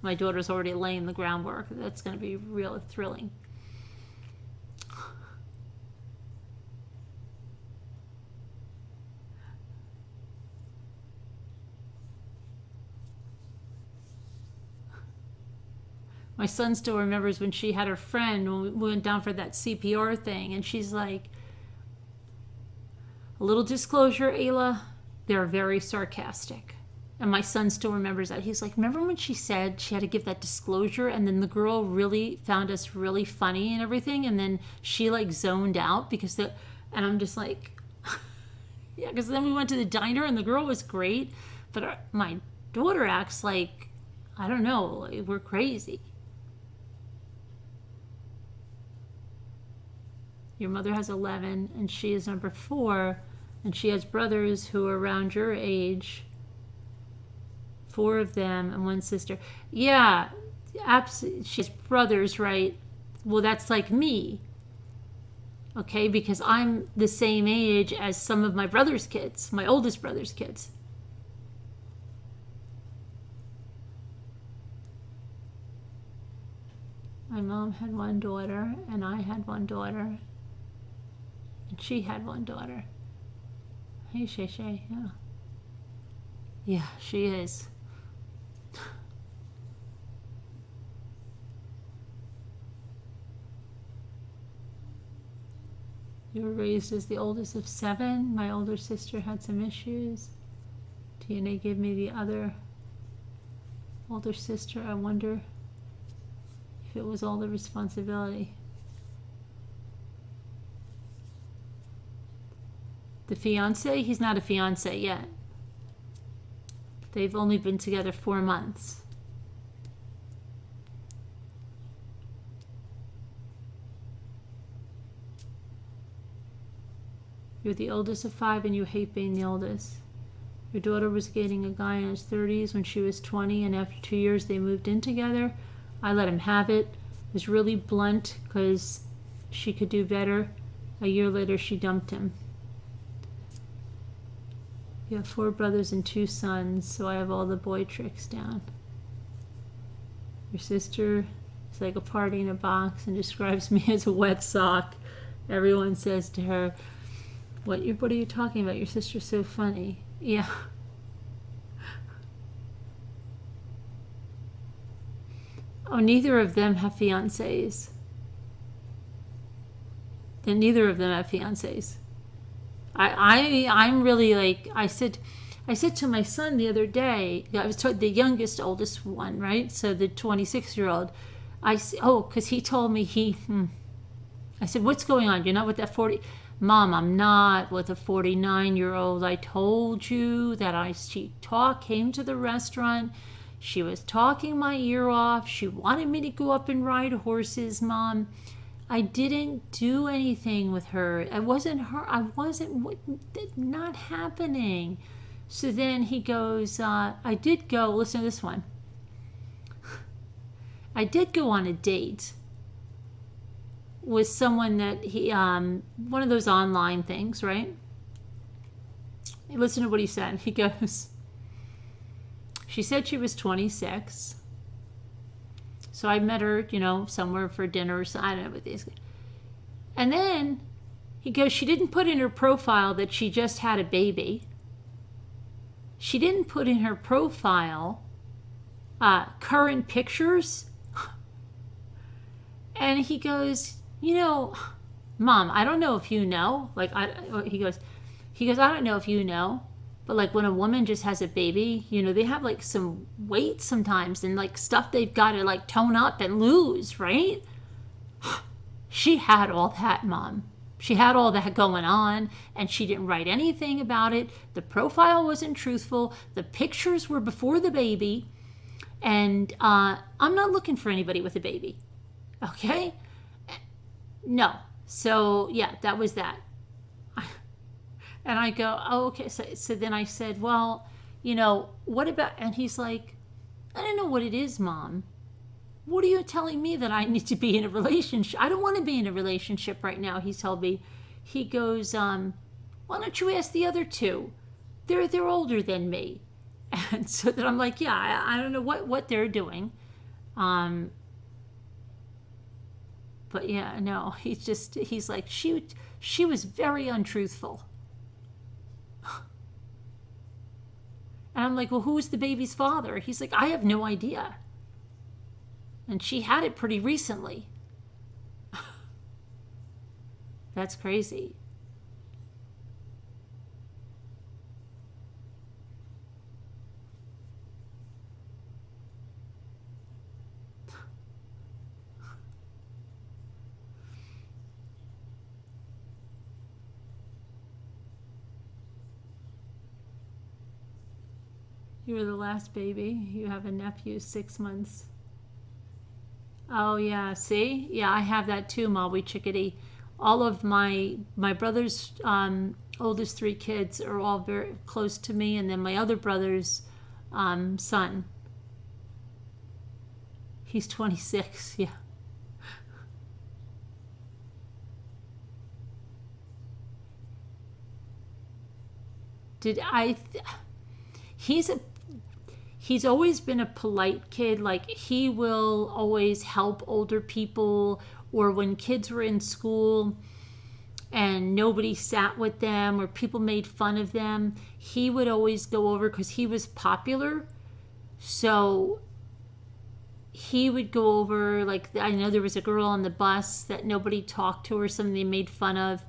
My daughter's already laying the groundwork. That's going to be real thrilling. My son still remembers when she had her friend when we went down for that CPR thing, and she's like, a little disclosure, Ayla, they're very sarcastic. And my son still remembers that. He's like, remember when she said she had to give that disclosure, and then the girl really found us really funny and everything, and then she like zoned out because and I'm just like, yeah, because then we went to the diner and the girl was great, but my daughter acts like, I don't know, like we're crazy. Your mother has 11 and she is number 4, and she has brothers who are around your age. 4 of them and 1 sister. Yeah, absolutely. She has brothers, right? Well, that's like me. Okay, because I'm the same age as some of my brother's kids, my oldest brother's kids. My mom had 1 daughter, and I had 1 daughter, and she had 1 daughter. Hey, Shay Shay, yeah. Yeah, she is. You were raised as the oldest of 7. My older sister had some issues. DNA gave me the other older sister. I wonder if it was all the responsibility. The fiance, he's not a fiance yet. They've only been together 4 months. You're the oldest of 5 and you hate being the oldest. Your daughter was dating a guy in his 30s when she was 20, and after 2 years they moved in together. I let him have it. It was really blunt because she could do better. A year later she dumped him. You have 4 brothers and 2 sons, so I have all the boy tricks down. Your sister is like a party in a box and describes me as a wet sock. Everyone says to her, what are you talking about? Your sister's so funny. Yeah. Oh, neither of them have fiancés. Then neither of them have fiancés. I'm really like, I said to my son the other day, I was told the oldest one, right? So the 26-year-old, because he told me I said, what's going on? You're not with that 40? Mom, I'm not with a 49-year-old. I told you that she came to the restaurant. She was talking my ear off. She wanted me to go up and ride horses, Mom. I didn't do anything with her. I wasn't not happening. So then he goes, I did go, listen to this one. I did go on a date with someone that he, one of those online things, right? Listen to what he said. He goes, she said she was 26. So I met her, somewhere for dinner or something. I don't know what these. And then he goes, she didn't put in her profile that she just had a baby. She didn't put in her profile current pictures. And he goes, Mom, I don't know if you know. Like, I don't know if you know, but like when a woman just has a baby, they have like some weight sometimes and like stuff they've got to like tone up and lose, right? She had all that, Mom. She had all that going on, and she didn't write anything about it. The profile wasn't truthful. The pictures were before the baby, and I'm not looking for anybody with a baby. Okay? No. So, yeah, that was that. And I go, oh, okay. So then I said, well, what about, and he's like, I don't know what it is, Mom. What are you telling me that I need to be in a relationship? I don't want to be in a relationship right now, he told me. He goes, why don't you ask the other two? They're older than me. And so then I'm like, yeah, I don't know what they're doing. But yeah, no, he's like, she was very untruthful. And I'm like, well, who's the baby's father? He's like, I have no idea. And she had it pretty recently. That's crazy. You were the last baby. You have a nephew, 6 months. Oh yeah, see? Yeah, I have that too, Maui Chickadee. All of my brother's oldest 3 kids are all very close to me, and then my other brother's son. He's 26. Yeah. Did I? He's a he's always been a polite kid. Like, he will always help older people, or when kids were in school and nobody sat with them or people made fun of them, he would always go over because he was popular. So he would go over, like, I know there was a girl on the bus that nobody talked to or something they made fun of.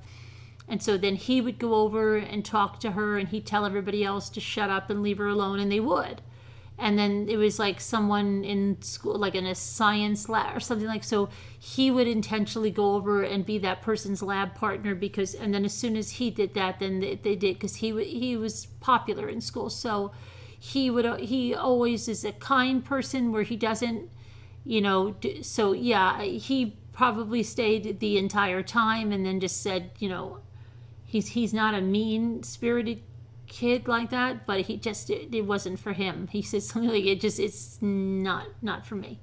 And so then he would go over and talk to her, and he'd tell everybody else to shut up and leave her alone, and they would. And then it was like someone in school, like in a science lab or something, like, so he would intentionally go over and be that person's lab partner, because, and then as soon as he did that, then they did, because he was popular in school. So he always is a kind person where he doesn't, so yeah, he probably stayed the entire time, and then just said, he's not a mean spirited kid like that, but it wasn't for him. He said something like, it's not for me.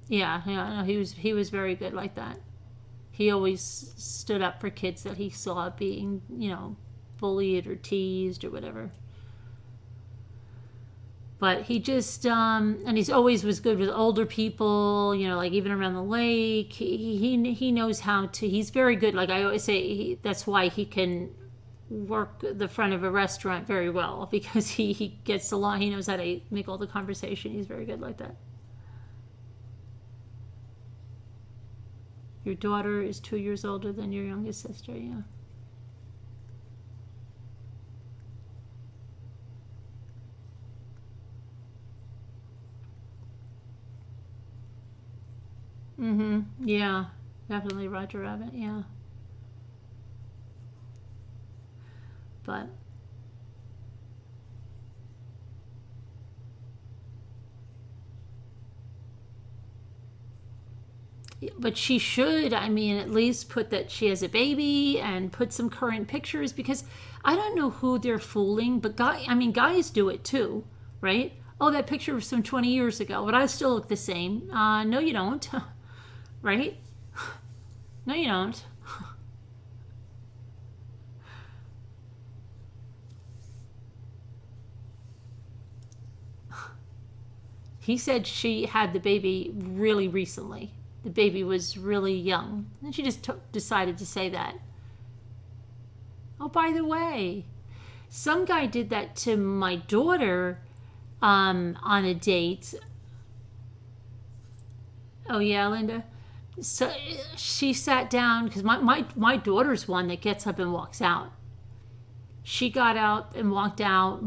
Yeah, no, he was very good like that. He always stood up for kids that he saw being, bullied or teased or whatever. But he just, and he's always was good with older people, like even around the lake. He knows how to, he's very good. Like I always say, that's why he can work the front of a restaurant very well, because he gets along, he knows how to make all the conversation. He's very good like that. Your daughter is 2 years older than your youngest sister, yeah. Mm-hmm. Yeah, definitely Roger Rabbit, yeah. But she should, I mean, at least put that she has a baby and put some current pictures, because I don't know who they're fooling, but guys do it too, right? Oh, that picture was from 20 years ago, but I still look the same. No, you don't. Right? No, you don't. He said she had the baby really recently. The baby was really young. And she just decided to say that. Oh, by the way, some guy did that to my daughter on a date. Oh, yeah, Linda? So she sat down because my daughter's one that gets up and walks out. She got out and walked out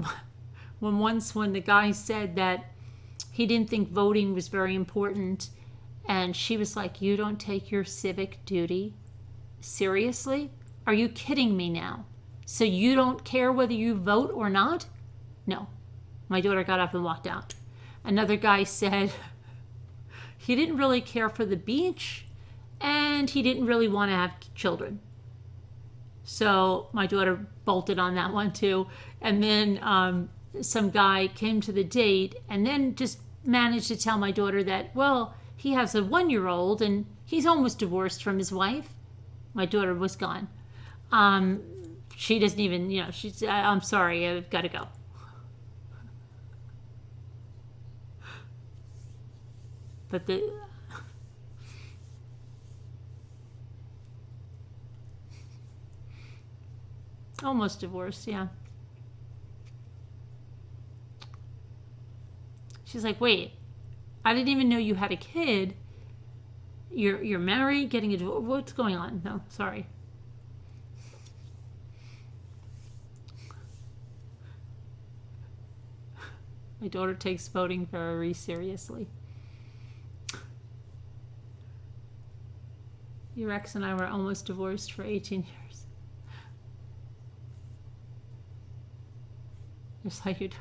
when the guy said that he didn't think voting was very important. And she was like, "You don't take your civic duty seriously? Are you kidding me now? So you don't care whether you vote or not?" No. My daughter got up and walked out. Another guy said he didn't really care for the beach and he didn't really want to have children. So my daughter bolted on that one too. And then some guy came to the date and then just managed to tell my daughter that, well, he has a 1-year-old and he's almost divorced from his wife. My daughter was gone. She doesn't even, she's, "I'm sorry, I've got to go." But almost divorced, yeah. She's like, "Wait, I didn't even know you had a kid. You're married, getting a divorce. What's going on?" No, sorry. My daughter takes voting very seriously. Your ex and I were almost divorced for 18 years. Just like you're done.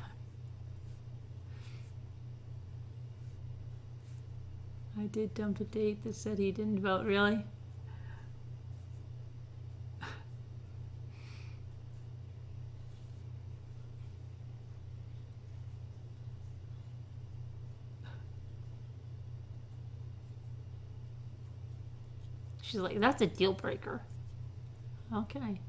I did dump a date that said he didn't vote. Really? She's like, "That's a deal breaker." Okay.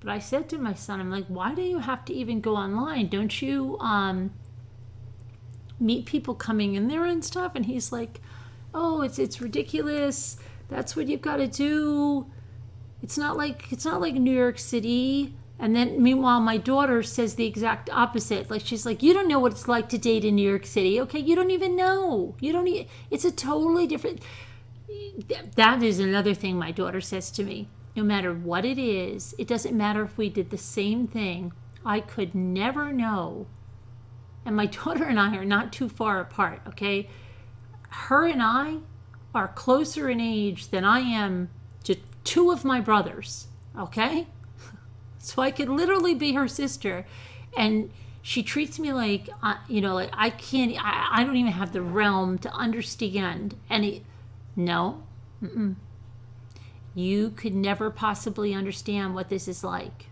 But I said to my son, I'm like, "Why do you have to even go online? Don't you meet people coming in there and stuff?" And he's like, "Oh, it's ridiculous. That's what you've got to do. It's not like New York City." And then meanwhile, my daughter says the exact opposite. Like, she's like, "You don't know what it's like to date in New York City. Okay, you don't even know. You don't. It's a totally different." That is another thing my daughter says to me. No matter what it is, it doesn't matter if we did the same thing. I could never know. And my daughter and I are not too far apart, okay? Her and I are closer in age than I am to 2 of my brothers, okay? So I could literally be her sister. And she treats me like, like I don't even have the realm to understand any. No. Mm-mm. You could never possibly understand what this is like.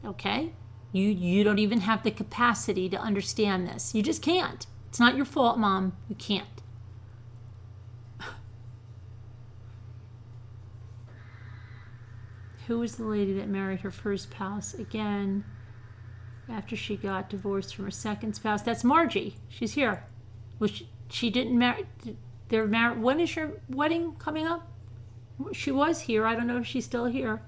Okay? You don't even have the capacity to understand this. You just can't. It's not your fault, Mom. You can't. Who was the lady that married her first spouse again after she got divorced from her second spouse? That's Margie. She's here. Well, she didn't marry. They're married. When is your wedding coming up? She was here. I don't know if she's still here.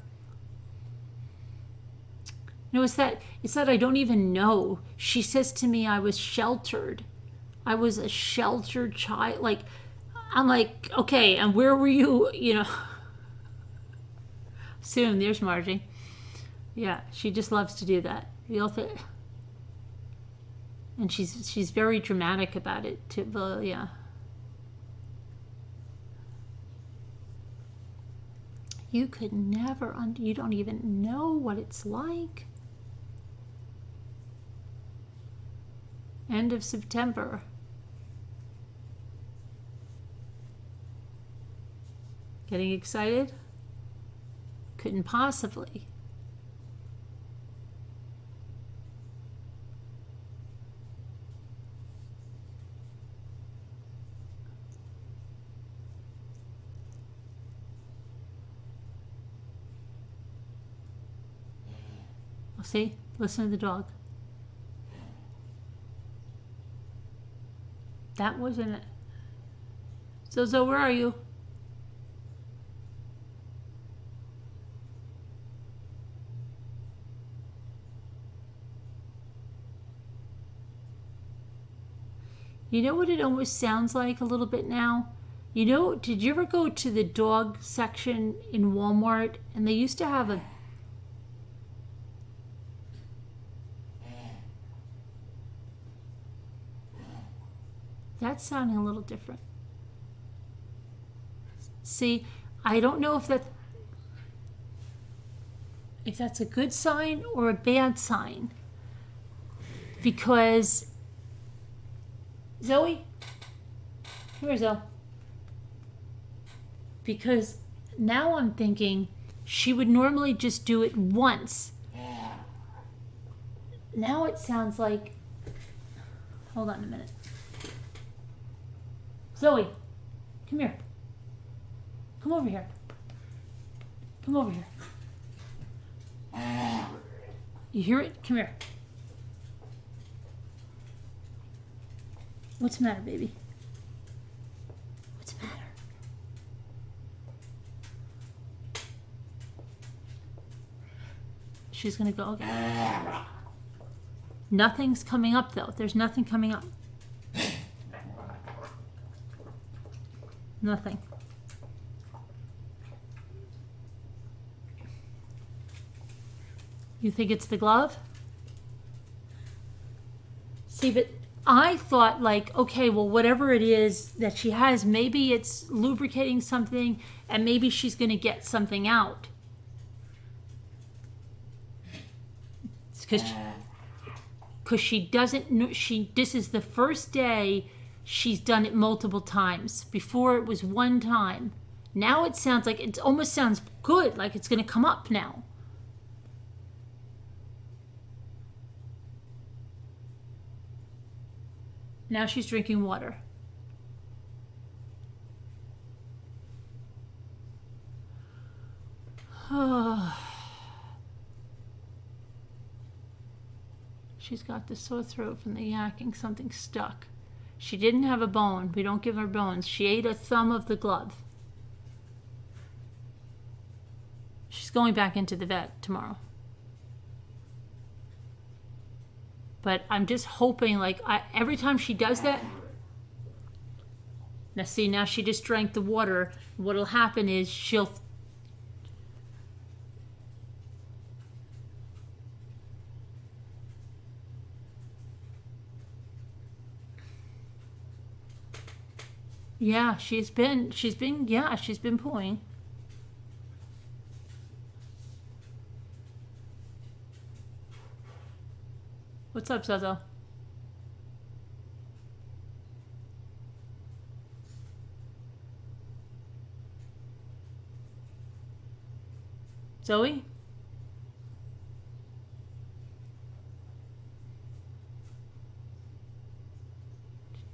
No, it's that I don't even know. She says to me I was sheltered. I was a sheltered child. Like, I'm like, okay, and where were you? Soon, there's Margie. Yeah, she just loves to do that. And she's very dramatic about it too. Well, yeah. You could never, you don't even know what it's like. End of September. Getting excited? Couldn't possibly. See? Listen to the dog. That wasn't it. Zozo, where are you? You know what it almost sounds like a little bit now? You know, did you ever go to the dog section in Walmart and they used to have a... That's sounding a little different. See, I don't know if that's a good sign or a bad sign. Because Zoe, come here, Zoe. Because now I'm thinking she would normally just do it once. Now it sounds like, hold on a minute. Zoe, come here. Come over here. Come over here. You hear it? Come here. What's the matter, baby? What's the matter? She's gonna go again. Nothing's coming up though. There's nothing coming up. Nothing. You think it's the glove? See, but I thought like, okay, well, whatever it is that she has, maybe it's lubricating something and maybe she's going to get something out. Because she doesn't know, this is the first day she's done it multiple times. Before it was one time. Now it sounds like, it almost sounds good, like it's going to come up now. Now she's drinking water. She's got the sore throat from the yakking. Something stuck. She didn't have a bone. We don't give her bones. She ate a thumb of the glove. She's going back into the vet tomorrow. But I'm just hoping, like, every time she does that... Now, see, now she just drank the water. What'll happen is she'll... Yeah, she's been pulling. What's up, Zozo? Zoe?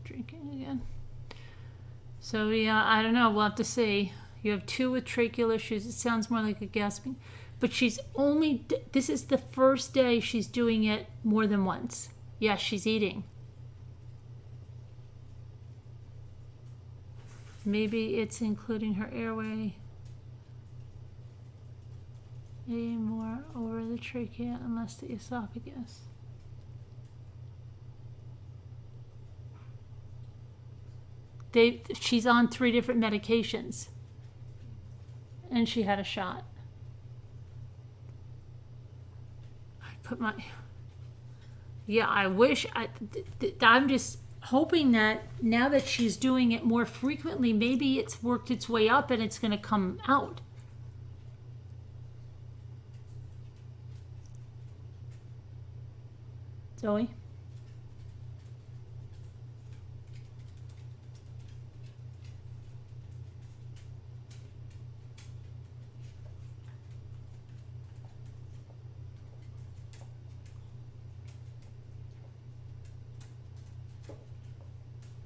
Drinking again. So, yeah, I don't know. We'll have to see. You have 2 with tracheal issues. It sounds more like a gasping. But she's only... This is the first day she's doing it more than once. Yes, she's eating. Maybe it's including her airway. Eating more over the trachea and less the esophagus. She's on 3 different medications. And she had a shot. Yeah, I wish. I'm just hoping that now that she's doing it more frequently, maybe it's worked its way up and it's going to come out. Zoe?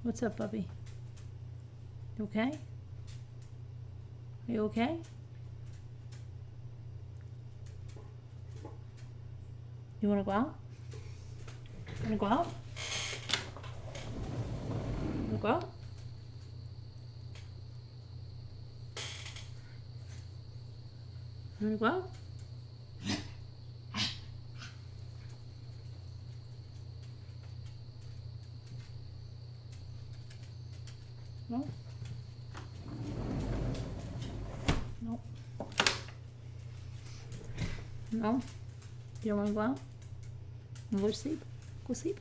What's up, Bubby? You okay? Are you okay? You want to go out? You want to go out? You want to go out? You want to go out? No. No. No. You don't want to go out? You go to sleep? Go sleep.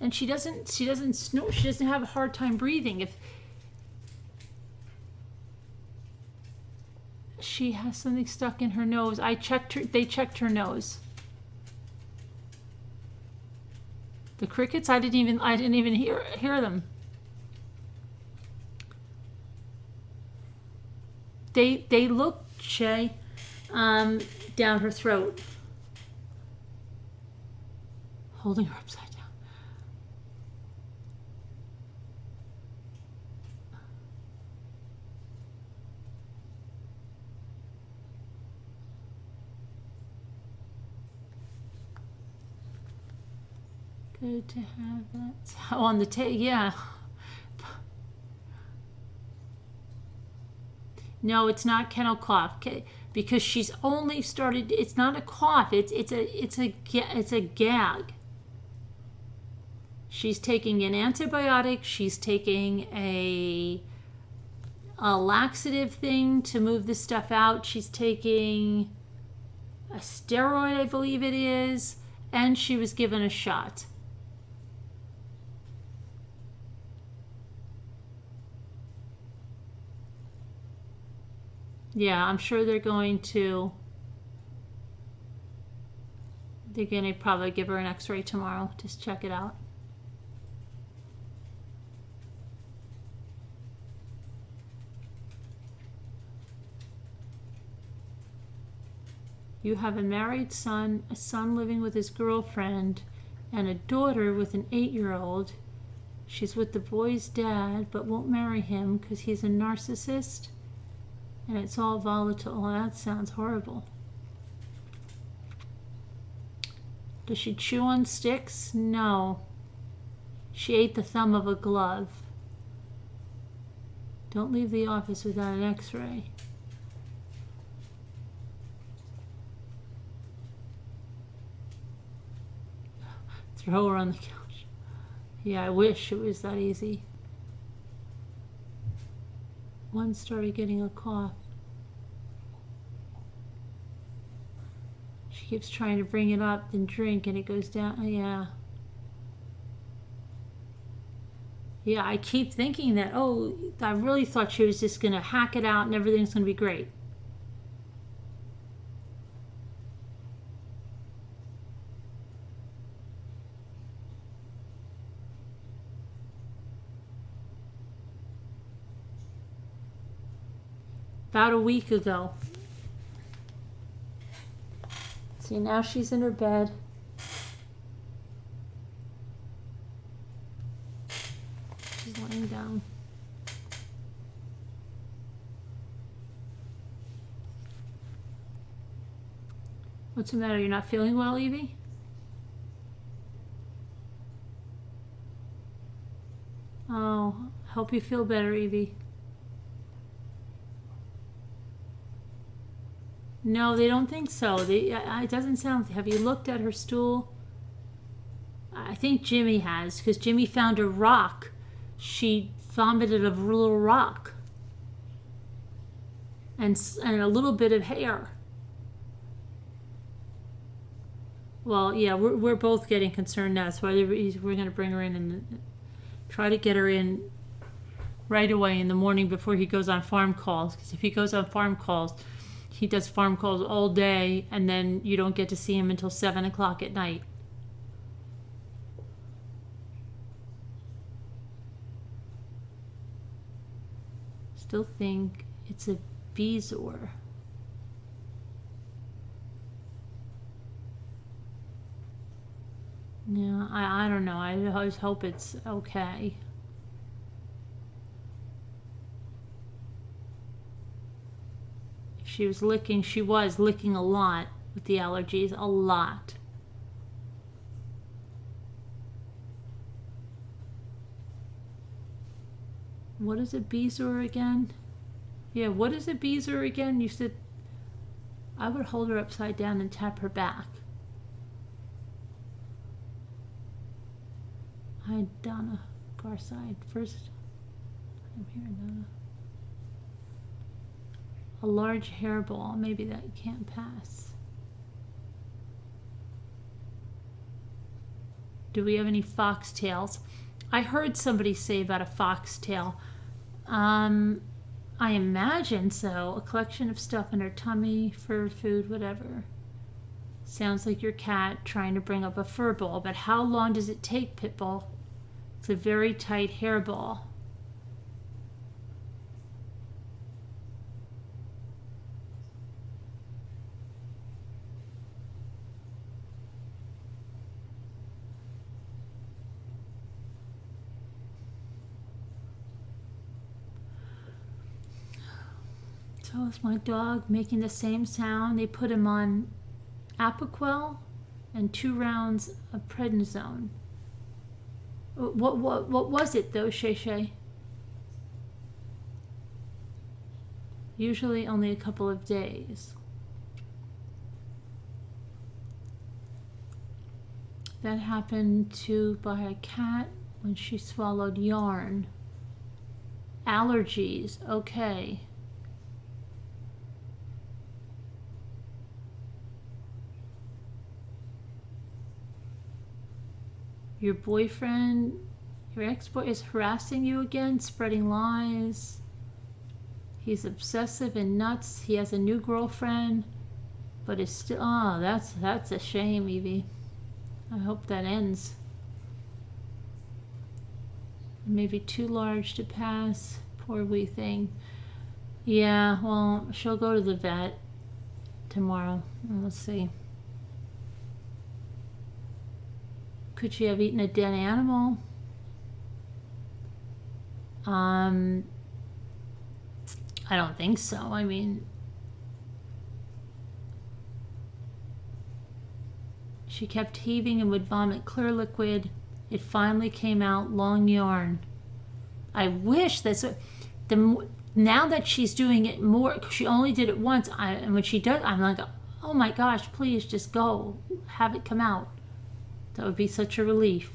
And she doesn't snore. She doesn't have a hard time breathing. If she has something stuck in her nose, they checked her nose. The crickets, I didn't even hear them. They look, Shay, down her throat, holding her upside down. Good to have that. Oh, on the yeah. No, it's not kennel cough, because she's only started. It's not a cough. It's a gag. She's taking an antibiotic. She's taking a laxative thing to move the stuff out. She's taking a steroid, I believe it is, and she was given a shot. Yeah, I'm sure they're going to probably give her an x-ray tomorrow. Just check it out. You have a married son, a son living with his girlfriend, and a daughter with an 8-year-old. She's with the boy's dad, but won't marry him because he's a narcissist. And it's all volatile. That sounds horrible. Does she chew on sticks? No. She ate the thumb of a glove. Don't leave the office without an x-ray. Throw her on the couch. Yeah, I wish it was that easy. One started getting a cough. She keeps trying to bring it up, then drink, and it goes down. Yeah. Yeah, I keep thinking that, oh, I really thought she was just going to hack it out and everything's going to be great. About a week ago. See, now she's in her bed. She's laying down. What's the matter? You're not feeling well, Evie? Oh, hope you feel better, Evie. No, they don't think so. It doesn't sound. Have you looked at her stool? I think Jimmy has, because Jimmy found a rock. She vomited a little rock and a little bit of hair. Well, yeah, we're both getting concerned now. That's why we're going to bring her in and try to get her in right away in the morning before he goes on farm calls. Because if he goes on farm calls, he does farm calls all day, and then you don't get to see him until 7 o'clock at night. Still think it's a bezoar. Yeah, I don't know. I always hope it's okay. She was licking a lot with the allergies, a lot. What is it, Beezer again? Yeah, what is it, Beezer again? You said I would hold her upside down and tap her back. Hi, Donna Garside. First, I'm here, Donna. A large hairball. Maybe that can't pass. Do we have any foxtails? I heard somebody say about a foxtail. I imagine so. A collection of stuff in her tummy, fur, food, whatever. Sounds like your cat trying to bring up a fur ball, but how long does it take, Pitbull? It's a very tight hairball. So is my dog making the same sound. They put him on Apoquel and 2 rounds of prednisone. What was it though, Shay Shay? Usually only a couple of days. That happened by a cat when she swallowed yarn. Allergies, okay. Your boyfriend, your ex-boy is harassing you again, spreading lies. He's obsessive and nuts. He has a new girlfriend, but is still, oh, that's a shame, Evie. I hope that ends. Maybe too large to pass. Poor wee thing. Yeah, well, she'll go to the vet tomorrow. Let's see. Could she have eaten a dead animal? I don't think so. I mean, she kept heaving and would vomit clear liquid. It finally came out, long yarn. I wish that's now that she's doing it more. She only did it once, and when she does, I'm like, oh my gosh, please just go, have it come out. That would be such a relief.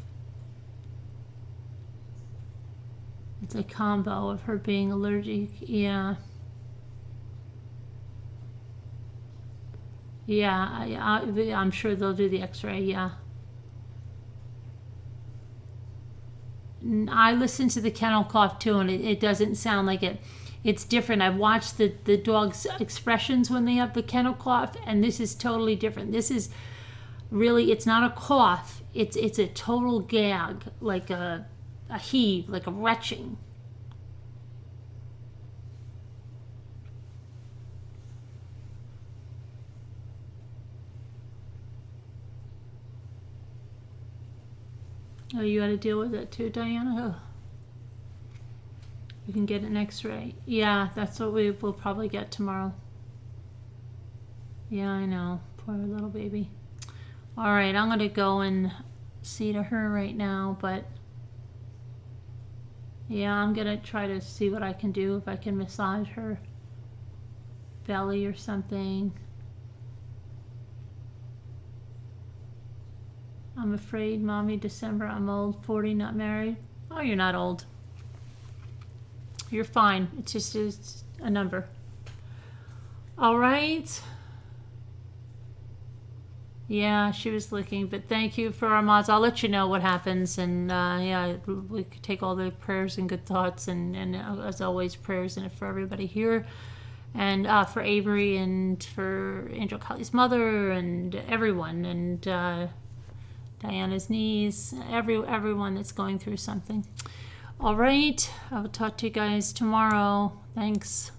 It's a combo of her being allergic. Yeah. Yeah, I'm sure they'll do the x-ray, yeah. I listen to the kennel cough too, and it doesn't sound like it. It's different. I've watched the dog's expressions when they have the kennel cough, and this is totally different. This is really, it's not a cough. It's a total gag, like a heave, like a retching. Oh, you got to deal with it too, Diana? Oh. You can get an x-ray. Yeah, that's what we will probably get tomorrow. Yeah, I know. Poor little baby. All right, I'm going to go and see to her right now, but yeah, I'm going to try to see what I can do, if I can massage her belly or something. I'm afraid, Mommy, December, I'm old, 40, not married. Oh, you're not old. You're fine. It's just a number. All right. Yeah, she was licking, but thank you for our mods. I'll let you know what happens, and yeah, we could take all the prayers and good thoughts, and as always, prayers and for everybody here, and for Avery, and for Angel Colley's mother, and everyone, and Diana's niece, everyone that's going through something. All right, I will talk to you guys tomorrow. Thanks.